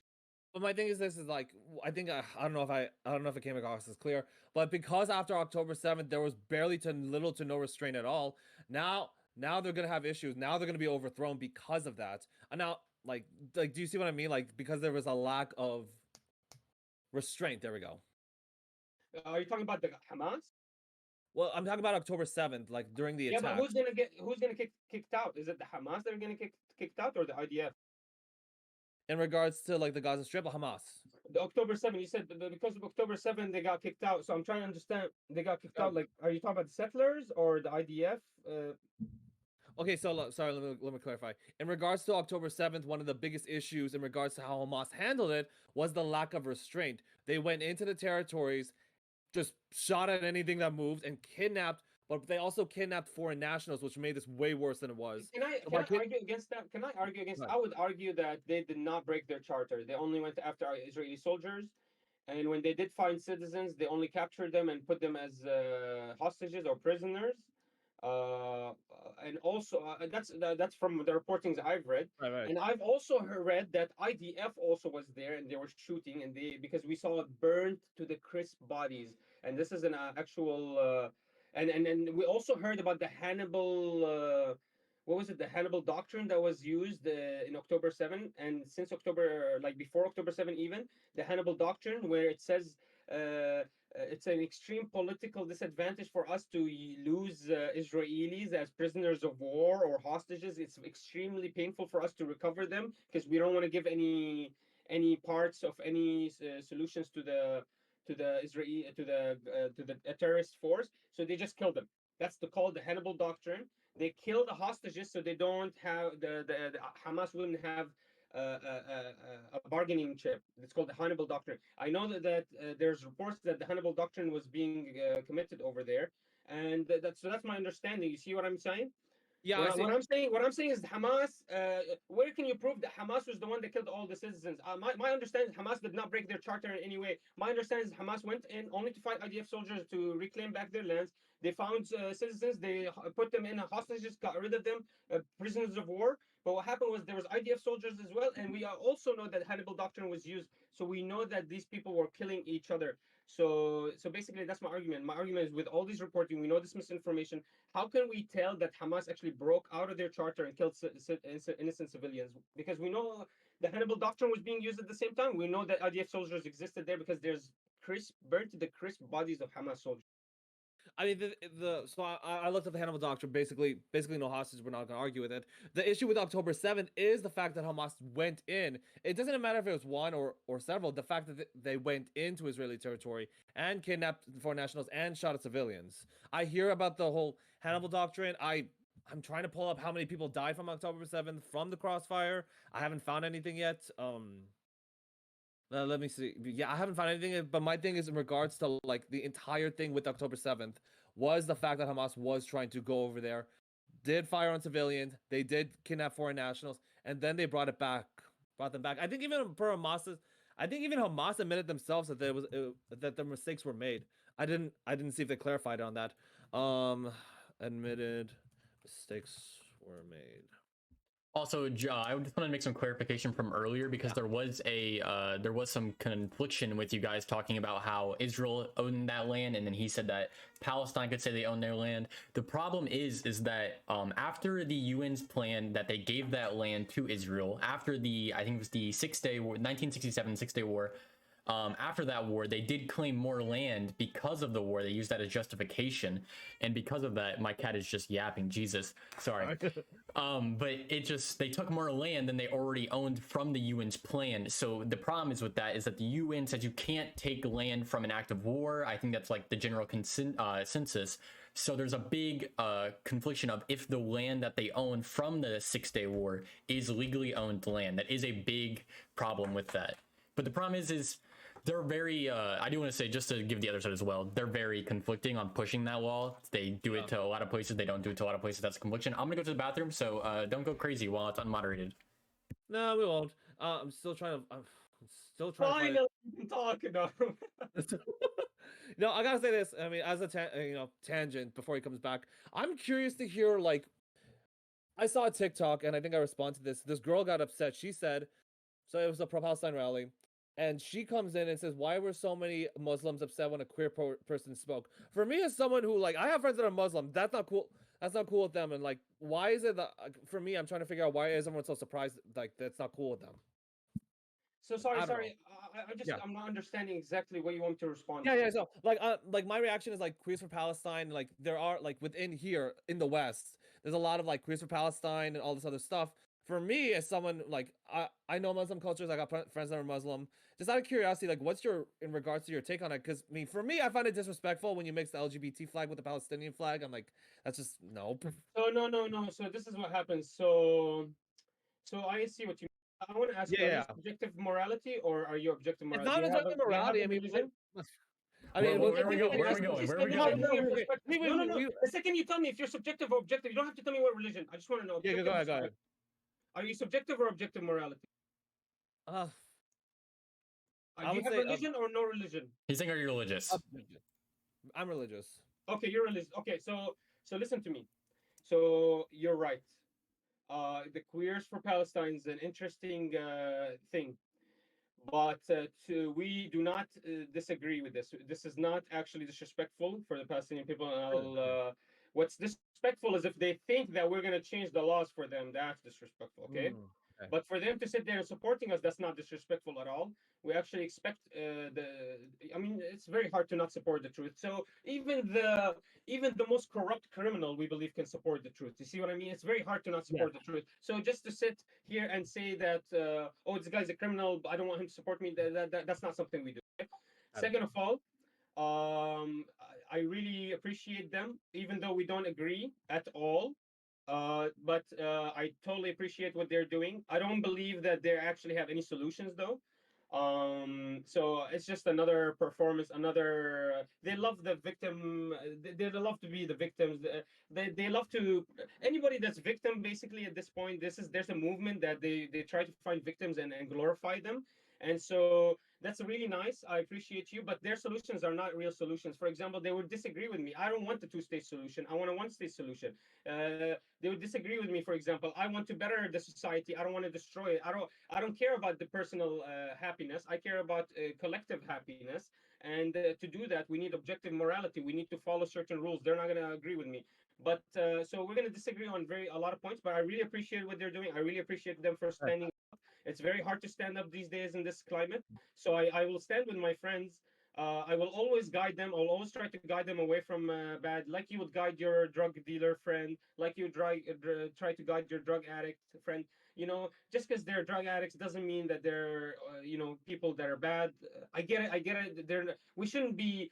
But my thing is, this is like, I think I don't know if I don't know if it came across as clear, but because after October 7th there was barely to little to no restraint at all. Now they're gonna have issues. Now they're gonna be overthrown because of that. And now, do you see what I mean? Like, because there was a lack of restraint. There we go. Are you talking about the Hamas? Well, I'm talking about October 7th, like during the Yeah, but attack. who's gonna get kicked out? Is it the Hamas that are gonna get kicked out or the IDF? In regards to like the Gaza Strip, Hamas. The October 7th, you said because of October 7th they got kicked out. So I'm trying to understand, they got kicked out. Like, are you talking about the settlers or the IDF? Okay, so sorry, let me clarify. In regards to October 7th, one of the biggest issues in regards to how Hamas handled it was the lack of restraint. They went into the territories, just shot at anything that moved and kidnapped, but they also kidnapped foreign nationals, which made this way worse than it was. Can I argue against that? Can I argue against? I would argue that they did not break their charter. They only went after Israeli soldiers, and when they did find citizens, they only captured them and put them as hostages or prisoners. And also that's from the reportings I've read. Right. And I've also read that IDF also was there and they were shooting, and they, because we saw it burned to the crisp bodies. And this is an actual and we also heard about the Hannibal what was it, the Hannibal doctrine that was used in October 7, and since October, like before October 7 even, the Hannibal doctrine, where it says it's an extreme political disadvantage for us to lose Israelis as prisoners of war or hostages. It's extremely painful for us to recover them because we don't want to give any parts of any solutions to the Israeli to the terrorist force. So they just kill them. That's called the Hannibal doctrine. They kill the hostages so they don't have the Hamas wouldn't have a bargaining chip. It's called the Hannibal Doctrine. I know that there's reports that the Hannibal Doctrine was being committed over there, and that's my understanding. You see what I'm saying? Yeah, What I'm saying is Hamas. Where can you prove that Hamas was the one that killed all the citizens? My understanding is Hamas did not break their charter in any way. My understanding is Hamas went in only to fight IDF soldiers to reclaim back their lands. They found citizens. They put them in hostages, got rid of them, prisoners of war. But what happened was there was IDF soldiers as well, and we also know that Hannibal Doctrine was used. So we know that these people were killing each other. So basically, that's my argument. My argument is with all this reporting, we know this misinformation. How can we tell that Hamas actually broke out of their charter and killed innocent civilians? Because we know the Hannibal Doctrine was being used at the same time. We know that IDF soldiers existed there because there's burnt to the crisp bodies of Hamas soldiers. I mean, I looked at the Hannibal Doctrine. Basically, no hostage. We're not going to argue with it. The issue with October 7th is the fact that Hamas went in. It doesn't matter if it was one or several. The fact that they went into Israeli territory and kidnapped foreign nationals and shot at civilians. I hear about the whole Hannibal Doctrine. I'm trying to pull up how many people died from October 7th from the crossfire. I haven't found anything yet. Let me see. Yeah, I haven't found anything, but my thing is in regards to like the entire thing with October 7th was the fact that Hamas was trying to go over there, did fire on civilians, they did kidnap foreign nationals, and then they brought them back. I think even for Hamas, I think even Hamas admitted themselves that that their mistakes were made. I didn't see if they clarified on that. Admitted mistakes were made. Also, I just want to make some clarification from earlier because there was some confliction with you guys talking about how Israel owned that land, and then he said that Palestine could say they own their land. The problem is that after the UN's plan that they gave that land to Israel after I think it was the 6-day war, 1967 6-day war. After that war, they did claim more land because of the war. They used that as justification, and because of that, my cat is just yapping. Jesus, sorry. But they took more land than they already owned from the UN's plan. So the problem is with that is that the UN says you can't take land from an act of war. I think that's like the general consensus. So there's a big confliction of if the land that they own from the 6-day war is legally owned land. That is a big problem with that. But the problem is they're very, I do want to say, just to give the other side as well, they're very conflicting on pushing that wall. They do it to a lot of places. They don't do it to a lot of places. That's confliction. I'm going to go to the bathroom, so don't go crazy while it's unmoderated. No, we won't. I'm still trying to. I'm still trying Finally, you can talk enough. No, I gotta say this. I mean, as a tangent before he comes back, I'm curious to hear like. I saw a TikTok and I think I responded to this. This girl got upset. She said, so it was a pro-Palestine rally, and she comes in and says, "Why were so many Muslims upset when a queer person spoke?" For me, as someone who I have friends that are Muslim, that's not cool. That's not cool with them. And why is it that for me, I'm trying to figure out why is everyone so surprised that's not cool with them. So sorry. I'm not understanding exactly what you want me to respond. Yeah. So my reaction is queers for Palestine. There are within here in the West, there's a lot of queers for Palestine and all this other stuff. For me, as someone I know Muslim cultures, I got friends that are Muslim. Just out of curiosity, what's in regards to your take on it? Because for me, I find it disrespectful when you mix the LGBT flag with the Palestinian flag. I'm like, that's just no. So no. So this is what happens. So I see what you. I want to ask you: are you subjective morality or are you objective It's morality? not objective morality. I mean, where are we going? No. The second you tell me if you're subjective or objective, you don't have to tell me what religion. I just want to know. Yeah, go ahead. Are you subjective or objective morality? I do you have religion or no religion? He's saying, are you religious? I'm religious. Okay, you're religious. Okay, so listen to me. So you're right. The queers for Palestine is an interesting thing, but we do not disagree with this. This is not actually disrespectful for the Palestinian people. What's disrespectful is if they think that we're going to change the laws for them. That's disrespectful. Okay. Okay. But for them to sit there and supporting us, that's not disrespectful at all. We actually expect I mean, it's very hard to not support the truth. So even the most corrupt criminal, we believe, can support the truth. You see what I mean? It's very hard to not support the truth. So just to sit here and say that, oh, this guy's a criminal, but I don't want him to support me, that's not something we do. Okay? Second of all, I really appreciate them, even though we don't agree at all. But I totally appreciate what they're doing. I don't believe that they actually have any solutions though. So it's just another performance, they love the victim. They love to be the victims. They love to anybody that's victim basically at this point. There's a movement that they try to find victims and glorify them. And so that's really nice. I appreciate you, but their solutions are not real solutions. For example, they would disagree with me. I don't want the two-state solution. I want a one-state solution. They would disagree with me. For example, I want to better the society. I don't want to destroy it. I don't care about the personal happiness. I care about collective happiness. And to do that, we need objective morality. We need to follow certain rules. They're not going to agree with me. But so we're going to disagree on a lot of points. But I really appreciate what they're doing. I really appreciate them for standing. It's very hard to stand up these days in this climate. So I will stand with my friends. I will always guide them. I'll always try to guide them away from bad, like you would guide your drug dealer friend, like you try to guide your drug addict friend. You know, just because they're drug addicts doesn't mean that they're, people that are bad. I get it. We shouldn't be.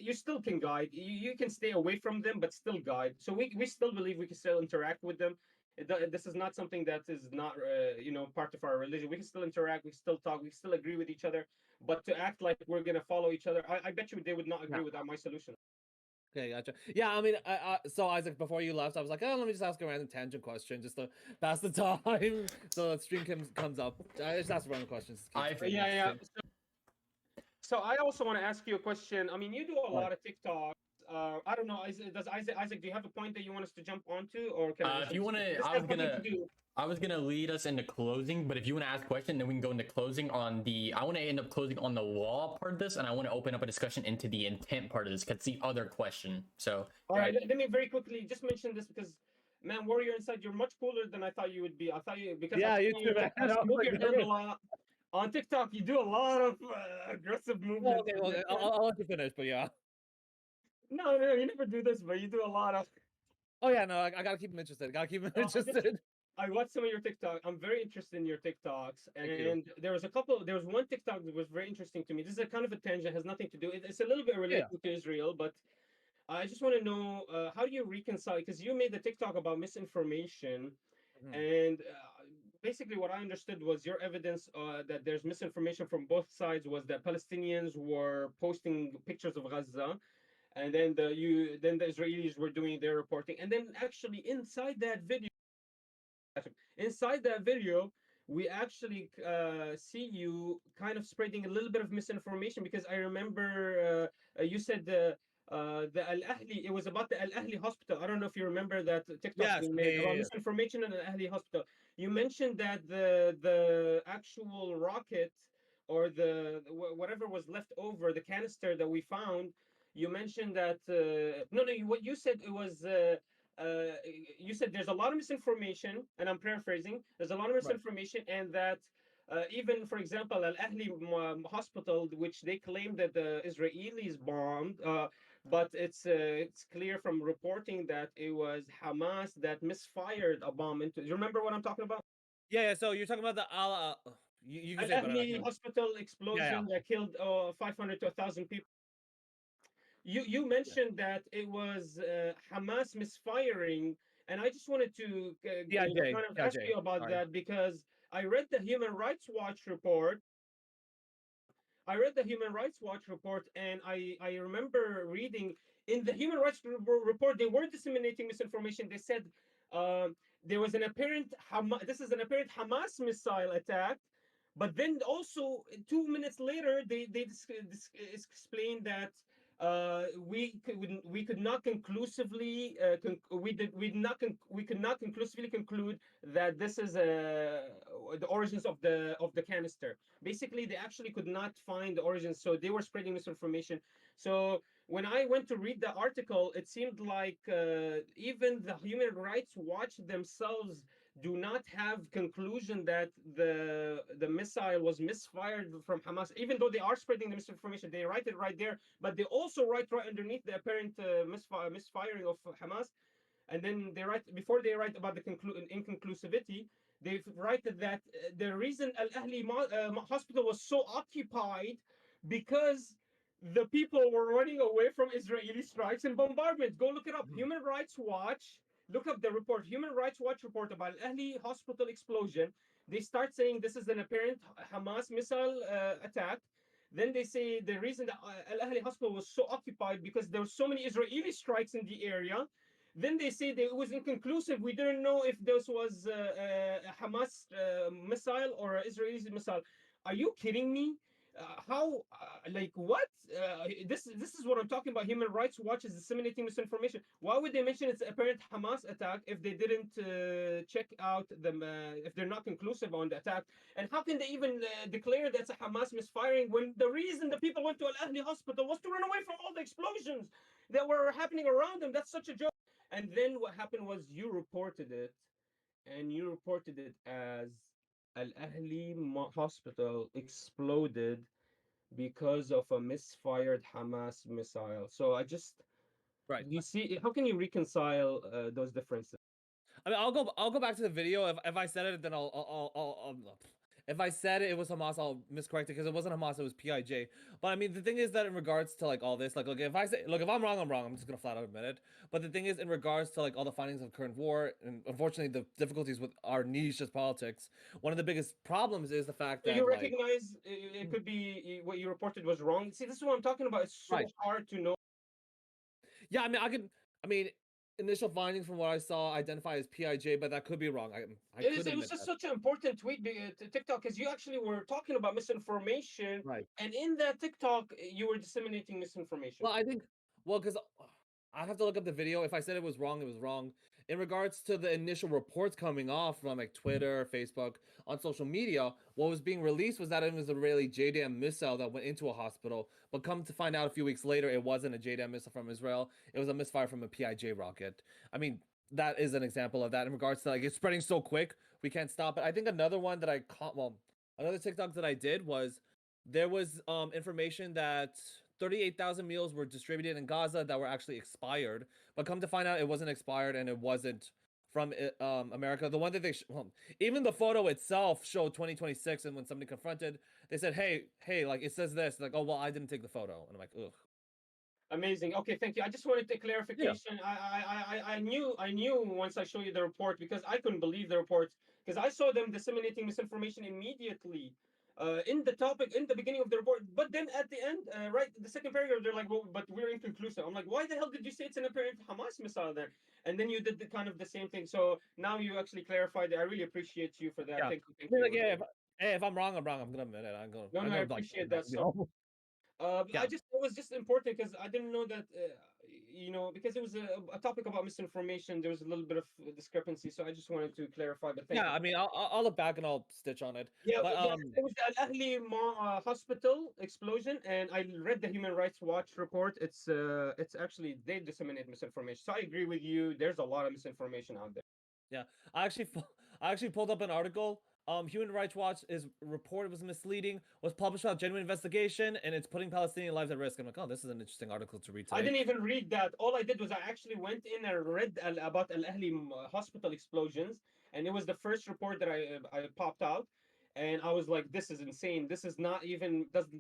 You still can guide. You can stay away from them, but still guide. So we still believe we can still interact with them. This is not something that is not part of our religion. We can still interact, we can still talk, we can still agree with each other, but to act like we're gonna follow each other, I bet you they would not agree with my solution. Okay, gotcha. Yeah, I mean, so Isaac, before you left, I was like, oh, let me just ask a random tangent question just to pass the time. So that stream comes up. I just ask random questions to keep I the stream Yeah, yeah. interesting. So I also want to ask you a question. I mean, you do a Right. lot of TikToks. I don't know. Does Isaac? Do you have a point that you want us to jump onto, or can I just? If you want to, This has nothing to do. I was gonna lead us into closing, but if you want to ask a question, then we can go into closing on the. I want to end up closing on the law part of this, and I want to open up a discussion into the intent part of this, because it's the other question. So, All right. Let me very quickly just mention this because, man, Warrior Inside, you're much cooler than I thought you would be. I thought you because Yeah, I've you seen too, your man. I've I was move like, your hand a lot on TikTok. You do a lot of aggressive well, movements. okay, with well, your hand. I'll let you finish, but yeah. No, no, you never do this, but you do a lot of. Oh yeah, no, I gotta keep him interested. Gotta keep him interested. I watched some of your TikTok. I'm very interested in your TikToks, Thank you. and there was a couple. There was one TikTok that was very interesting to me. This is a kind of a tangent, has nothing to do. It's a little bit related to Israel, but I just want to know how do you reconcile? Because you made the TikTok about misinformation, Mhm. and basically what I understood was your evidence that there's misinformation from both sides was that Palestinians were posting pictures of Gaza, and then the Israelis were doing their reporting, and then actually inside that video, we actually see you kind of spreading a little bit of misinformation because I remember you said the Al Ahli. It was about the Al Ahli hospital. I don't know if you remember that TikTok Yes, being yeah, made yeah, about yeah. misinformation in Al Ahli hospital. You mentioned that the actual rocket or whatever was left over, the canister that we found. You mentioned that no, what you said it was. Uh, you said there's a lot of misinformation, and I'm paraphrasing. There's a lot of Right. misinformation, and that even, for example, Al Ahli hospital, which they claim that the Israelis bombed, but it's clear from reporting that it was Hamas that misfired a bomb into. You remember what I'm talking about? Yeah, yeah. So you're talking about the you can Al say it better. Ahli hospital Yeah, explosion that killed 500 to 1,000 people. You yeah. mentioned that it was Hamas misfiring, and I just wanted to PIJ, kind of ask PIJ. you about Sorry. that because I read the Human Rights Watch report. I read the Human Rights Watch report, and I remember reading in the Human Rights report they were disseminating misinformation. They said there was an apparent this is an apparent Hamas missile attack, but then also 2 minutes later they explained that we could not conclusively we could not conclusively conclude that this is the origins of the canister. Basically, they actually could not find the origins, so they were spreading misinformation. So when I went to read the article, it seemed like even the Human Rights Watch themselves do not have conclusion that the missile was misfired from Hamas. Even though they are spreading the misinformation, they write it right there, but they also write right underneath the apparent misfiring of Hamas, and then they write before they write about the inconclusivity. They write that the reason Al Ahli hospital was so occupied because the people were running away from Israeli strikes and bombardments. Go look it up. Mhm. Human Rights Watch. Look up the report. Human Rights Watch report about Al Ahli hospital explosion. They start saying this is an apparent Hamas missile attack. Then they say the reason that Al Ahli hospital was so occupied because there were so many Israeli strikes in the area. Then they say that it was inconclusive. We didn't know if this was a Hamas missile or an Israeli missile. Are you kidding me? How like what this is what I'm talking about. Human Rights Watch is disseminating misinformation. Why would they mention it's apparent Hamas attack if they didn't check out them if they're not conclusive on the attack? And how can they even declare that's a Hamas misfiring when the reason the people went to Al Ahli hospital was to run away from all the explosions that were happening around them? That's such a joke. And then what happened was you reported it, and you reported it as Al Ahli hospital exploded because of a misfired Hamas missile. So I just, Right. you see, how can you reconcile those differences? I mean, I'll go back to the video. If I said it, then if I said it was Hamas, I'll miscorrect it because it wasn't Hamas, it was PIJ. But I mean, the thing is that in regards to like all this, like, look, if I say, look, if I'm wrong, I'm wrong. I'm just gonna flat out admit it. But the thing is, in regards to like all the findings of current war, and unfortunately the difficulties with our niche as politics, one of the biggest problems is the fact So that you like, recognize it could be what you reported was wrong. See, this is what I'm talking about. It's so right. hard to know. Yeah, I mean, I mean, initial findings from what I saw identify as PIJ, but that could be wrong. I could It was admit just that. such an important tweet to TikTok because you actually were talking about misinformation, Right. and in that TikTok you were disseminating misinformation. Well, I think, well, because I have to look up the video. If I said it was wrong, it was wrong. In regards to the initial reports coming off from like Twitter, Facebook, on social media, what was being released was that it was a Israeli JDAM missile that went into a hospital. But come to find out a few weeks later, it wasn't a JDAM missile from Israel. It was a misfire from a PIJ rocket. I mean, that is an example of that in regards to like it's spreading so quick, we can't stop it. I think another one that I caught, well, another TikTok that I did was there was information that 38,000 meals were distributed in Gaza that were actually expired, but come to find out it wasn't expired and it wasn't from America. The one that well, even the photo itself showed 2026, and when somebody confronted, they said, hey, like it says this, like, oh well, I didn't take the photo, and I'm like, ugh. Amazing. Okay, thank you. I just wanted a Yeah. clarification. I knew once I show you the report because I couldn't believe the reports because I saw them disseminating misinformation immediately. In the topic in the beginning of the report, but then at the end, right, the second paragraph, they're like, "Well, but we're inconclusive." I'm like, "Why the hell did you say it's an apparent Hamas missile there?" And then you did the kind of the same thing. So now you actually clarified it. I really appreciate you for that. Yeah. Thank you, thank I mean, you. like, yeah, if I'm wrong, I'm wrong. I'm gonna admit it. No, I'm no, I gonna like, appreciate that. So yeah. I just it was just important because I didn't know that because it was a topic about misinformation. There was a little bit of discrepancy, so I just wanted to clarify. But thank Yeah, you. I mean, I'll look back and I'll stitch on it. Yeah, But yeah. It was the Al Ahli hospital explosion, and I read the Human Rights Watch report. It's actually they disseminate misinformation. So I agree with you. There's a lot of misinformation out there. yeah, I actually pulled up an article. Human Rights Watch is report was misleading, was published without genuine investigation, and it's putting Palestinian lives at risk. I'm like, oh, this is an interesting article to read I today. didn't even read that. All I did was I actually went in and read about Al Ahli hospital explosions, and it was the first report that I popped out, and I was like, "This is insane. This is not even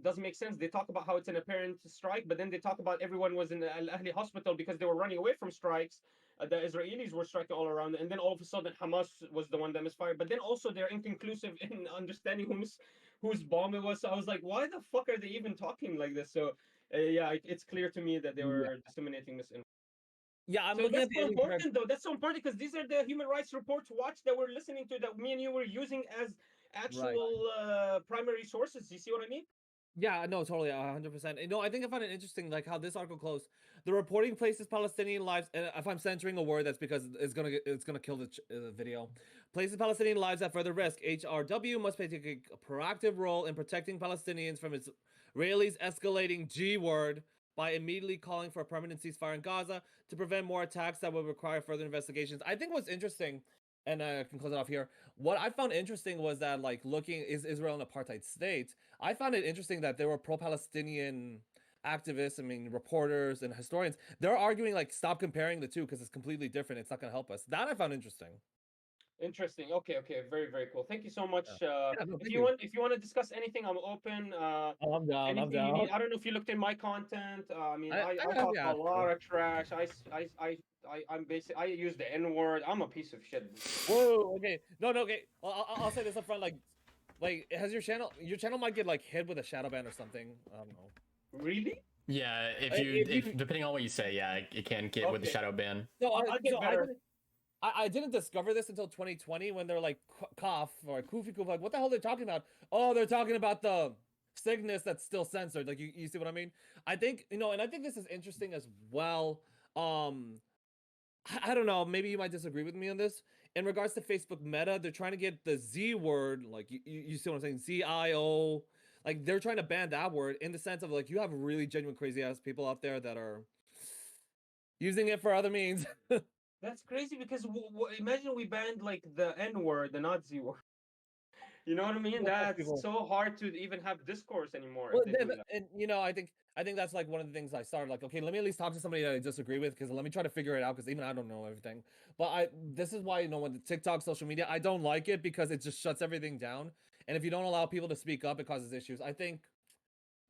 doesn't make sense." They talk about how it's an apparent strike, but then they talk about everyone was in Al Ahli hospital because they were running away from strikes. The Israelis were striking all around, and then all of a sudden Hamas was the one that misfired. But then also they're inconclusive in understanding whose bomb it was. So I was like, "Why the fuck are they even talking like this?" So yeah, it's clear to me that they Yeah, were disseminating misinformation. yeah, I'm So looking that's at the so incorrect. important, though. That's so important because these are the human rights reports watch that we're listening to that me and you were using as Right. actual primary sources. You see what I mean? Yeah, no, totally, 100%. No, I think I found it interesting, like how this article closed. The reporting places Palestinian lives, and if I'm censoring a word, that's because it's gonna kill the video. Places Palestinian lives at further risk. HRW must take a proactive role in protecting Palestinians from Israelis' escalating G word by immediately calling for a permanent ceasefire in Gaza to prevent more attacks that would require further investigations. I think what's interesting, and I can close it off here. What I found interesting was that, like, looking is Israel an apartheid state? I found it interesting that there were pro-Palestinian activists, I mean, reporters and historians. They're arguing like, stop comparing the two because it's completely different. It's not going to help us. That I found interesting. Interesting. Okay, okay. Very, very cool. Thank you so much. Yeah. Yeah, no, If thank you you. want, if you want to discuss anything, I'm open. Oh, I'm down. I'm Anything you down. need. I don't know if you looked in my content. I mean, I I talk a yeah. lot of trash. I'm basic. I use the N word. I'm a piece of shit. Whoa. Okay. No. No. Okay. I'll say this up front. Like, has your channel might get like hit with a shadow ban or something. I don't know. Really? Yeah, If you if depending on what you say, yeah, it can get with the Okay. shadow ban. no, I'll get so better. I didn't discover this until 2020 when they're like cough or kufi kuf. Like, what the hell are they talking about? Oh, they're talking about the sickness that's still censored. Like, you see what I mean? I think, and I think this is interesting as well. I don't know. Maybe you might disagree with me on this. In regards to Facebook Meta, they're trying to get the Z word, like you see what I'm saying? ZIO. Like, they're trying to ban that word in the sense of like, you have really genuine crazy ass people out there that are using it for other means. That's crazy because imagine we banned like the N word, the Nazi word. You know what I mean? That's People. so hard to even have discourse anymore Well, if they do that. and I think that's like one of the things I started like, okay, let me at least talk to somebody that I disagree with because let me try to figure it out because even I don't know everything. But this is why when the TikTok social media, I don't like it because it just shuts everything down. And if you don't allow people to speak up, it causes issues. I think,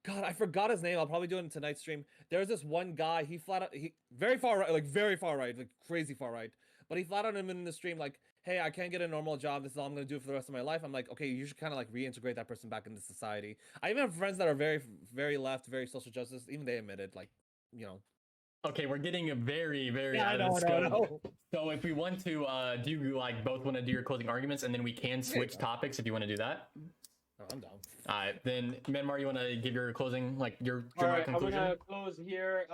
God, I forgot his name. I'll probably do it in tonight's stream. There's this one guy. He flat out, he very far right, like very far right, like crazy far right. But he flat out him in the stream like, "Hey, I can't get a normal job. This is all I'm gonna do for the rest of my life." I'm like, okay, you should kind of like reintegrate that person back into society. I even have friends that are very, very left, very social justice. Even they admitted, like, you know, Okay, we're getting a very, very Yeah, I out know, of I know, I scope. know. So if we want to, do you like both want to do your closing arguments, and then we can switch topics if you want to do that? Oh, I'm down. All right, then Myanmar, you want to give your closing, like your All general right, I'm conclusion? gonna close here.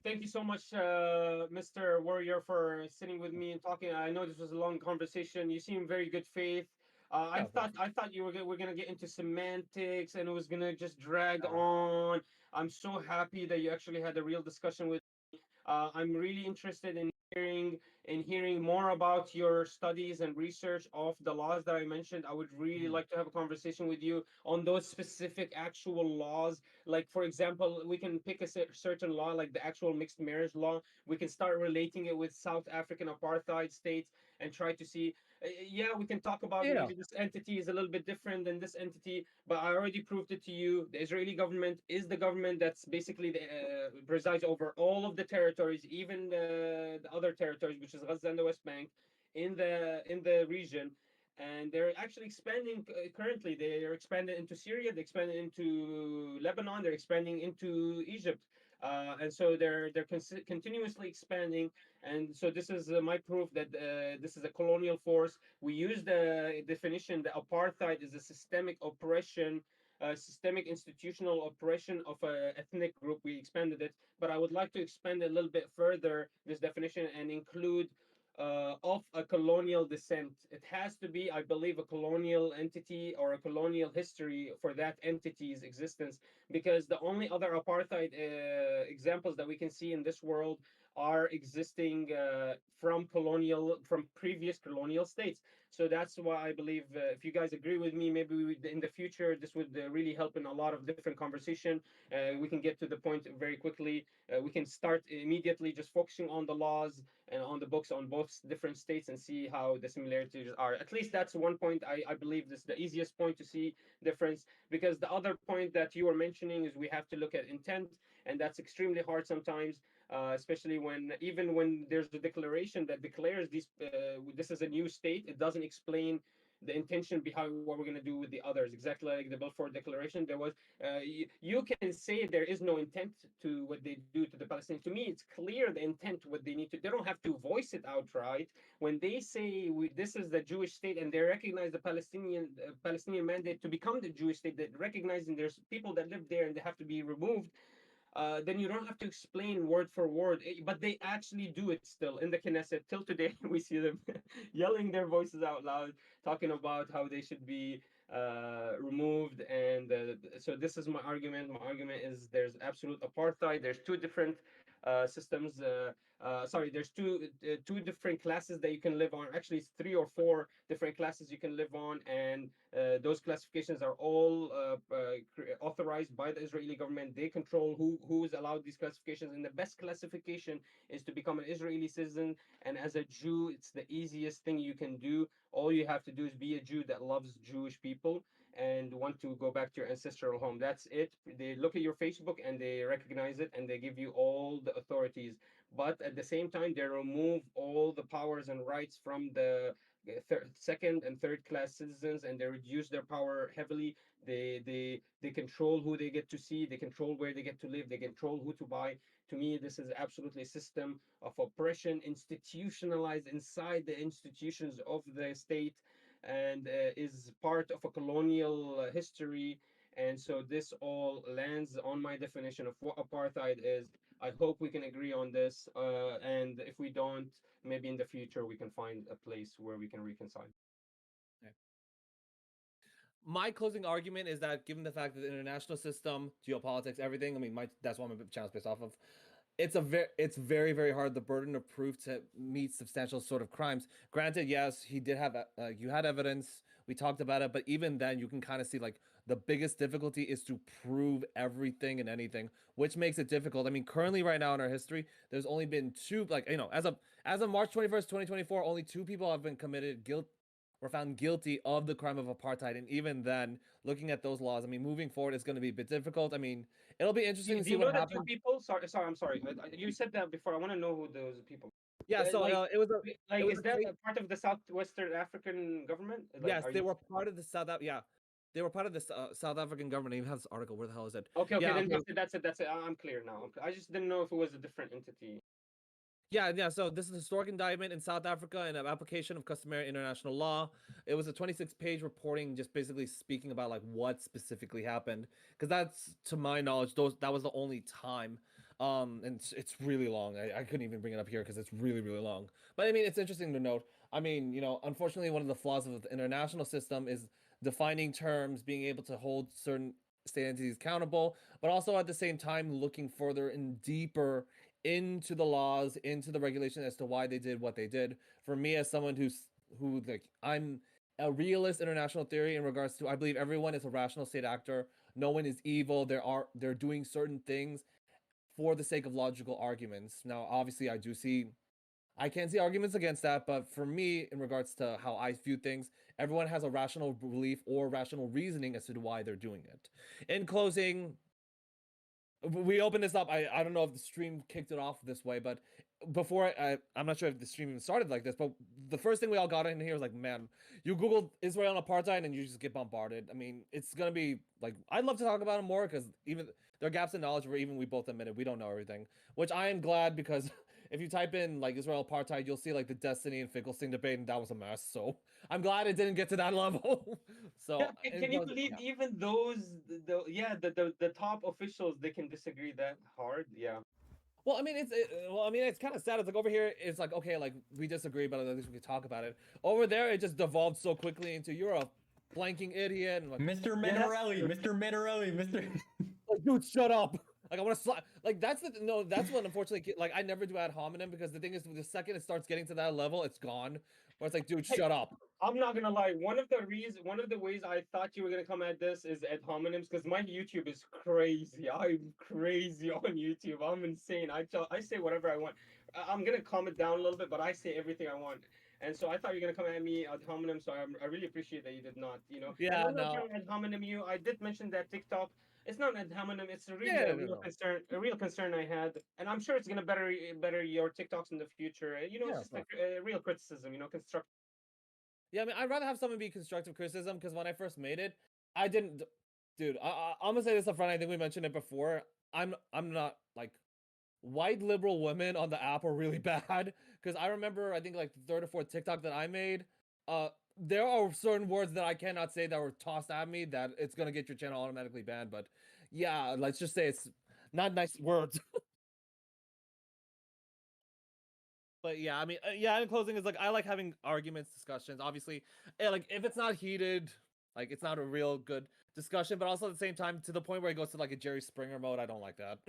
Thank you so much, Mr. Warrior, for sitting with me and talking. I know this was a long conversation. You seem very good faith. Yeah, of course. I thought we're gonna get into semantics and it was gonna just drag Yeah. on. I'm so happy that you actually had a real discussion with. I'm really interested in hearing more about your studies and research of the laws that I mentioned. I would really Mhm. like to have a conversation with you on those specific actual laws. Like, for example, we can pick a certain law, like the actual mixed marriage law. We can start relating it with South African apartheid states and try to see. Yeah, we can talk about Yeah. maybe this entity is a little bit different than this entity, but I already proved it to you. The Israeli government is the government that's basically presides over all of the territories, even the other territories, which is Gaza and the West Bank, in the region. And they're actually expanding currently. They are expanding into Syria. They're expanding into Lebanon. They're expanding into Egypt. And so they're continuously expanding. And so this is my proof that this is a colonial force. We use the definition that apartheid is a systemic oppression, systemic institutional oppression of an ethnic group. We expanded it, but I would like to expand it a little bit further, this definition, and include of a colonial descent. It has to be, I believe, a colonial entity or a colonial history for that entity's existence, because the only other apartheid examples that we can see in this world are existing from previous colonial states. So that's why I believe, if you guys agree with me, maybe in the future this would really help in a lot of different conversation. We can get to the point very quickly. We can start immediately just focusing on the laws and on the books on both different states and see how the similarities are. At least that's one point I believe this is the easiest point to see difference, because the other point that you were mentioning is we have to look at intent, and that's extremely hard sometimes, especially when even when there's a declaration that declares this is a new state, it doesn't explain the intention behind what we're going to do with the others. Exactly like the Balfour Declaration, there was you can say there is no intent to what they do to the Palestinians. To me, it's clear the intent what they need to. They don't have to voice it outright when they say this is the Jewish state, and they recognize the Palestinian mandate to become the Jewish state. That recognizing there's people that live there and they have to be removed, then you don't have to explain word for word. But they actually do it still in the Knesset. Till today, we see them yelling their voices out loud, talking about how they should be removed. And so this is my argument. My argument is there's absolute apartheid. There's two different systems. Sorry, there's two different classes that you can live on. Actually, it's three or four different classes you can live on, and those classifications are all authorized by the Israeli government. They control who is allowed these classifications, and the best classification is to become an Israeli citizen. And as a Jew, it's the easiest thing you can do. All you have to do is be a Jew that loves Jewish people and want to go back to your ancestral home. That's it. They look at your Facebook and they recognize it and they give you all the authorities. But at the same time, they remove all the powers and rights from the second and third class citizens, and they reduce their power heavily. They control who they get to see, they control where they get to live, they control who to buy. To me, this is absolutely a system of oppression institutionalized inside the institutions of the state, and is part of a colonial history. And so this all lands on my definition of what apartheid is. I hope we can agree on this, and if we don't, maybe in the future we can find a place where we can reconcile. Yeah. My closing argument is that given the fact that the international system, geopolitics, everything, I mean, that's what my channel's based off of. It's very very hard, the burden of proof to meet substantial sort of crimes. Granted, yes, he did have you had evidence, we talked about it, but even then you can kind of see like the biggest difficulty is to prove everything and anything, which makes it difficult. I mean, currently right now in our history, there's only been two, like, you know, as of March 21st, 2024, only two people have been committed guilt were found guilty of the crime of apartheid. And even then, looking at those laws, I mean, moving forward is going to be a bit difficult. I mean, it'll be interesting to Do see you what know that two happens. people? Sorry, I'm sorry. You said that before. I want to know who those people. Yeah, so Like, it was is a that crazy. a part of the Southwestern African government? Like, Yes, are they you? were part of the South. Yeah, they were part of this South African government. I even have this article. Where the hell is it? Okay, Yeah, then okay. that's it. I'm clear now. I just didn't know if it was a different entity. Yeah. So this is a historic indictment in South Africa and an application of customary international law. It was a 26-page reporting, just basically speaking about like what specifically happened. Because that's, to my knowledge, that was the only time. And it's really long. I couldn't even bring it up here because it's really, really long. But I mean, it's interesting to note. I mean, unfortunately, one of the flaws of the international system is defining terms, being able to hold certain state entities accountable, but also at the same time looking further and deeper into the laws, into the regulation as to why they did what they did. For me, as someone who like I'm a realist international theory in regards to, I believe everyone is a rational state actor. No one is evil. They're doing certain things for the sake of logical arguments. Now, obviously, I can't see arguments against that, but for me, in regards to how I view things, everyone has a rational belief or rational reasoning as to why they're doing it. In closing, we opened this up. I don't know if the stream kicked it off this way, but before I'm not sure if the stream even started like this, but the first thing we all got in here was like, man, you Google Israel and apartheid and you just get bombarded. I mean, it's gonna be like, I'd love to talk about it more because even there are gaps in knowledge where even we both admitted we don't know everything, which I am glad because if you type in like Israel apartheid, you'll see like the Destiny and Finkelstein debate, and that was a mess. So I'm glad it didn't get to that level. So Can you believe even those the top officials, they can disagree that hard? Yeah. Well, I mean, it's kind of sad. It's like over here, it's like, okay, like we disagree, but at least we can talk about it. Over there, it just devolved so quickly into you're a blanking idiot and like, Mr. Manorelli, Mr. Manorelli, Mr. like, dude, shut up. Like I want to slap. Like that's what unfortunately, like I never do ad hominem because the thing is, the second it starts getting to that level, it's gone. Where it's like, dude, shut up. I'm not gonna lie. One of the ways I thought you were gonna come at this is ad hominems, because my YouTube is crazy. I'm crazy on YouTube. I'm insane. I say whatever I want. I'm gonna calm it down a little bit, but I say everything I want. And so I thought you were gonna come at me ad hominem. So I really appreciate that you did not. Yeah, And I'm not no. trying to ad hominem you. I did mention that TikTok. It's not an ad hominem. It's a really Yeah, a real no. concern. A real concern I had, and I'm sure it's gonna better your TikToks in the future. Yeah, It's just a real criticism. Constructive. Yeah, I mean, I'd rather have someone be constructive criticism because when I first made it, I didn't, dude. I'm gonna say this up front. I think we mentioned it before. I'm not like white liberal women on the app are really bad because I remember I think like the third or fourth TikTok that I made. There are certain words that I cannot say that were tossed at me that it's gonna get your channel automatically banned. But yeah, let's just say it's not nice words. But yeah, I mean, yeah. In closing, is like I like having arguments, discussions. Obviously, like if it's not heated, like it's not a real good discussion. But also at the same time, to the point where it goes to like a Jerry Springer mode, I don't like that.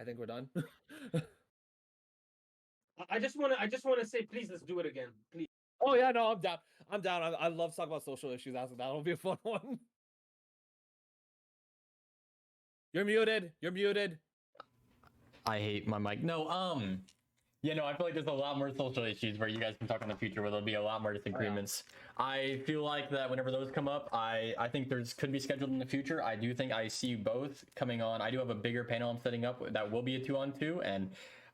I think we're done. I just want to say, please, let's do it again, please. Oh yeah, no, I'm down. I'm down. I love talking about social issues. That'll be a fun one. You're muted. You're muted. I hate my mic. No, I feel like there's a lot more social issues where you guys can talk in the future where there'll be a lot more disagreements. I feel like that whenever those come up, I think could be scheduled in the future. I do think I see you both coming on. I do have a bigger panel I'm setting up that will be a 2-on-2, and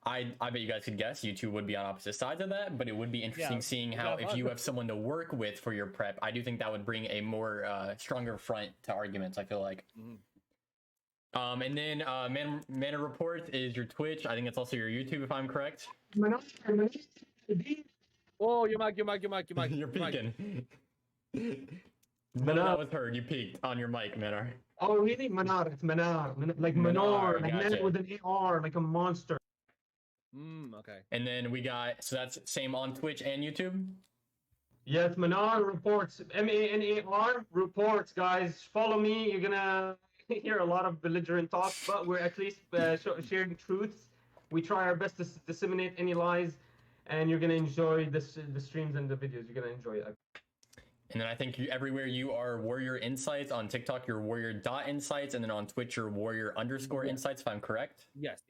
I bet you guys could guess you two would be on opposite sides of that, but it would be interesting seeing how if you have someone to work with for your prep, I do think that would bring a more stronger front to arguments, I feel like. Mm-hmm. And then Manar.Reports is your Twitch. I think it's also your YouTube, if I'm correct. Oh, your mic. You're peeking. None of that was heard. You peeked on your mic, Manar. Oh, really? Manar. It's Manar. Like Manar. Like gotcha. man with an AR, like a monster. Okay. And then we got, so that's same on Twitch and YouTube? Yes, Manar.Reports. Manar reports, guys. Follow me. You're gonna hear a lot of belligerent talk, but we're at least sharing truths. We try our best to disseminate any lies, and you're gonna enjoy the streams and the videos. You're gonna enjoy it. And then I think everywhere you are Warrior Insights. On TikTok, you're Warrior.Insights, and then on Twitch, you're Warrior_Insights, if I'm correct. Yes.